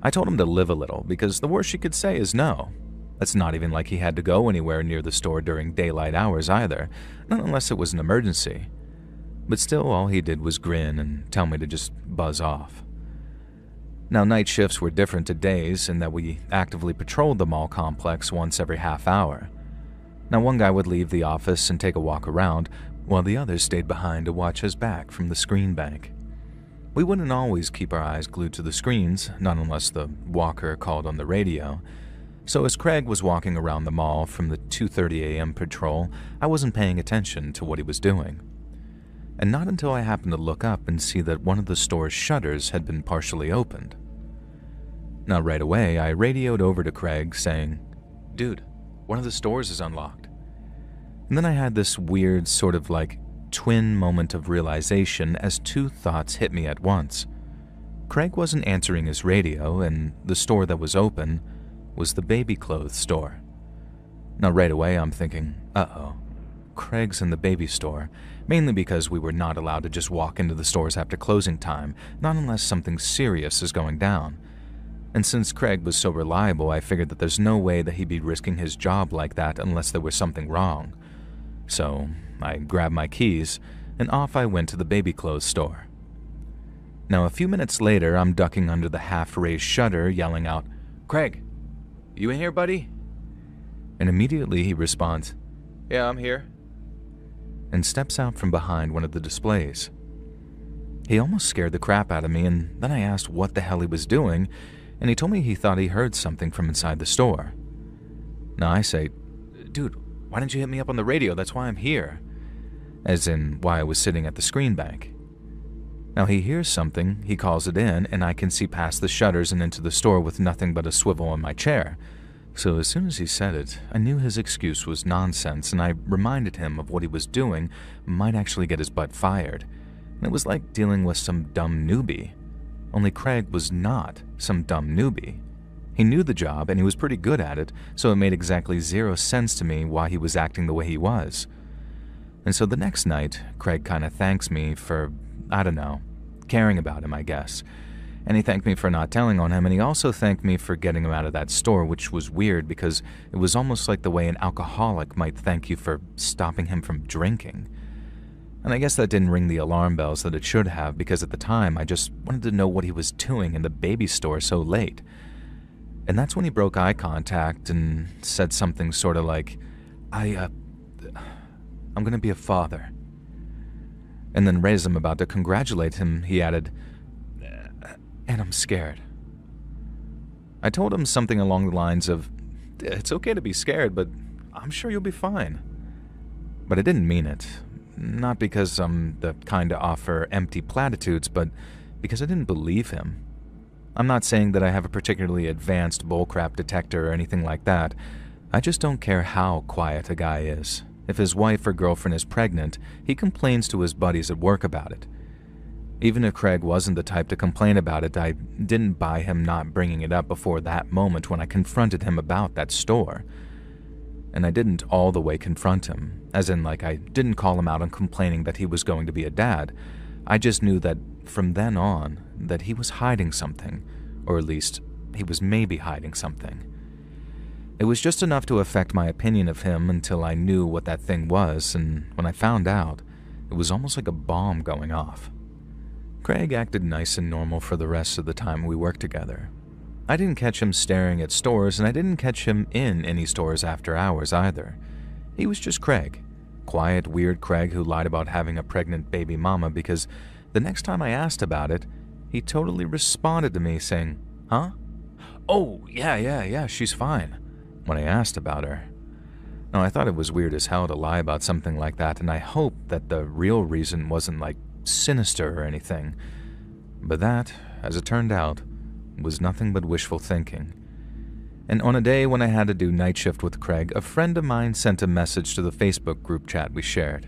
I told him to live a little, because the worst she could say is no. It's not even like he had to go anywhere near the store during daylight hours either, not unless it was an emergency. But still, all he did was grin and tell me to just buzz off. Now, night shifts were different to days in that we actively patrolled the mall complex once every half hour. Now, one guy would leave the office and take a walk around, while the others stayed behind to watch his back from the screen bank. We wouldn't always keep our eyes glued to the screens, not unless the walker called on the radio. So as Craig was walking around the mall from the 2:30 a.m. patrol, I wasn't paying attention to what he was doing. And not until I happened to look up and see that one of the store's shutters had been partially opened. Now, right away, I radioed over to Craig saying, "Dude, one of the stores is unlocked." And then I had this weird sort of like twin moment of realization as 2 thoughts hit me at once. Craig wasn't answering his radio, and the store that was open was the baby clothes store. Now, right away, I'm thinking, uh-oh, Craig's in the baby store, mainly because we were not allowed to just walk into the stores after closing time, not unless something serious is going down. And since Craig was so reliable, I figured that there's no way that he'd be risking his job like that unless there was something wrong. So I grabbed my keys, and off I went to the baby clothes store. Now, a few minutes later, I'm ducking under the half-raised shutter, yelling out, "Craig, you in here, buddy?" And immediately he responds, "Yeah, I'm here," and steps out from behind one of the displays. He almost scared the crap out of me, and then I asked what the hell he was doing, and he told me he thought he heard something from inside the store. Now I say, "Dude, why didn't you hit me up on the radio? That's why I'm here." As in, why I was sitting at the screen bank. Now he hears something, he calls it in, and I can see past the shutters and into the store with nothing but a swivel on my chair. So as soon as he said it, I knew his excuse was nonsense, and I reminded him of what he was doing might actually get his butt fired, And it was like dealing with some dumb newbie. Only Craig was not some dumb newbie. He knew the job and he was pretty good at it, so it made exactly zero sense to me why he was acting the way he was. And so the next night, Craig kind of thanks me for, I don't know, caring about him, I guess. And he thanked me for not telling on him, and he also thanked me for getting him out of that store, which was weird because it was almost like the way an alcoholic might thank you for stopping him from drinking. And I guess that didn't ring the alarm bells that it should have, because at the time I just wanted to know what he was doing in the baby store so late. And that's when he broke eye contact and said something sort of like, I'm gonna be a father. And then right as I'm about to congratulate him, he added, and I'm scared. I told him something along the lines of, it's okay to be scared, but I'm sure you'll be fine. But I didn't mean it. Not because I'm the kind to offer empty platitudes, but because I didn't believe him. I'm not saying that I have a particularly advanced bullcrap detector or anything like that. I just don't care how quiet a guy is. If his wife or girlfriend is pregnant, he complains to his buddies at work about it. Even if Craig wasn't the type to complain about it, I didn't buy him not bringing it up before that moment when I confronted him about that store. And I didn't all the way confront him, as in like I didn't call him out on complaining that he was going to be a dad. I just knew that from then on, that he was hiding something, or at least he was maybe hiding something. It was just enough to affect my opinion of him until I knew what that thing was, and when I found out, it was almost like a bomb going off. Craig acted nice and normal for the rest of the time we worked together. I didn't catch him staring at stores, and I didn't catch him in any stores after hours either. He was just Craig. Quiet, weird Craig who lied about having a pregnant baby mama because the next time I asked about it, he totally responded to me saying, "Huh? Oh, yeah, she's fine," when I asked about her. Now, I thought it was weird as hell to lie about something like that, and I hoped that the real reason wasn't like sinister or anything. But that, as it turned out, was nothing but wishful thinking. And on a day when I had to do night shift with Craig, a friend of mine sent a message to the Facebook group chat we shared.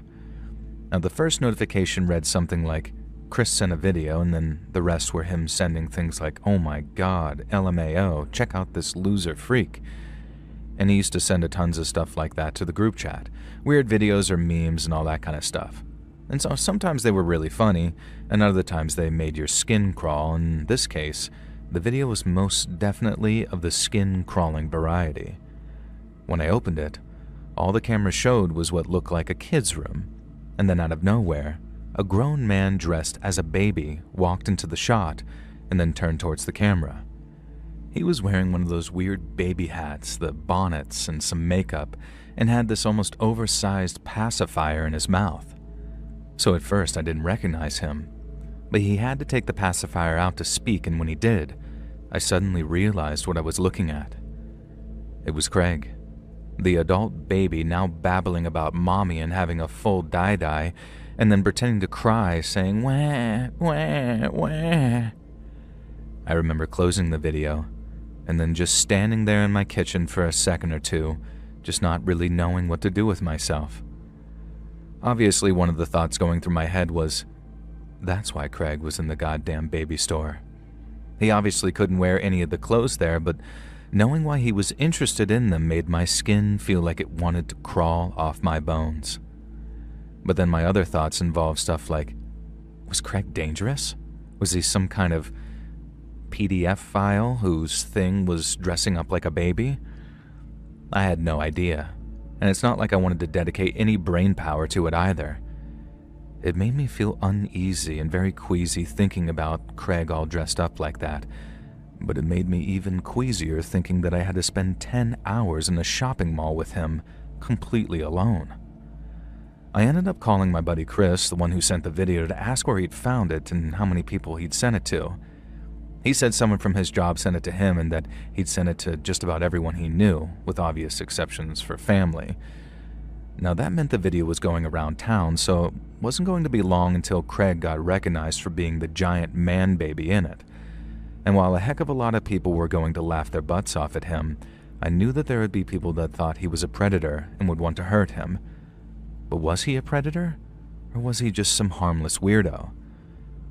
Now, the first notification read something like, Chris sent a video, and then the rest were him sending things like, oh my god, LMAO, check out this loser freak. And he used to send tons of stuff like that to the group chat. Weird videos or memes and all that kind of stuff. And so sometimes they were really funny, and other times they made your skin crawl. In this case, the video was most definitely of the skin-crawling variety. When I opened it, all the camera showed was what looked like a kid's room, and then out of nowhere, a grown man dressed as a baby walked into the shot and then turned towards the camera. He was wearing one of those weird baby hats, the bonnets, and some makeup, and had this almost oversized pacifier in his mouth. So at first I didn't recognize him, but he had to take the pacifier out to speak, and when he did, I suddenly realized what I was looking at. It was Craig, the adult baby now babbling about mommy and having a full die-die, and then pretending to cry, saying, wah, wah, wah. I remember closing the video, and then just standing there in my kitchen for a second or two, just not really knowing what to do with myself. Obviously, one of the thoughts going through my head was, that's why Craig was in the goddamn baby store. He obviously couldn't wear any of the clothes there, but knowing why he was interested in them made my skin feel like it wanted to crawl off my bones. But then my other thoughts involved stuff like, was Craig dangerous? Was he some kind of PDF file whose thing was dressing up like a baby? I had no idea, and it's not like I wanted to dedicate any brain power to it either. It made me feel uneasy and very queasy thinking about Craig all dressed up like that, but it made me even queasier thinking that I had to spend 10 hours in a shopping mall with him, completely alone. I ended up calling my buddy Chris, the one who sent the video, to ask where he'd found it and how many people he'd sent it to. He said someone from his job sent it to him and that he'd sent it to just about everyone he knew, with obvious exceptions for family. Now that meant the video was going around town, so it wasn't going to be long until Craig got recognized for being the giant man baby in it. And while a heck of a lot of people were going to laugh their butts off at him, I knew that there would be people that thought he was a predator and would want to hurt him. But was he a predator? Or was he just some harmless weirdo?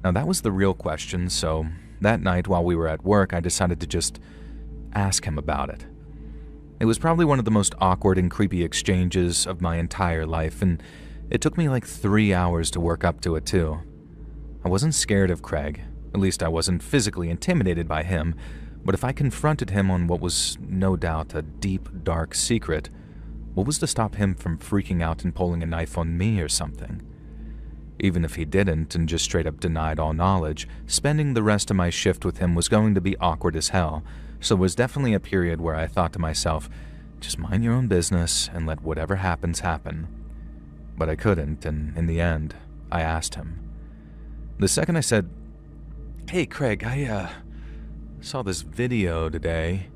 Now that was the real question, so that night while we were at work, I decided to just ask him about it. It was probably one of the most awkward and creepy exchanges of my entire life, and it took me like 3 hours to work up to it too. I wasn't scared of Craig, at least I wasn't physically intimidated by him, but if I confronted him on what was no doubt a deep, dark secret, what was to stop him from freaking out and pulling a knife on me or something? Even if he didn't and just straight up denied all knowledge, spending the rest of my shift with him was going to be awkward as hell, so it was definitely a period where I thought to myself, just mind your own business and let whatever happens happen. But I couldn't, and in the end, I asked him. The second I said, "Hey Craig, I saw this video today,"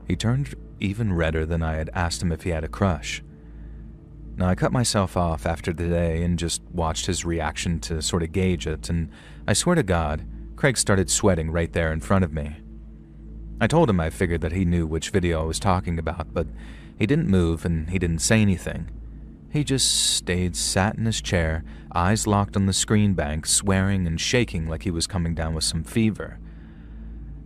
he turned even redder than I had asked him if he had a crush. Now, I cut myself off after the day and just watched his reaction to sort of gauge it, and I swear to God, Craig started sweating right there in front of me. I told him I figured that he knew which video I was talking about, but he didn't move and he didn't say anything. He just stayed sat in his chair, eyes locked on the screen bank, swearing and shaking like he was coming down with some fever.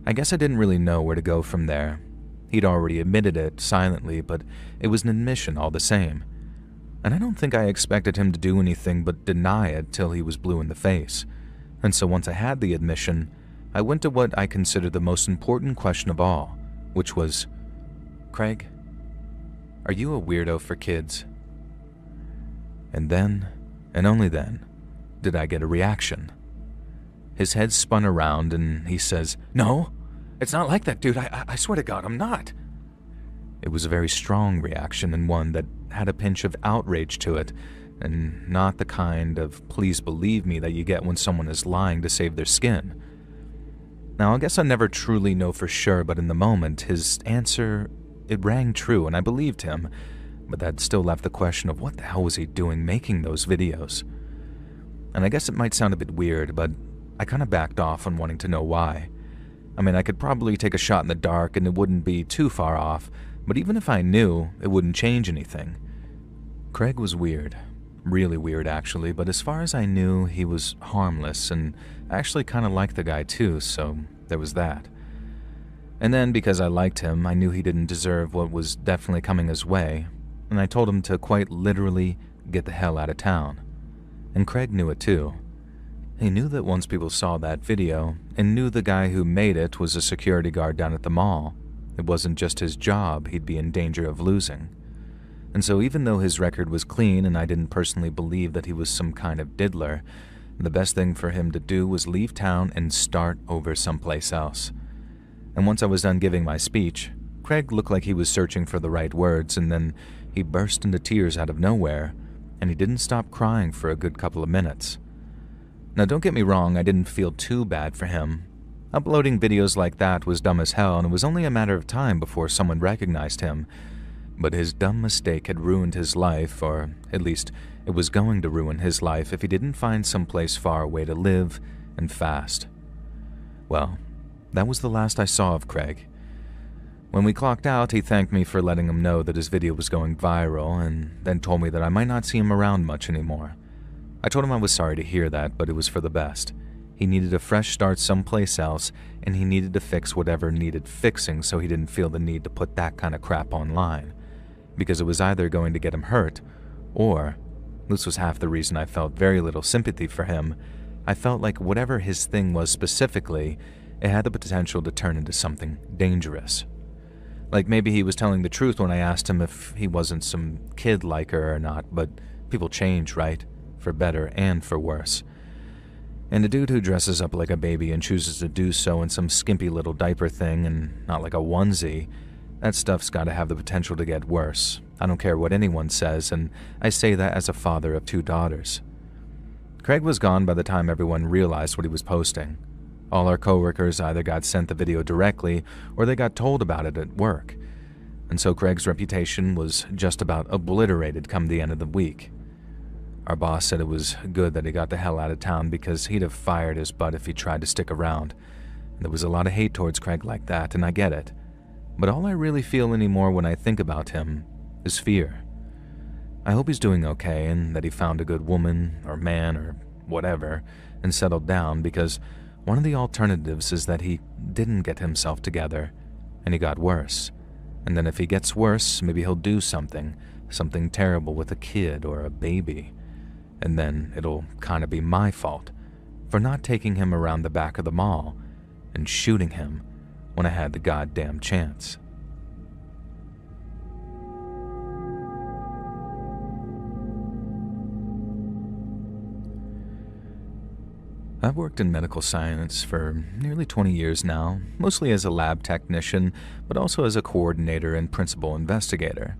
I guess I didn't really know where to go from there. He'd already admitted it silently, but it was an admission all the same. And I don't think I expected him to do anything but deny it till he was blue in the face. And so once I had the admission, I went to what I considered the most important question of all, which was, "Craig, are you a weirdo for kids?" And then, and only then, did I get a reaction. His head spun around and he says, "No, it's not like that, dude. I swear to God, I'm not." It was a very strong reaction and one that had a pinch of outrage to it, and not the kind of "please believe me" that you get when someone is lying to save their skin. Now, I guess I never truly know for sure, but in the moment, his answer, it rang true and I believed him, but that still left the question of what the hell was he doing making those videos? And I guess it might sound a bit weird, but I kind of backed off on wanting to know why. I mean, I could probably take a shot in the dark and it wouldn't be too far off, but even if I knew, it wouldn't change anything. Craig was weird. Really weird, actually, but as far as I knew, he was harmless, and I actually kind of liked the guy too, so there was that. And then, because I liked him, I knew he didn't deserve what was definitely coming his way, and I told him to quite literally get the hell out of town. And Craig knew it too. He knew that once people saw that video, and knew the guy who made it was a security guard down at the mall, it wasn't just his job he'd be in danger of losing. And so even though his record was clean and I didn't personally believe that he was some kind of diddler, the best thing for him to do was leave town and start over someplace else. And once I was done giving my speech, Craig looked like he was searching for the right words, and then he burst into tears out of nowhere, and he didn't stop crying for a good couple of minutes. Now don't get me wrong, I didn't feel too bad for him. Uploading videos like that was dumb as hell, and it was only a matter of time before someone recognized him. But his dumb mistake had ruined his life, or at least it was going to ruin his life if he didn't find someplace far away to live, and fast. Well, that was the last I saw of Craig. When we clocked out, he thanked me for letting him know that his video was going viral, and then told me that I might not see him around much anymore. I told him I was sorry to hear that, but it was for the best. He needed a fresh start someplace else, and he needed to fix whatever needed fixing so he didn't feel the need to put that kind of crap online. Because it was either going to get him hurt, or, this was half the reason I felt very little sympathy for him, I felt like whatever his thing was specifically, it had the potential to turn into something dangerous. Like maybe he was telling the truth when I asked him if he wasn't some kid like her or not, but people change, right? For better and for worse. And a dude who dresses up like a baby and chooses to do so in some skimpy little diaper thing and not like a onesie, that stuff's gotta have the potential to get worse. I don't care what anyone says, and I say that as a father of 2 daughters. Craig was gone by the time everyone realized what he was posting. All our coworkers either got sent the video directly or they got told about it at work. And so Craig's reputation was just about obliterated come the end of the week. Our boss said it was good that he got the hell out of town because he'd have fired his butt if he tried to stick around. There was a lot of hate towards Craig like that, and I get it. But all I really feel anymore when I think about him is fear. I hope he's doing okay and that he found a good woman or man or whatever and settled down, because one of the alternatives is that he didn't get himself together and he got worse. And then if he gets worse, maybe he'll do something terrible with a kid or a baby. And then it'll kind of be my fault for not taking him around the back of the mall and shooting him when I had the goddamn chance. I've worked in medical science for nearly 20 years now, mostly as a lab technician, but also as a coordinator and principal investigator.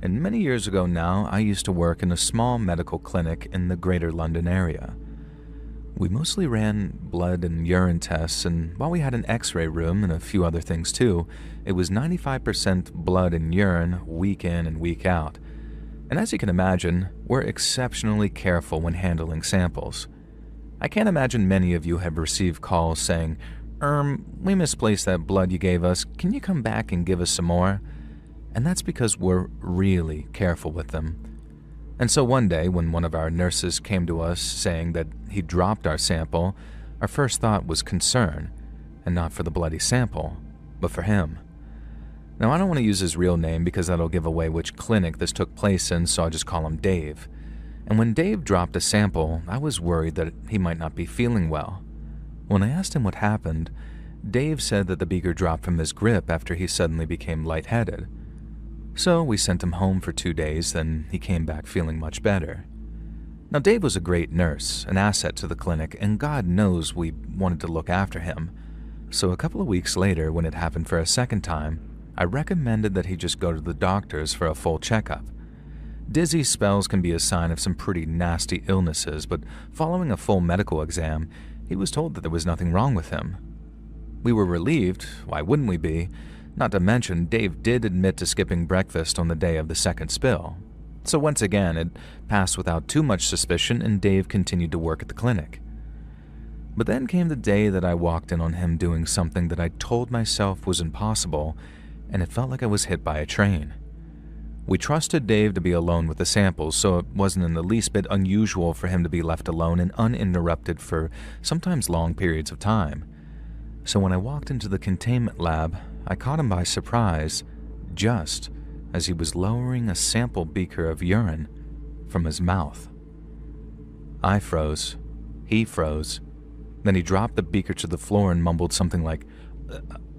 And many years ago now, I used to work in a small medical clinic in the Greater London area. We mostly ran blood and urine tests, and while we had an x-ray room and a few other things too, it was 95% blood and urine week in and week out. And as you can imagine, we're exceptionally careful when handling samples. I can't imagine many of you have received calls saying, we misplaced that blood you gave us. Can you come back and give us some more? And that's because we're really careful with them. And so one day, when one of our nurses came to us saying that he dropped our sample, our first thought was concern, and not for the bloody sample, but for him. Now, I don't want to use his real name because that'll give away which clinic this took place in, so I'll just call him Dave. And when Dave dropped a sample, I was worried that he might not be feeling well. When I asked him what happened, Dave said that the beaker dropped from his grip after he suddenly became lightheaded. So we sent him home for 2 days, then he came back feeling much better. Now, Dave was a great nurse, an asset to the clinic, and God knows we wanted to look after him. So a couple of weeks later, when it happened for a second time, I recommended that he just go to the doctors for a full checkup. Dizzy spells can be a sign of some pretty nasty illnesses, but following a full medical exam, he was told that there was nothing wrong with him. We were relieved, why wouldn't we be? Not to mention, Dave did admit to skipping breakfast on the day of the second spill. So once again, it passed without too much suspicion, and Dave continued to work at the clinic. But then came the day that I walked in on him doing something that I told myself was impossible, and it felt like I was hit by a train. We trusted Dave to be alone with the samples, so it wasn't in the least bit unusual for him to be left alone and uninterrupted for sometimes long periods of time. So when I walked into the containment lab, I caught him by surprise, just as he was lowering a sample beaker of urine from his mouth. I froze. He froze. Then he dropped the beaker to the floor and mumbled something like,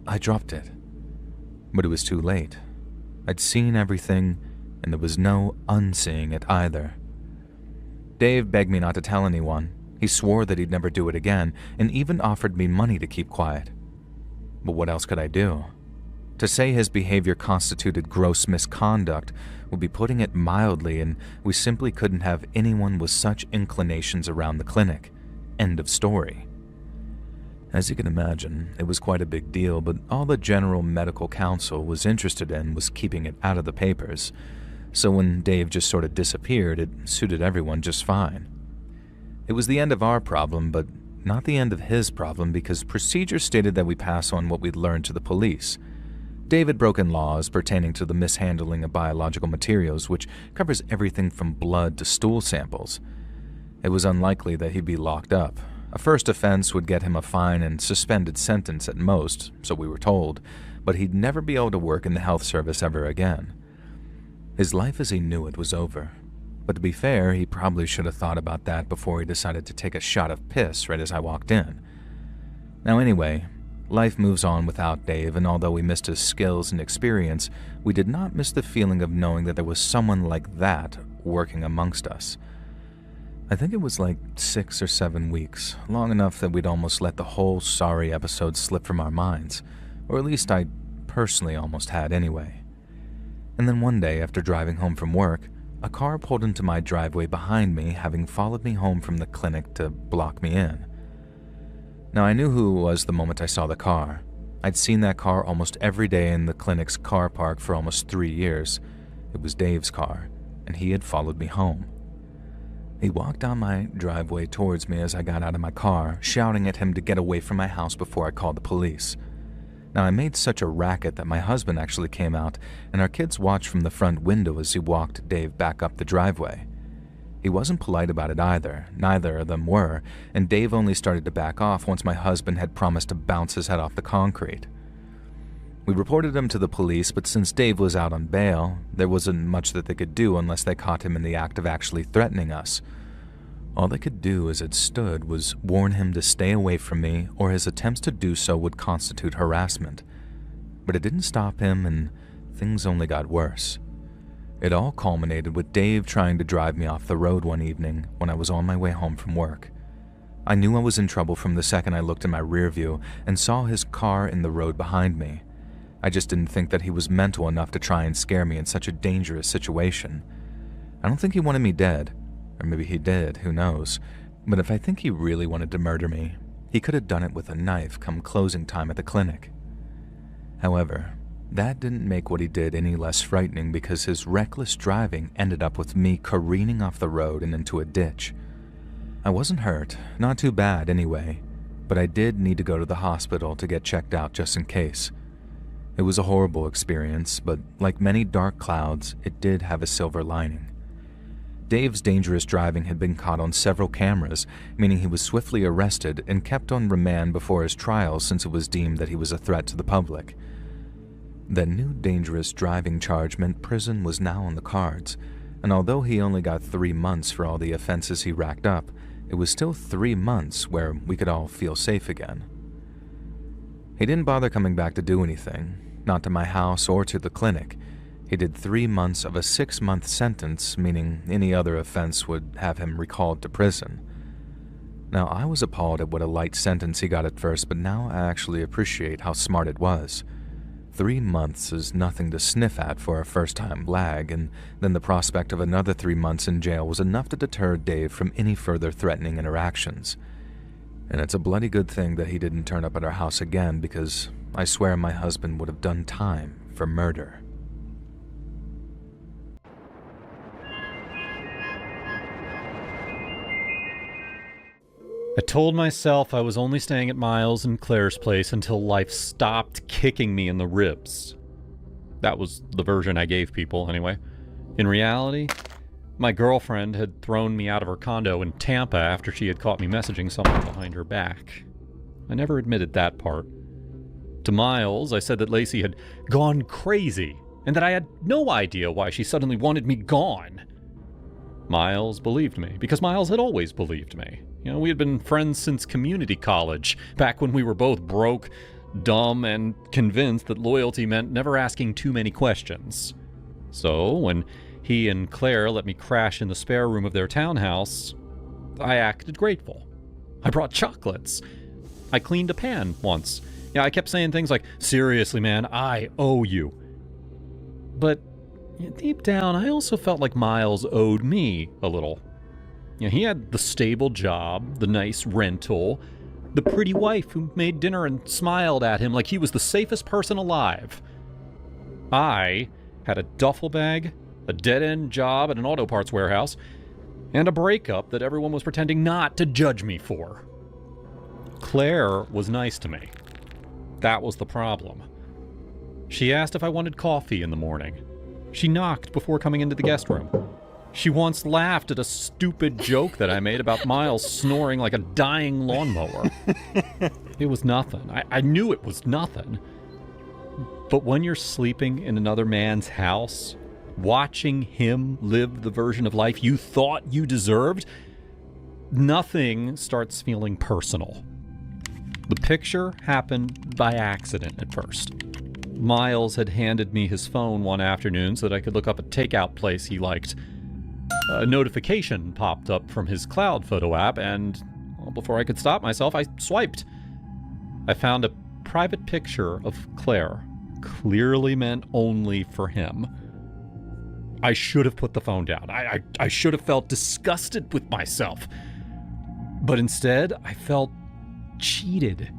I dropped it. But it was too late. I'd seen everything, and there was no unseeing it either. Dave begged me not to tell anyone. He swore that he'd never do it again, and even offered me money to keep quiet. But what else could I do? To say his behavior constituted gross misconduct would be putting it mildly, and we simply couldn't have anyone with such inclinations around the clinic. End of story. As you can imagine, it was quite a big deal, but all the General Medical Council was interested in was keeping it out of the papers. So when Dave just sort of disappeared, it suited everyone just fine. It was the end of our problem, but not the end of his problem, because procedure stated that we pass on what we'd learned to the police. Dave had broken laws pertaining to the mishandling of biological materials, which covers everything from blood to stool samples. It was unlikely that he'd be locked up. A first offense would get him a fine and suspended sentence at most, so we were told, but he'd never be able to work in the health service ever again. His life as he knew it was over. But to be fair, he probably should have thought about that before he decided to take a shot of piss right as I walked in. Now anyway, life moves on without Dave, and although we missed his skills and experience, we did not miss the feeling of knowing that there was someone like that working amongst us. I think it was like 6 or 7 weeks, long enough that we'd almost let the whole sorry episode slip from our minds, or at least I personally almost had anyway. And then one day, after driving home from work, a car pulled into my driveway behind me, having followed me home from the clinic to block me in. Now, I knew who it was the moment I saw the car. I'd seen that car almost every day in the clinic's car park for almost 3 years. It was Dave's car, and he had followed me home. He walked down my driveway towards me as I got out of my car, shouting at him to get away from my house before I called the police. Now, I made such a racket that my husband actually came out, and our kids watched from the front window as he walked Dave back up the driveway. He wasn't polite about it either, neither of them were, and Dave only started to back off once my husband had promised to bounce his head off the concrete. We reported him to the police, but since Dave was out on bail, there wasn't much that they could do unless they caught him in the act of actually threatening us. All they could do as it stood was warn him to stay away from me, or his attempts to do so would constitute harassment. But it didn't stop him, and things only got worse. It all culminated with Dave trying to drive me off the road one evening when I was on my way home from work. I knew I was in trouble from the second I looked in my rear view and saw his car in the road behind me. I just didn't think that he was mental enough to try and scare me in such a dangerous situation. I don't think he wanted me dead, or maybe he did, who knows. But if I think he really wanted to murder me, he could have done it with a knife come closing time at the clinic. However, that didn't make what he did any less frightening because his reckless driving ended up with me careening off the road and into a ditch. I wasn't hurt, not too bad anyway, but I did need to go to the hospital to get checked out just in case. It was a horrible experience, but like many dark clouds, it did have a silver lining. Dave's dangerous driving had been caught on several cameras, meaning he was swiftly arrested and kept on remand before his trial since it was deemed that he was a threat to the public. That new dangerous driving charge meant prison was now on the cards, and although he only got 3 months for all the offenses he racked up, it was still 3 months where we could all feel safe again. He didn't bother coming back to do anything, not to my house or to the clinic. He did 3 months of a 6-month sentence, meaning any other offense would have him recalled to prison. Now, I was appalled at what a light sentence he got at first, but now I actually appreciate how smart it was. 3 months is nothing to sniff at for a first-time blag, and then the prospect of another 3 months in jail was enough to deter Dave from any further threatening interactions. And it's a bloody good thing that he didn't turn up at our house again, because I swear my husband would have done time for murder. I told myself I was only staying at Miles and Claire's place until life stopped kicking me in the ribs. That was the version I gave people, anyway. In reality, my girlfriend had thrown me out of her condo in Tampa after she had caught me messaging someone behind her back. I never admitted that part. To Miles, I said that Lacey had gone crazy, and that I had no idea why she suddenly wanted me gone. Miles believed me, because Miles had always believed me. You know, we had been friends since community college, back when we were both broke, dumb, and convinced that loyalty meant never asking too many questions. So, when he and Claire let me crash in the spare room of their townhouse, I acted grateful. I brought chocolates. I cleaned a pan once. Yeah, I kept saying things like, "Seriously, man, I owe you." But deep down, I also felt like Miles owed me a little. You know, he had the stable job, the nice rental, the pretty wife who made dinner and smiled at him like he was the safest person alive. I had a duffel bag, a dead-end job at an auto parts warehouse, and a breakup that everyone was pretending not to judge me for. Claire was nice to me. That was the problem. She asked if I wanted coffee in the morning. She knocked before coming into the guest room. She once laughed at a stupid joke that I made about Miles snoring like a dying lawnmower. It was nothing. I knew it was nothing. But when you're sleeping in another man's house, watching him live the version of life you thought you deserved, nothing starts feeling personal. The picture happened by accident at first. Miles had handed me his phone one afternoon so that I could look up a takeout place he liked. A notification popped up from his cloud photo app, and before I could stop myself, I swiped. I found a private picture of Claire, clearly meant only for him. I should have put the phone down. I should have felt disgusted with myself. But instead, I felt cheated.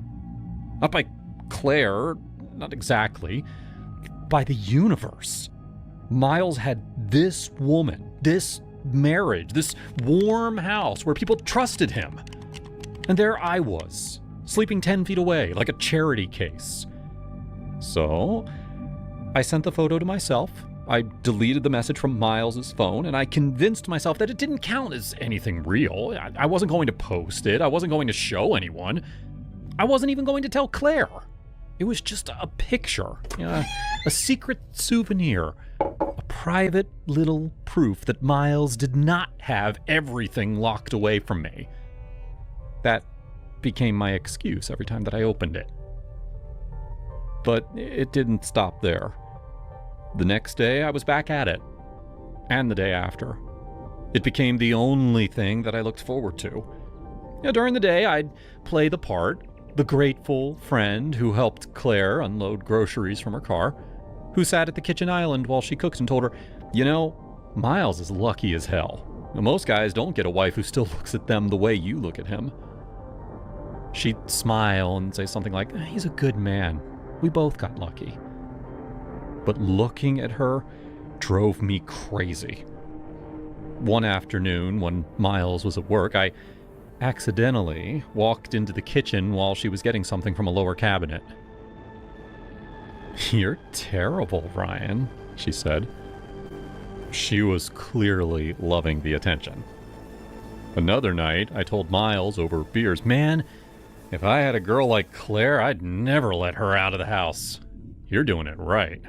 Not by Claire, not exactly, by the universe. Miles had this woman, this marriage, this warm house where people trusted him. And there I was, sleeping 10 feet away like a charity case. So, I sent the photo to myself I deleted the message from Miles's phone, and I convinced myself that it didn't count as anything real. I wasn't going to post it. I wasn't going to show anyone. I wasn't even going to tell Claire. It was just a picture, a secret souvenir, a private little proof that Miles did not have everything locked away from me. That became my excuse every time that I opened it. But it didn't stop there. The next day, I was back at it. And the day after. It became the only thing that I looked forward to. During the day, I'd play the part, the grateful friend who helped Claire unload groceries from her car, who sat at the kitchen island while she cooked and told her, Miles is lucky as hell. Most guys don't get a wife who still looks at them the way you look at him. She'd smile and say something like, he's a good man. We both got lucky. But looking at her drove me crazy. One afternoon, when Miles was at work, I accidentally walked into the kitchen while she was getting something from a lower cabinet. "You're terrible, Ryan," she said. She was clearly loving the attention. Another night, I told Miles over beers, "Man, if I had a girl like Claire, I'd never let her out of the house. You're doing it right."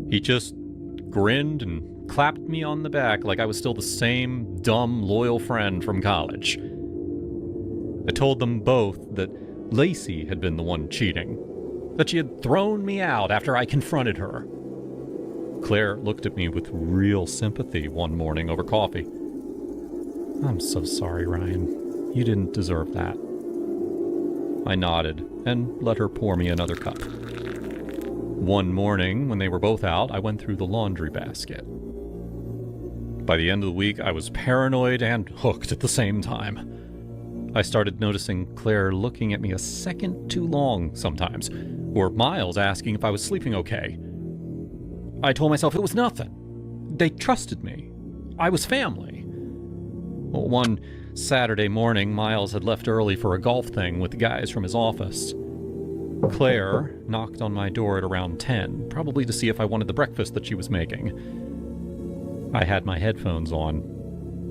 He just grinned and clapped me on the back like I was still the same dumb, loyal friend from college. I told them both that Lacey had been the one cheating, that she had thrown me out after I confronted her. Claire looked at me with real sympathy one morning over coffee. "I'm so sorry, Ryan. You didn't deserve that." I nodded and let her pour me another cup. One morning, when they were both out, I went through the laundry basket. By the end of the week, I was paranoid and hooked at the same time. I started noticing Claire looking at me a second too long sometimes, or Miles asking if I was sleeping okay. I told myself it was nothing. They trusted me. I was family. Well, one Saturday morning, Miles had left early for a golf thing with the guys from his office. Claire knocked on my door at around 10, probably to see if I wanted the breakfast that she was making. I had my headphones on,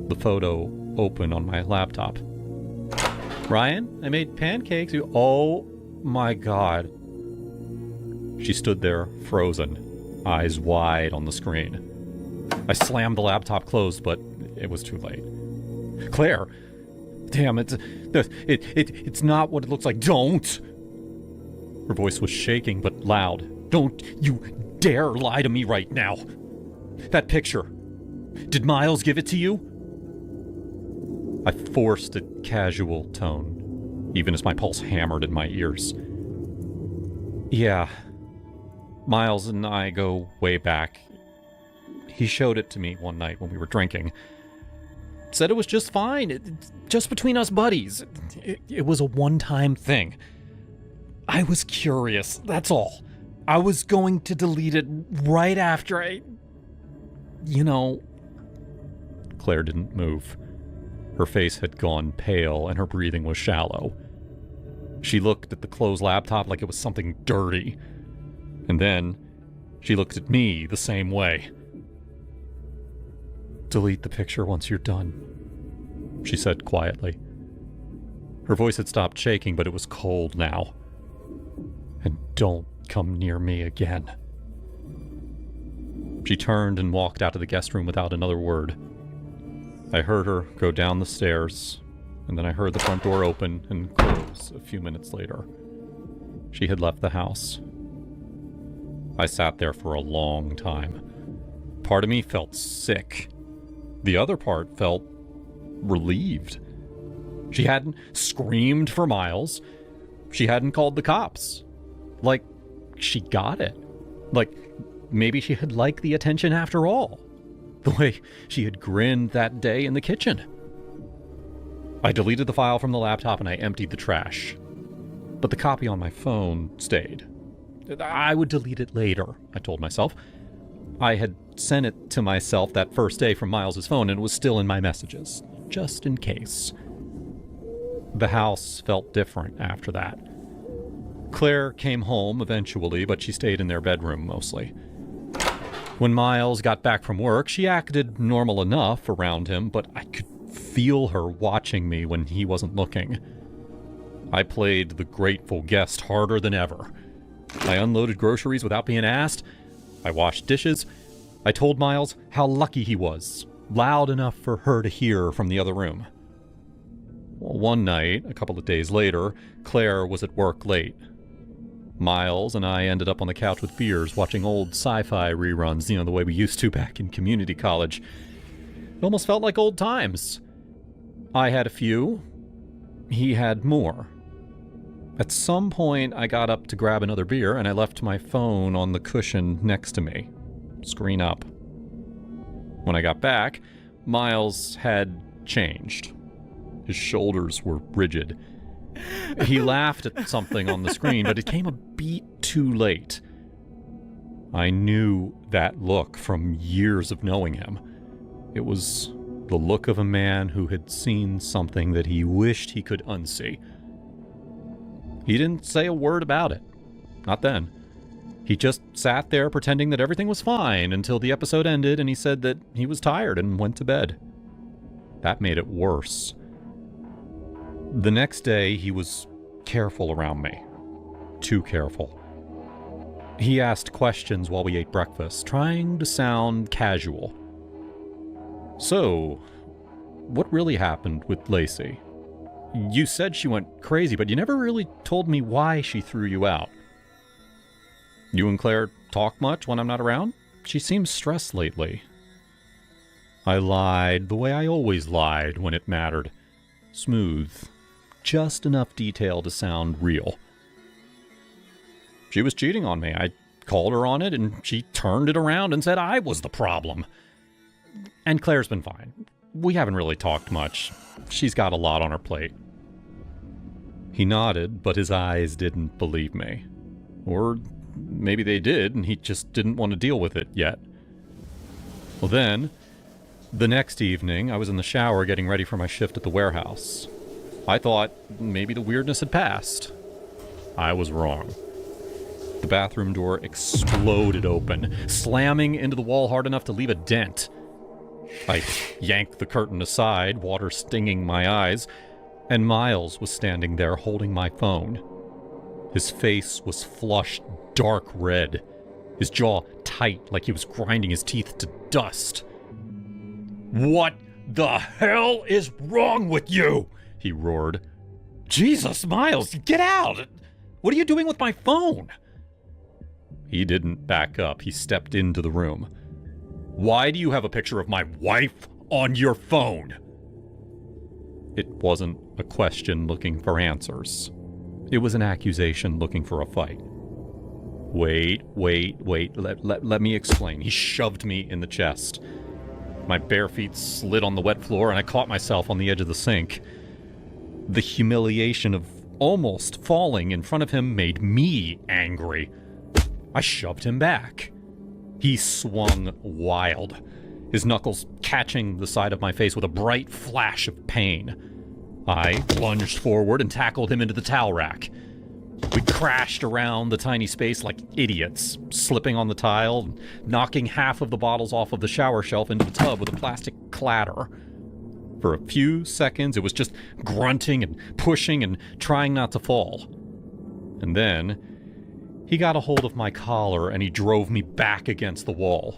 the photo open on my laptop. "Ryan, I made pancakes." "Oh my God." She stood there, frozen, eyes wide on the screen. I slammed the laptop closed, but it was too late. "Claire, damn, it's not what it looks like. Don't!" Her voice was shaking, but loud. "Don't you dare lie to me right now. That picture, did Miles give it to you?" I forced a casual tone, even as my pulse hammered in my ears. "Yeah, Miles and I go way back. He showed it to me one night when we were drinking. Said it was just fine, just between us buddies. It was a one-time thing. I was curious, that's all. I was going to delete it right after Claire didn't move. Her face had gone pale and her breathing was shallow. She looked at the closed laptop like it was something dirty. And then she looked at me the same way. "Delete the picture once you're done," she said quietly. Her voice had stopped shaking, but it was cold now. "And don't come near me again." She turned and walked out of the guest room without another word. I heard her go down the stairs, and then I heard the front door open and close a few minutes later. She had left the house. I sat there for a long time. Part of me felt sick. The other part felt relieved. She hadn't screamed for Miles. She hadn't called the cops. Like, she got it. Like, maybe she had liked the attention after all. The way she had grinned that day in the kitchen. I deleted the file from the laptop and I emptied the trash. But the copy on my phone stayed. I would delete it later, I told myself. I had sent it to myself that first day from Miles's phone and it was still in my messages, just in case. The house felt different after that. Claire came home eventually, but she stayed in their bedroom mostly. When Miles got back from work, she acted normal enough around him, but I could feel her watching me when he wasn't looking. I played the grateful guest harder than ever. I unloaded groceries without being asked. I washed dishes. I told Miles how lucky he was, loud enough for her to hear from the other room. Well, one night, a couple of days later, Claire was at work late. Miles and I ended up on the couch with beers watching old sci-fi reruns, the way we used to back in community college. It almost felt like old times. I had a few. He had more. At some point, I got up to grab another beer and I left my phone on the cushion next to me, screen up. When I got back, Miles had changed. His shoulders were rigid. He laughed at something on the screen, but it came a beat too late. I knew that look from years of knowing him. It was the look of a man who had seen something that he wished he could unsee. He didn't say a word about it. Not then. He just sat there pretending that everything was fine until the episode ended and he said that he was tired and went to bed. That made it worse. The next day, he was careful around me. Too careful. He asked questions while we ate breakfast, trying to sound casual. So, what really happened with Lacey? You said she went crazy, but you never really told me why she threw you out. You and Claire talk much when I'm not around? She seems stressed lately. I lied the way I always lied when it mattered. Smooth. Just enough detail to sound real. She was cheating on me. I called her on it, and she turned it around and said I was the problem. And Claire's been fine. We haven't really talked much. She's got a lot on her plate. He nodded, but his eyes didn't believe me. Or maybe they did, and he just didn't want to deal with it yet. Well then, the next evening, I was in the shower getting ready for my shift at the warehouse. I thought maybe the weirdness had passed. I was wrong. The bathroom door exploded open, slamming into the wall hard enough to leave a dent. I yanked the curtain aside, water stinging my eyes, and Miles was standing there holding my phone. His face was flushed dark red, his jaw tight like he was grinding his teeth to dust. "What the hell is wrong with you?" he roared. "Jesus, Miles, get out! What are you doing with my phone?" He didn't back up. He stepped into the room. "Why do you have a picture of my wife on your phone?" It wasn't a question looking for answers. It was an accusation looking for a fight. Wait, let me explain. He shoved me in the chest. My bare feet slid on the wet floor and I caught myself on the edge of the sink. The humiliation of almost falling in front of him made me angry. I shoved him back. He swung wild, his knuckles catching the side of my face with a bright flash of pain. I lunged forward and tackled him into the towel rack. We crashed around the tiny space like idiots, slipping on the tile, knocking half of the bottles off of the shower shelf into the tub with a plastic clatter. For a few seconds, it was just grunting and pushing and trying not to fall. And then, he got a hold of my collar and he drove me back against the wall.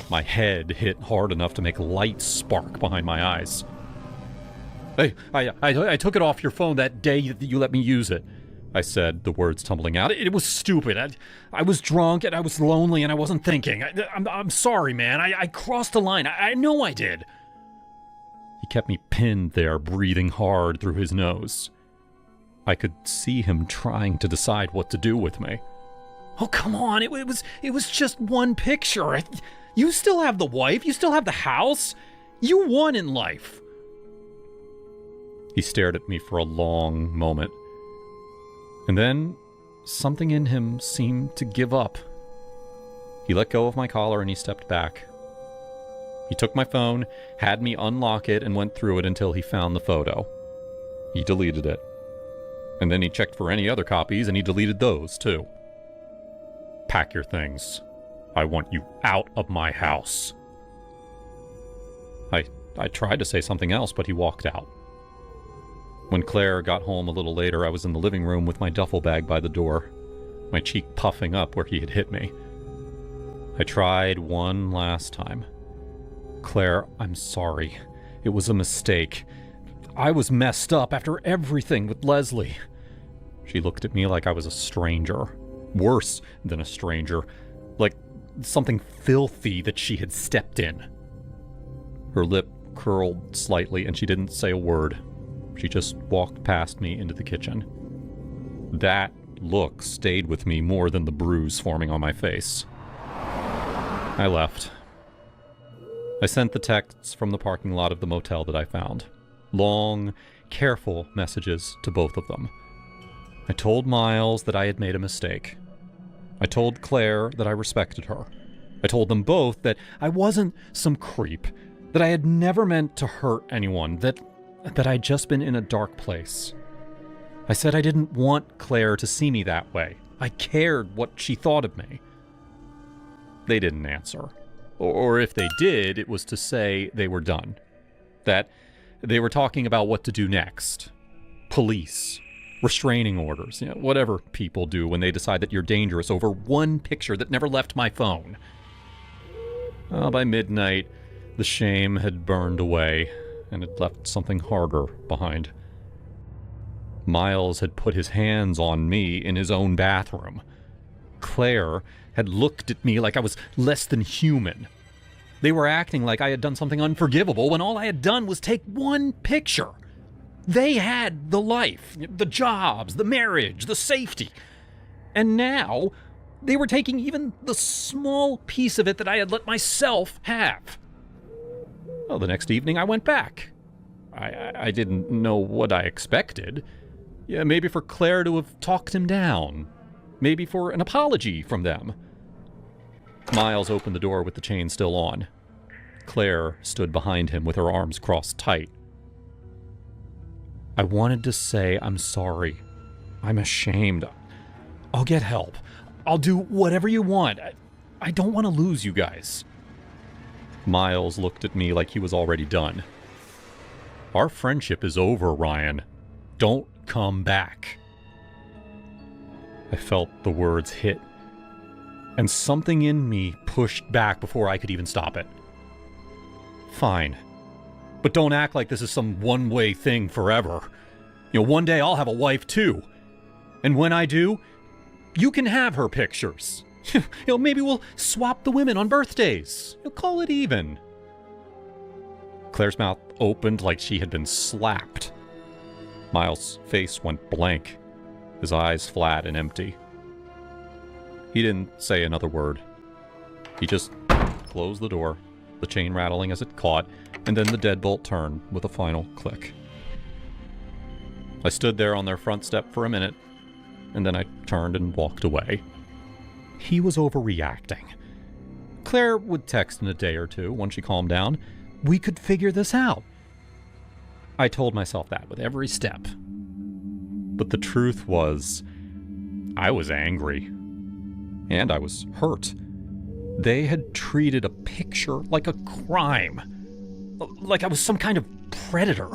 My head hit hard enough to make light spark behind my eyes. "Hey, I took it off your phone that day that you let me use it," I said, the words tumbling out. "It was stupid. I was drunk and I was lonely and I wasn't thinking. I'm sorry, man. I crossed the line. I know I did." He kept me pinned there, breathing hard through his nose. I could see him trying to decide what to do with me. "Oh, come on. It was just one picture. You still have the wife. You still have the house. You won in life." He stared at me for a long moment. And then, something in him seemed to give up. He let go of my collar and he stepped back. He took my phone, had me unlock it, and went through it until he found the photo. He deleted it. And then he checked for any other copies, and he deleted those, too. "Pack your things," I want you out of my house. I tried to say something else, but he walked out. When Claire got home a little later, I was in the living room with my duffel bag by the door, my cheek puffing up where he had hit me. I tried one last time. Claire, I'm sorry. It was a mistake. I was messed up after everything with Leslie. She looked at me like I was a stranger. Worse than a stranger. Like something filthy that she had stepped in. Her lip curled slightly and she didn't say a word. She just walked past me into the kitchen. That look stayed with me more than the bruise forming on my face. I left. I sent the texts from the parking lot of the motel that I found. Long, careful messages to both of them. I told Miles that I had made a mistake. I told Claire that I respected her. I told them both that I wasn't some creep, that I had never meant to hurt anyone, that I'd just been in a dark place. I said I didn't want Claire to see me that way. I cared what she thought of me. They didn't answer. Or if they did, it was to say they were done. That they were talking about what to do next. Police. Restraining orders. Whatever people do when they decide that you're dangerous over one picture that never left my phone. By midnight, the shame had burned away, and it left something harder behind. Miles had put his hands on me in his own bathroom. Claire had looked at me like I was less than human. They were acting like I had done something unforgivable when all I had done was take one picture. They had the life, the jobs, the marriage, the safety. And now they were taking even the small piece of it that I had let myself have. Well, the next evening I went back. I didn't know what I expected. Yeah, maybe for Claire to have talked him down. Maybe for an apology from them. Miles opened the door with the chain still on. Claire stood behind him with her arms crossed tight. I wanted to say I'm sorry. I'm ashamed. I'll get help. I'll do whatever you want. I don't want to lose you guys. Miles looked at me like he was already done. Our friendship is over, Ryan. Don't come back. I felt the words hit, and something in me pushed back before I could even stop it. Fine. But don't act like this is some one-way thing forever. One day I'll have a wife too. And when I do, you can have her pictures. Maybe we'll swap the women on birthdays. Call it even. Claire's mouth opened like she had been slapped. Miles' face went blank, his eyes flat and empty. He didn't say another word. He just closed the door, the chain rattling as it caught, and then the deadbolt turned with a final click. I stood there on their front step for a minute, and then I turned and walked away. He was overreacting. Claire would text in a day or two once she calmed down. We could figure this out. I told myself that with every step. But the truth was, I was angry. And I was hurt. They had treated a picture like a crime. Like I was some kind of predator.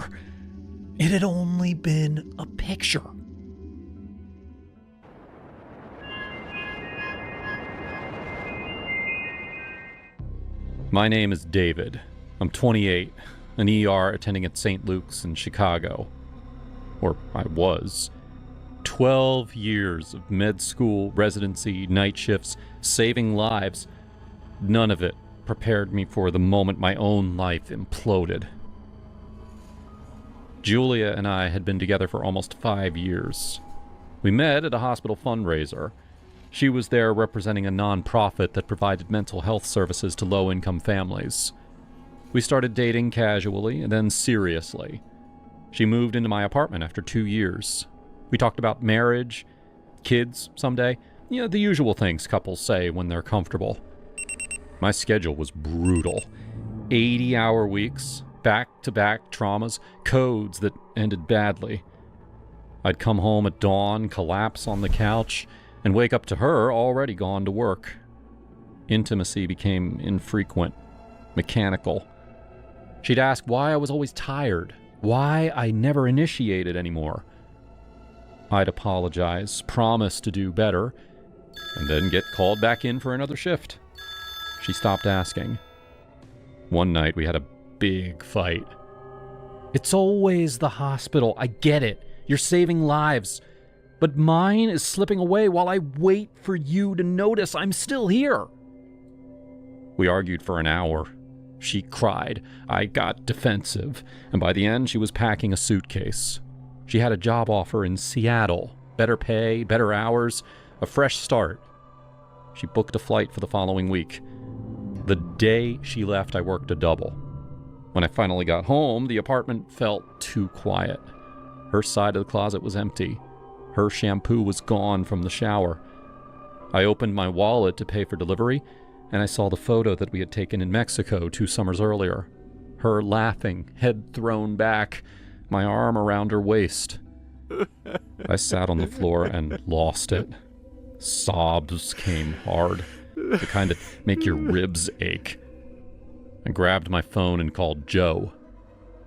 It had only been a picture. My name is David. I'm 28, an ER attending at St. Luke's in Chicago. Or I was. 12 years of med school, residency, night shifts, saving lives. None of it prepared me for the moment my own life imploded. Julia and I had been together for almost 5 years. We met at a hospital fundraiser. She was there representing a non-profit that provided mental health services to low-income families. We started dating casually and then seriously. She moved into my apartment after 2 years. We talked about marriage, kids someday, the usual things couples say when they're comfortable. My schedule was brutal. 80-hour weeks, back-to-back traumas, codes that ended badly. I'd come home at dawn, collapse on the couch, and wake up to her already gone to work. Intimacy became infrequent, mechanical. She'd ask why I was always tired, why I never initiated anymore. I'd apologize, promise to do better, and then get called back in for another shift. She stopped asking. One night we had a big fight. It's always the hospital, I get it. You're saving lives. But mine is slipping away while I wait for you to notice I'm still here. We argued for an hour. She cried. I got defensive. And by the end, she was packing a suitcase. She had a job offer in Seattle. Better pay, better hours, a fresh start. She booked a flight for the following week. The day she left, I worked a double. When I finally got home, the apartment felt too quiet. Her side of the closet was empty. Her shampoo was gone from the shower. I opened my wallet to pay for delivery, and I saw the photo that we had taken in Mexico 2 summers earlier. Her laughing, head thrown back, my arm around her waist. I sat on the floor and lost it. Sobs came hard, the kind that make your ribs ache. I grabbed my phone and called Joe.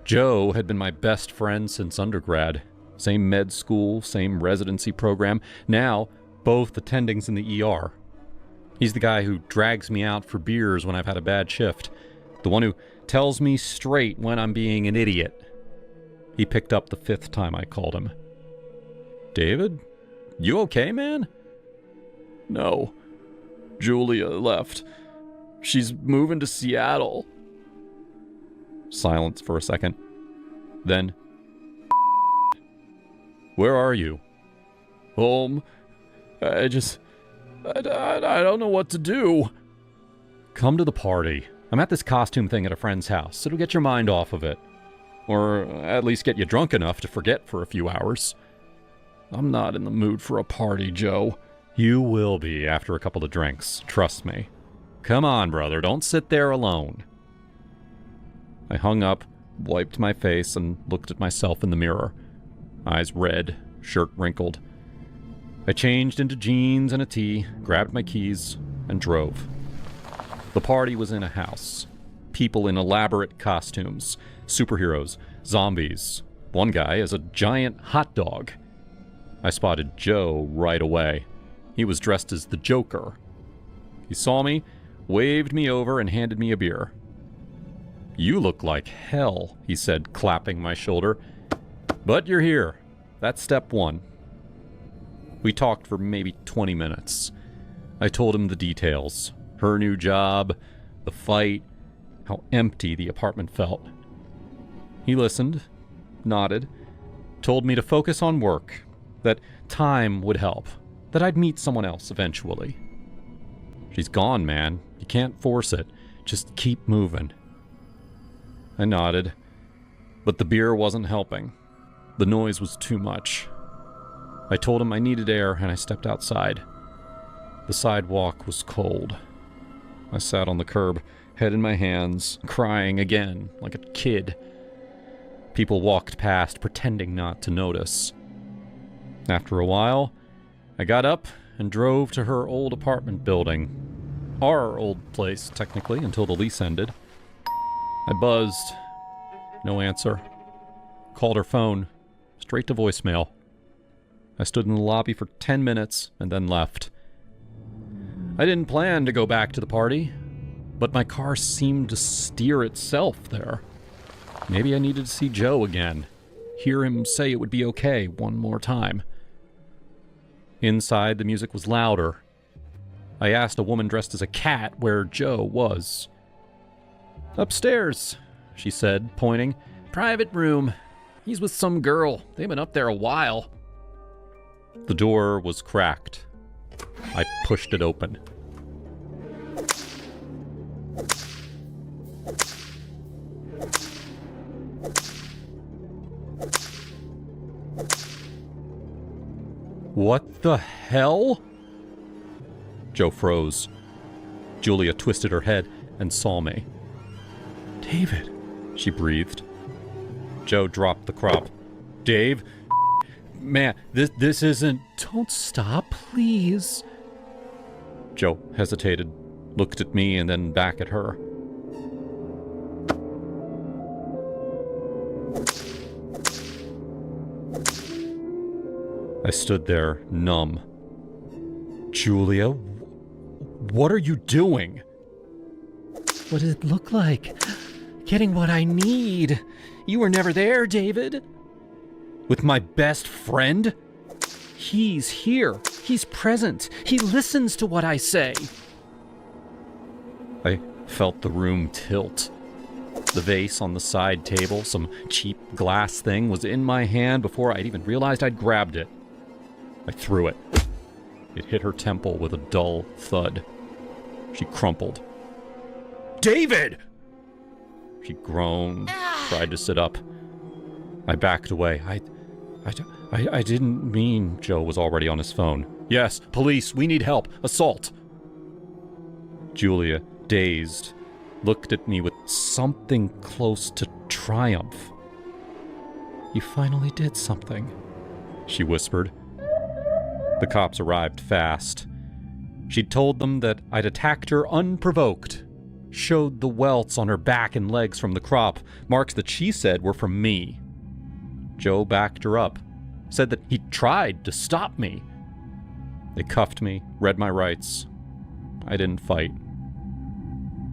Joe had been my best friend since undergrad. Same med school, same residency program. Now, both attendings in the ER. He's the guy who drags me out for beers when I've had a bad shift. The one who tells me straight when I'm being an idiot. He picked up the 5th time I called him. David? You okay, man? No. Julia left. She's moving to Seattle. Silence for a second. Then, where are you? Home. I don't know what to do. Come to the party. I'm at this costume thing at a friend's house. It'll get your mind off of it. Or at least get you drunk enough to forget for a few hours. I'm not in the mood for a party, Joe. You will be after a couple of drinks, trust me. Come on, brother, don't sit there alone. I hung up, wiped my face, and looked at myself in the mirror. Eyes red, shirt wrinkled. I changed into jeans and a tee, grabbed my keys, and drove. The party was in a house. People in elaborate costumes, superheroes, zombies. One guy is a giant hot dog. I spotted Joe right away. He was dressed as the Joker. He saw me, waved me over, and handed me a beer. You look like hell, he said, clapping my shoulder. But you're here. That's step 1. We talked for maybe 20 minutes. I told him the details. Her new job, the fight, how empty the apartment felt. He listened, nodded, told me to focus on work, that time would help, that I'd meet someone else eventually. She's gone, man. You can't force it. Just keep moving. I nodded, but the beer wasn't helping. The noise was too much. I told him I needed air, and I stepped outside. The sidewalk was cold. I sat on the curb, head in my hands, crying again, like a kid. People walked past, pretending not to notice. After a while, I got up and drove to her old apartment building. Our old place, technically, until the lease ended. I buzzed. No answer. Called her phone. Straight to voicemail. I stood in the lobby for 10 minutes and then left. I didn't plan to go back to the party, but my car seemed to steer itself there. Maybe I needed to see Joe again. Hear him say it would be okay one more time. Inside, the music was louder. I asked a woman dressed as a cat where Joe was. Upstairs, she said, pointing. Private room. He's with some girl. They've been up there a while. The door was cracked. I pushed it open. What the hell? Joe froze. Julia twisted her head and saw me. David, she breathed. Joe dropped the crop. Dave, man, this isn't... Don't stop, please. Joe hesitated, looked at me and then back at her. I stood there, numb. Julia, what are you doing? What does it look like? Getting what I need. You were never there, David. With my best friend? He's here. He's present. He listens to what I say. I felt the room tilt. The vase on the side table, some cheap glass thing, was in my hand before I'd even realized I'd grabbed it. I threw it. It hit her temple with a dull thud. She crumpled. David! She groaned, tried to sit up. I backed away. I didn't mean. Joe was already on his phone. Yes, police, we need help. Assault. Julia, dazed, looked at me with something close to triumph. You finally did something, she whispered. The cops arrived fast. She'd told them that I'd attacked her unprovoked, showed the welts on her back and legs from the crop, marks that she said were from me. Joe backed her up, said that he tried to stop me. They cuffed me, read my rights. I didn't fight.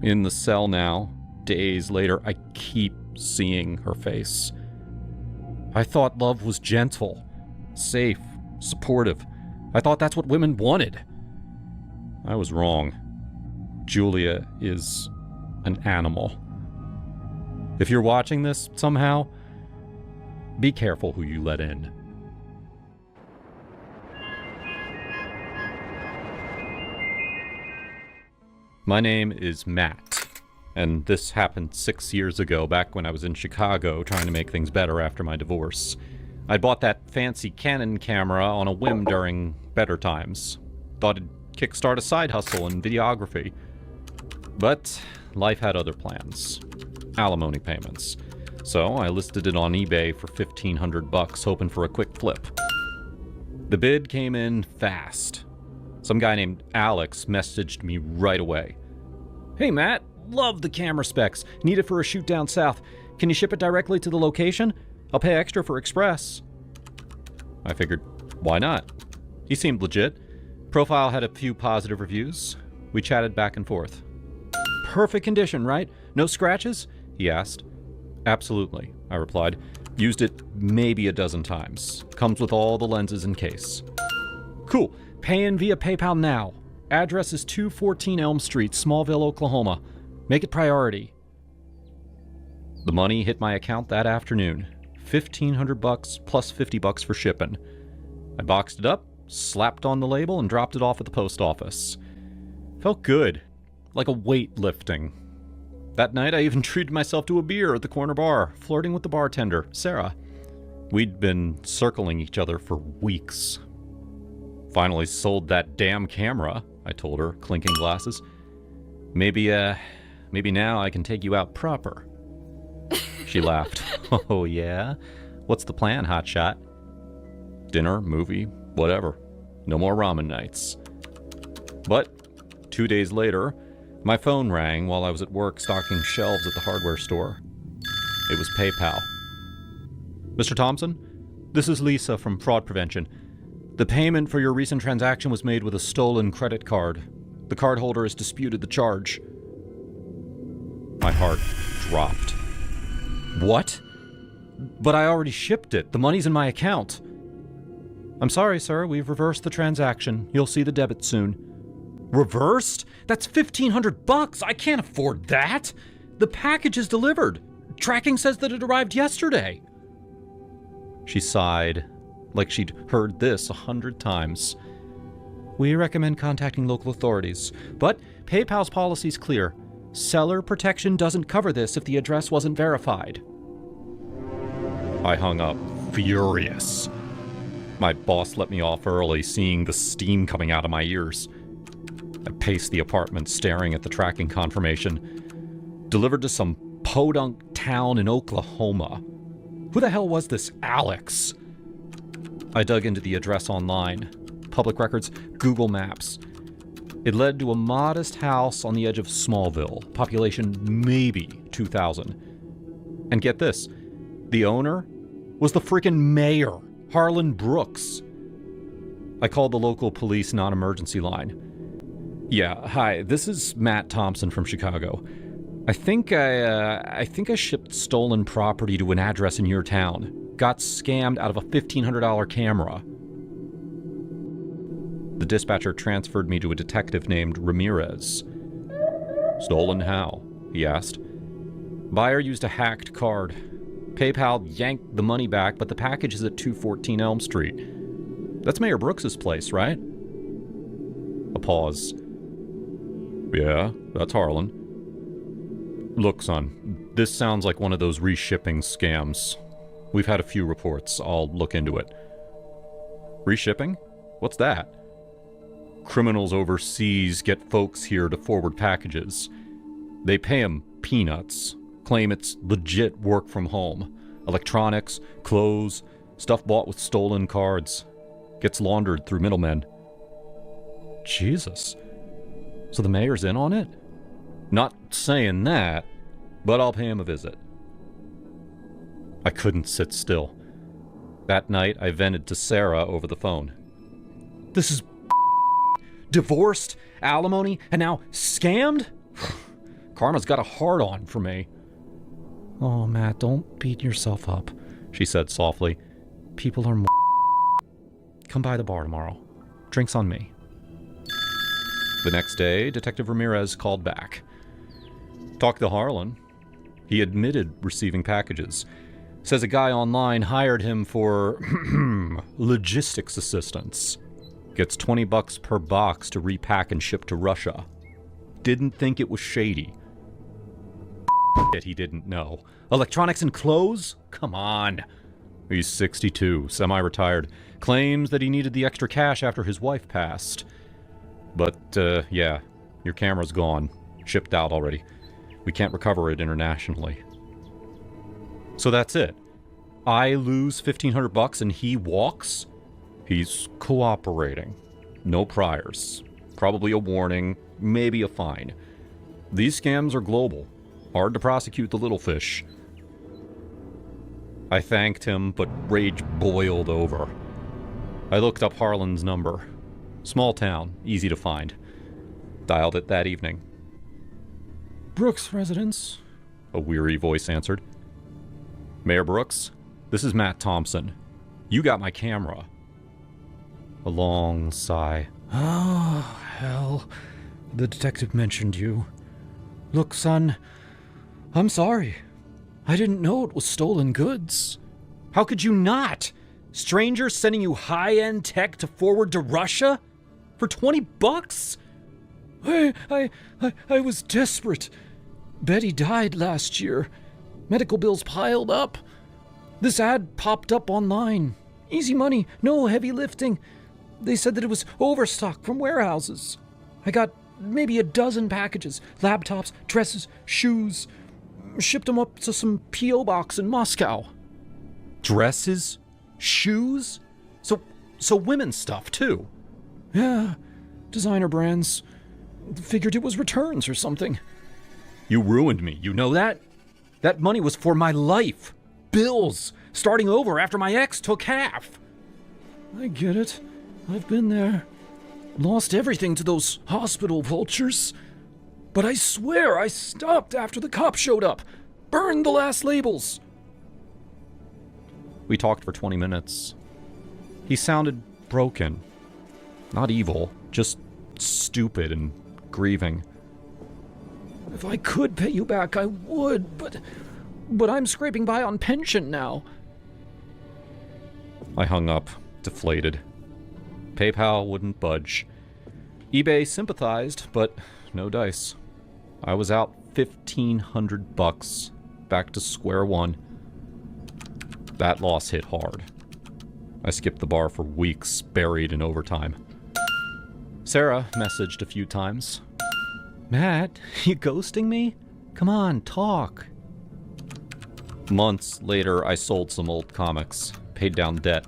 In the cell now, days later, I keep seeing her face. I thought love was gentle, safe, supportive. I thought that's what women wanted. I was wrong. Julia is an animal. If you're watching this somehow, be careful who you let in. My name is Matt, and this happened 6 years ago, back when I was in Chicago trying to make things better after my divorce. I bought that fancy Canon camera on a whim during better times. Thought it'd kickstart a side hustle in videography. But life had other plans. Alimony payments. So I listed it on eBay for $1,500, hoping for a quick flip. The bid came in fast. Some guy named Alex messaged me right away. Hey Matt, love the camera specs. Need it for a shoot down south. Can you ship it directly to the location? I'll pay extra for express. I figured, why not? He seemed legit. Profile had a few positive reviews. We chatted back and forth. Perfect condition, right? No scratches? He asked. Absolutely, I replied. Used it maybe a dozen times. Comes with all the lenses in case. Cool. Paying via PayPal now. Address is 214 Elm Street, Smallville, Oklahoma. Make it priority. The money hit my account that afternoon. $1,500 plus $50 for shipping. I boxed it up, slapped on the label, and dropped it off at the post office. Felt good. Like a weight lifting. That night, I even treated myself to a beer at the corner bar, flirting with the bartender, Sarah. We'd been circling each other for weeks. Finally sold that damn camera, I told her, clinking glasses. Maybe now I can take you out proper. She laughed. Oh, yeah? What's the plan, hotshot? Dinner, movie, whatever. No more ramen nights. But 2 days later, my phone rang while I was at work stocking shelves at the hardware store. It was PayPal. Mr. Thompson, this is Lisa from Fraud Prevention. The payment for your recent transaction was made with a stolen credit card. The cardholder has disputed the charge. My heart dropped. What? But I already shipped it. The money's in my account. I'm sorry, sir. We've reversed the transaction. You'll see the debit soon. Reversed? That's $1,500. I can't afford that. The package is delivered. Tracking says that it arrived yesterday. She sighed, like she'd heard this 100 times. We recommend contacting local authorities, but PayPal's policy's clear. Seller protection doesn't cover this if the address wasn't verified. I hung up, furious. My boss let me off early, seeing the steam coming out of my ears. I paced the apartment, staring at the tracking confirmation. Delivered to some podunk town in Oklahoma. Who the hell was this Alex? I dug into the address online. Public records, Google Maps. It led to a modest house on the edge of Smallville, population maybe 2,000. And get this, the owner was the freaking mayor, Harlan Brooks. I called the local police non-emergency line. Yeah, hi, this is Matt Thompson from Chicago. I think I shipped stolen property to an address in your town. Got scammed out of a $1,500 camera. The dispatcher transferred me to a detective named Ramirez. Stolen how? He asked. Buyer used a hacked card. PayPal yanked the money back, but the package is at 214 Elm Street. That's Mayor Brooks's place, right? A pause. Yeah, that's Harlan. Look, son, this sounds like one of those reshipping scams. We've had a few reports. I'll look into it. Reshipping? What's that? Criminals overseas get folks here to forward packages. They pay them peanuts, claim it's legit work from home. Electronics, clothes, stuff bought with stolen cards. Gets laundered through middlemen. Jesus. So the mayor's in on it? Not saying that, but I'll pay him a visit. I couldn't sit still. That night, I vented to Sarah over the phone. This is divorced, alimony, and now scammed? Karma's got a hard-on for me. Oh, Matt, don't beat yourself up, she said softly. People are Come by the bar tomorrow. Drinks on me. The next day, Detective Ramirez called back. Talked to Harlan. He admitted receiving packages. Says a guy online hired him for logistics assistance. Gets $20 per box to repack and ship to Russia. Didn't think it was shady. He didn't know. Electronics and clothes? Come on. He's 62, semi-retired. Claims that he needed the extra cash after his wife passed. But, yeah, your camera's gone. Shipped out already. We can't recover it internationally. So that's it. I lose $1,500 and he walks? He's cooperating. No priors. Probably a warning, maybe a fine. These scams are global. Hard to prosecute the little fish. I thanked him, but rage boiled over. I looked up Harlan's number. Small town, easy to find. Dialed it that evening. Brooks residence, a weary voice answered. Mayor Brooks, this is Matt Thompson. You got my camera. A long sigh. Oh, hell. The detective mentioned you. Look, son, I'm sorry. I didn't know it was stolen goods. How could you not? Strangers sending you high-end tech to forward to Russia? For $20? I was desperate. Betty died last year. Medical bills piled up. This ad popped up online. Easy money, no heavy lifting. They said that it was overstock from warehouses. I got maybe a dozen packages, laptops, dresses, shoes. Shipped them up to some P.O. box in Moscow. Dresses? Shoes? So women's stuff, too? Yeah, designer brands. Figured it was returns or something. You ruined me, you know that? That money was for my life. Bills. Starting over after my ex took half. I get it. I've been there. Lost everything to those hospital vultures. But I swear I stopped after the cops showed up. Burned the last labels. We talked for 20 minutes. He sounded broken. Not evil, just stupid and grieving. If I could pay you back, I would, but I'm scraping by on pension now. I hung up, deflated. PayPal wouldn't budge. eBay sympathized, but no dice. I was out $1,500, back to square one. That loss hit hard. I skipped the bar for weeks, buried in overtime. Sarah messaged a few times. Matt, you ghosting me? Come on, talk. Months later, I sold some old comics, paid down debt.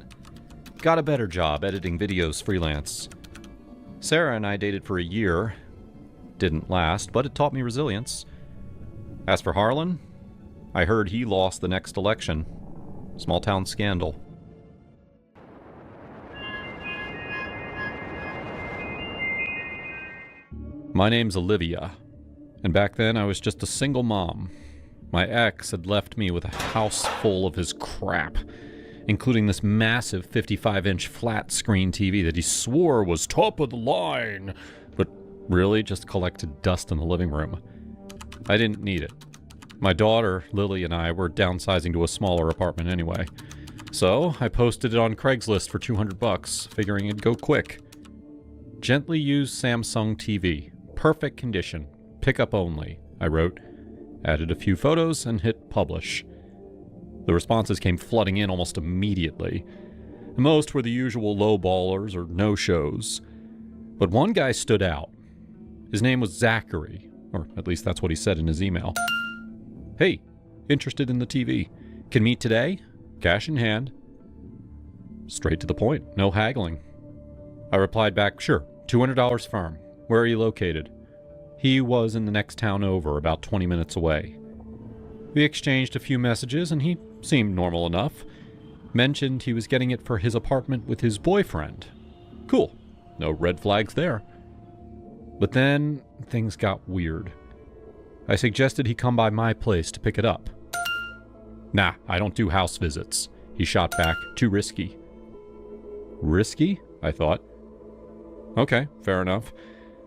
Got a better job editing videos freelance. Sarah and I dated for a year. Didn't last, but it taught me resilience. As for Harlan, I heard he lost the next election. Small town scandal. My name's Olivia, and back then I was just a single mom. My ex had left me with a house full of his crap, including this massive 55-inch flat-screen TV that he swore was top of the line, but really just collected dust in the living room. I didn't need it. My daughter, Lily, and I were downsizing to a smaller apartment anyway, so I posted it on Craigslist for $200, figuring it'd go quick. Gently used Samsung TV. Perfect condition. Pickup only, I wrote. Added a few photos and hit publish. The responses came flooding in almost immediately. Most were the usual lowballers or no-shows. But one guy stood out. His name was Zachary, or at least that's what he said in his email. Hey, interested in the TV. Can meet today? Cash in hand. Straight to the point, no haggling. I replied back, sure, $200 firm. Where are you located? He was in the next town over, about 20 minutes away. We exchanged a few messages and he seemed normal enough. Mentioned he was getting it for his apartment with his boyfriend. Cool. No red flags there. But then things got weird. I suggested he come by my place to pick it up. Nah, I don't do house visits. He shot back, too risky. Risky? I thought. Okay, fair enough.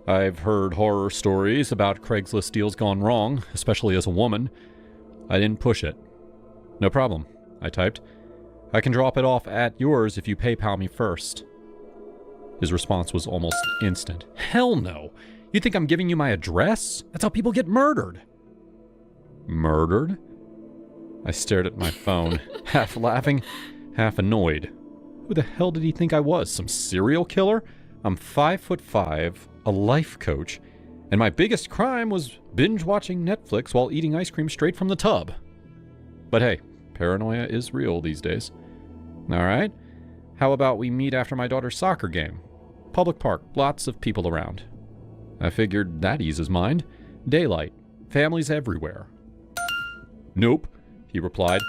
I've heard horror stories about Craigslist deals gone wrong, especially as a woman. I didn't push it. No problem, I typed. I can drop it off at yours if you PayPal me first. His response was almost instant. Hell no! You think I'm giving you my address? That's how people get murdered. Murdered? I stared at my phone, half laughing, half annoyed. Who the hell did he think I was? Some serial killer? I'm 5'5", a life coach, and my biggest crime was binge-watching Netflix while eating ice cream straight from the tub. But hey, paranoia is real these days. Alright, how about we meet after my daughter's soccer game? Public park, lots of people around. I figured that eases mind. Daylight, families everywhere. Nope, he replied.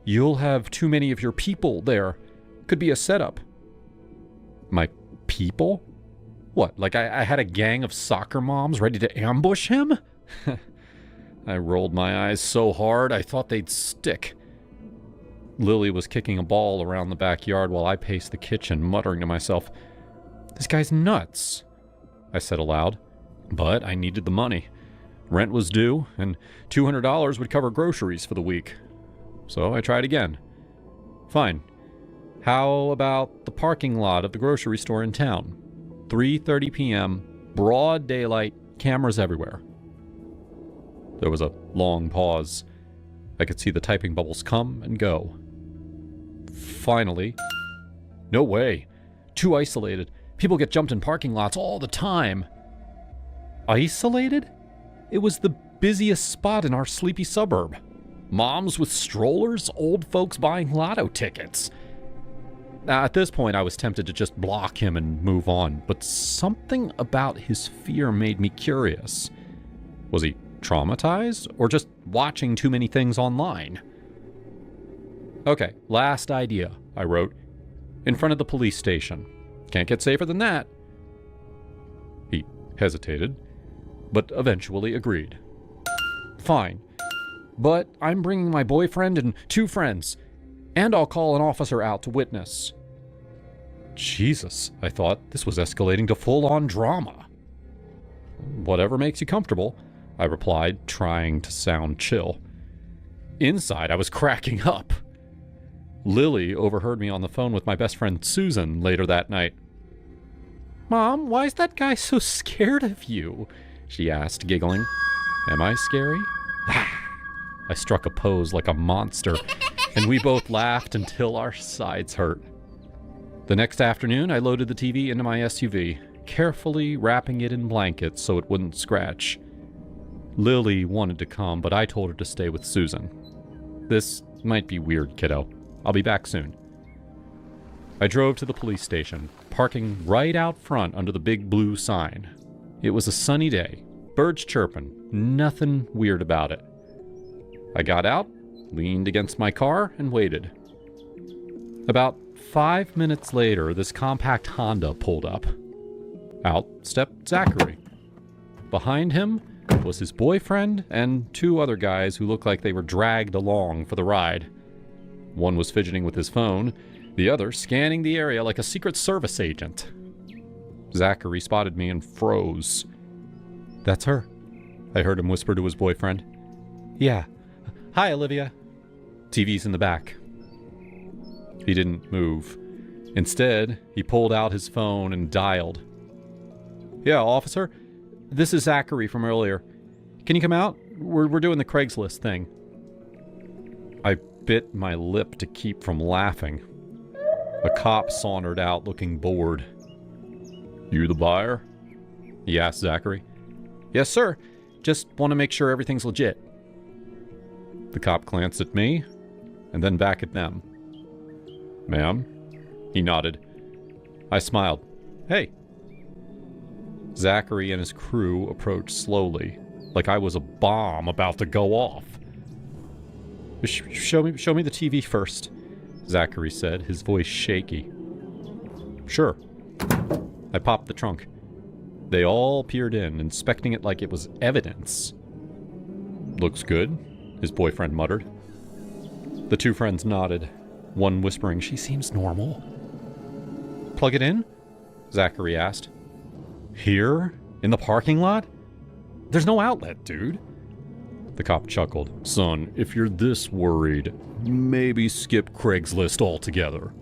You'll have too many of your people there. Could be a setup. My people? What, like I had a gang of soccer moms ready to ambush him? I rolled my eyes so hard I thought they'd stick. Lily was kicking a ball around the backyard while I paced the kitchen, muttering to myself, "This guy's nuts," I said aloud. But I needed the money. Rent was due, and $200 would cover groceries for the week. So I tried again. Fine. How about the parking lot of the grocery store in town? 3:30 p.m., broad daylight, cameras everywhere. There was a long pause. I could see the typing bubbles come and go. Finally, no way. Too isolated. People get jumped in parking lots all the time. Isolated? It was the busiest spot in our sleepy suburb. Moms with strollers, old folks buying lotto tickets. At this point, I was tempted to just block him and move on, but something about his fear made me curious. Was he traumatized, or just watching too many things online? Okay, last idea, I wrote. In front of the police station. Can't get safer than that. He hesitated, but eventually agreed. Fine, but I'm bringing my boyfriend and 2 friends. And I'll call an officer out to witness. Jesus, I thought, this was escalating to full-on drama. Whatever makes you comfortable, I replied, trying to sound chill. Inside, I was cracking up. Lily overheard me on the phone with my best friend Susan later that night. Mom, why is that guy so scared of you? She asked, giggling. Am I scary? I struck a pose like a monster, and we both laughed until our sides hurt. The next afternoon, I loaded the TV into my SUV, carefully wrapping it in blankets so it wouldn't scratch. Lily wanted to come, but I told her to stay with Susan. This might be weird, kiddo. I'll be back soon. I drove to the police station, parking right out front under the big blue sign. It was a sunny day, birds chirping, nothing weird about it. I got out, leaned against my car, and waited. About 5 minutes later, this compact Honda pulled up. Out stepped Zachary. Behind him was his boyfriend and 2 other guys who looked like they were dragged along for the ride. One was fidgeting with his phone, the other scanning the area like a Secret Service agent. Zachary spotted me and froze. "That's her," I heard him whisper to his boyfriend. "Yeah. Hi, Olivia." "TV's in the back." He didn't move. Instead, he pulled out his phone and dialed. "Yeah, officer? This is Zachary from earlier. Can you come out? We're doing the Craigslist thing." I bit my lip to keep from laughing. A cop sauntered out looking bored. "You the buyer?" he asked Zachary. "Yes, sir. Just want to make sure everything's legit." The cop glanced at me and then back at them. "Ma'am?" He nodded. I smiled. "Hey." Zachary and his crew approached slowly, like I was a bomb about to go off. Show me the TV first," Zachary said, his voice shaky. "Sure." I popped the trunk. They all peered in, inspecting it like it was evidence. "Looks good," his boyfriend muttered. The 2 friends nodded, one whispering, "She seems normal." "Plug it in?" Zachary asked. "Here? In the parking lot? There's no outlet, dude." The cop chuckled. "Son, if you're this worried, maybe skip Craigslist altogether.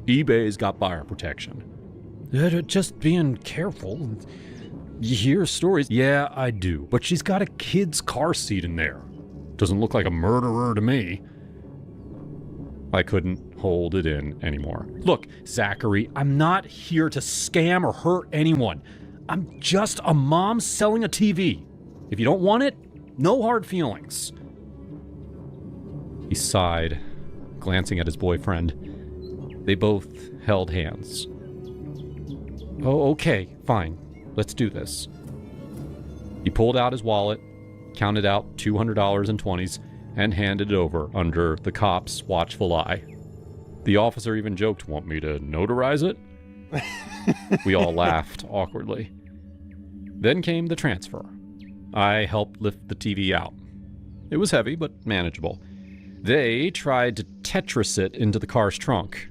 eBay's got buyer protection." Just being careful. You hear stories. "Yeah, I do. But she's got a kid's car seat in there. Doesn't look like a murderer to me." I couldn't hold it in anymore. "Look, Zachary, I'm not here to scam or hurt anyone. I'm just a mom selling a TV. If you don't want it, no hard feelings." He sighed, glancing at his boyfriend. They both held hands. "Oh, okay, fine. Let's do this." He pulled out his wallet, counted out $200 in 20s, and handed it over under the cop's watchful eye. The officer even joked, "Want me to notarize it?" We all laughed awkwardly. Then came the transfer. I helped lift the TV out. It was heavy, but manageable. They tried to Tetris it into the car's trunk.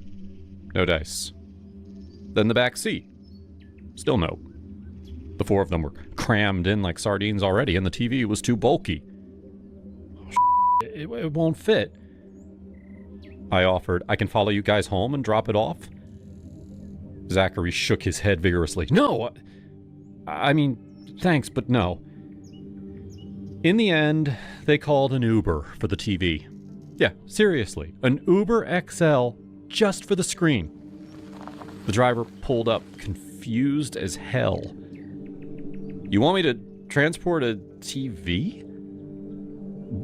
No dice. Then the back seat. Still no. The 4 of them were crammed in like sardines already, and the TV was too bulky. It won't fit. I offered, "I can follow you guys home and drop it off." Zachary shook his head vigorously. "No! I mean, thanks, but no." In the end, they called an Uber for the TV. Yeah, seriously, an Uber XL just for the screen. The driver pulled up, confused as hell. "You want me to transport a TV?"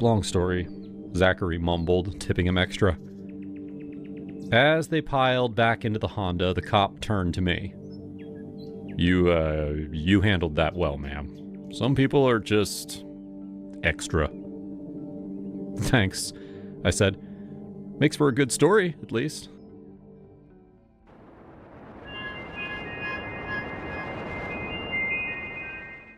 "Long story," Zachary mumbled, tipping him extra. As they piled back into the Honda, the cop turned to me. You handled that well, ma'am. Some people are just extra." "Thanks," I said. "Makes for a good story, at least."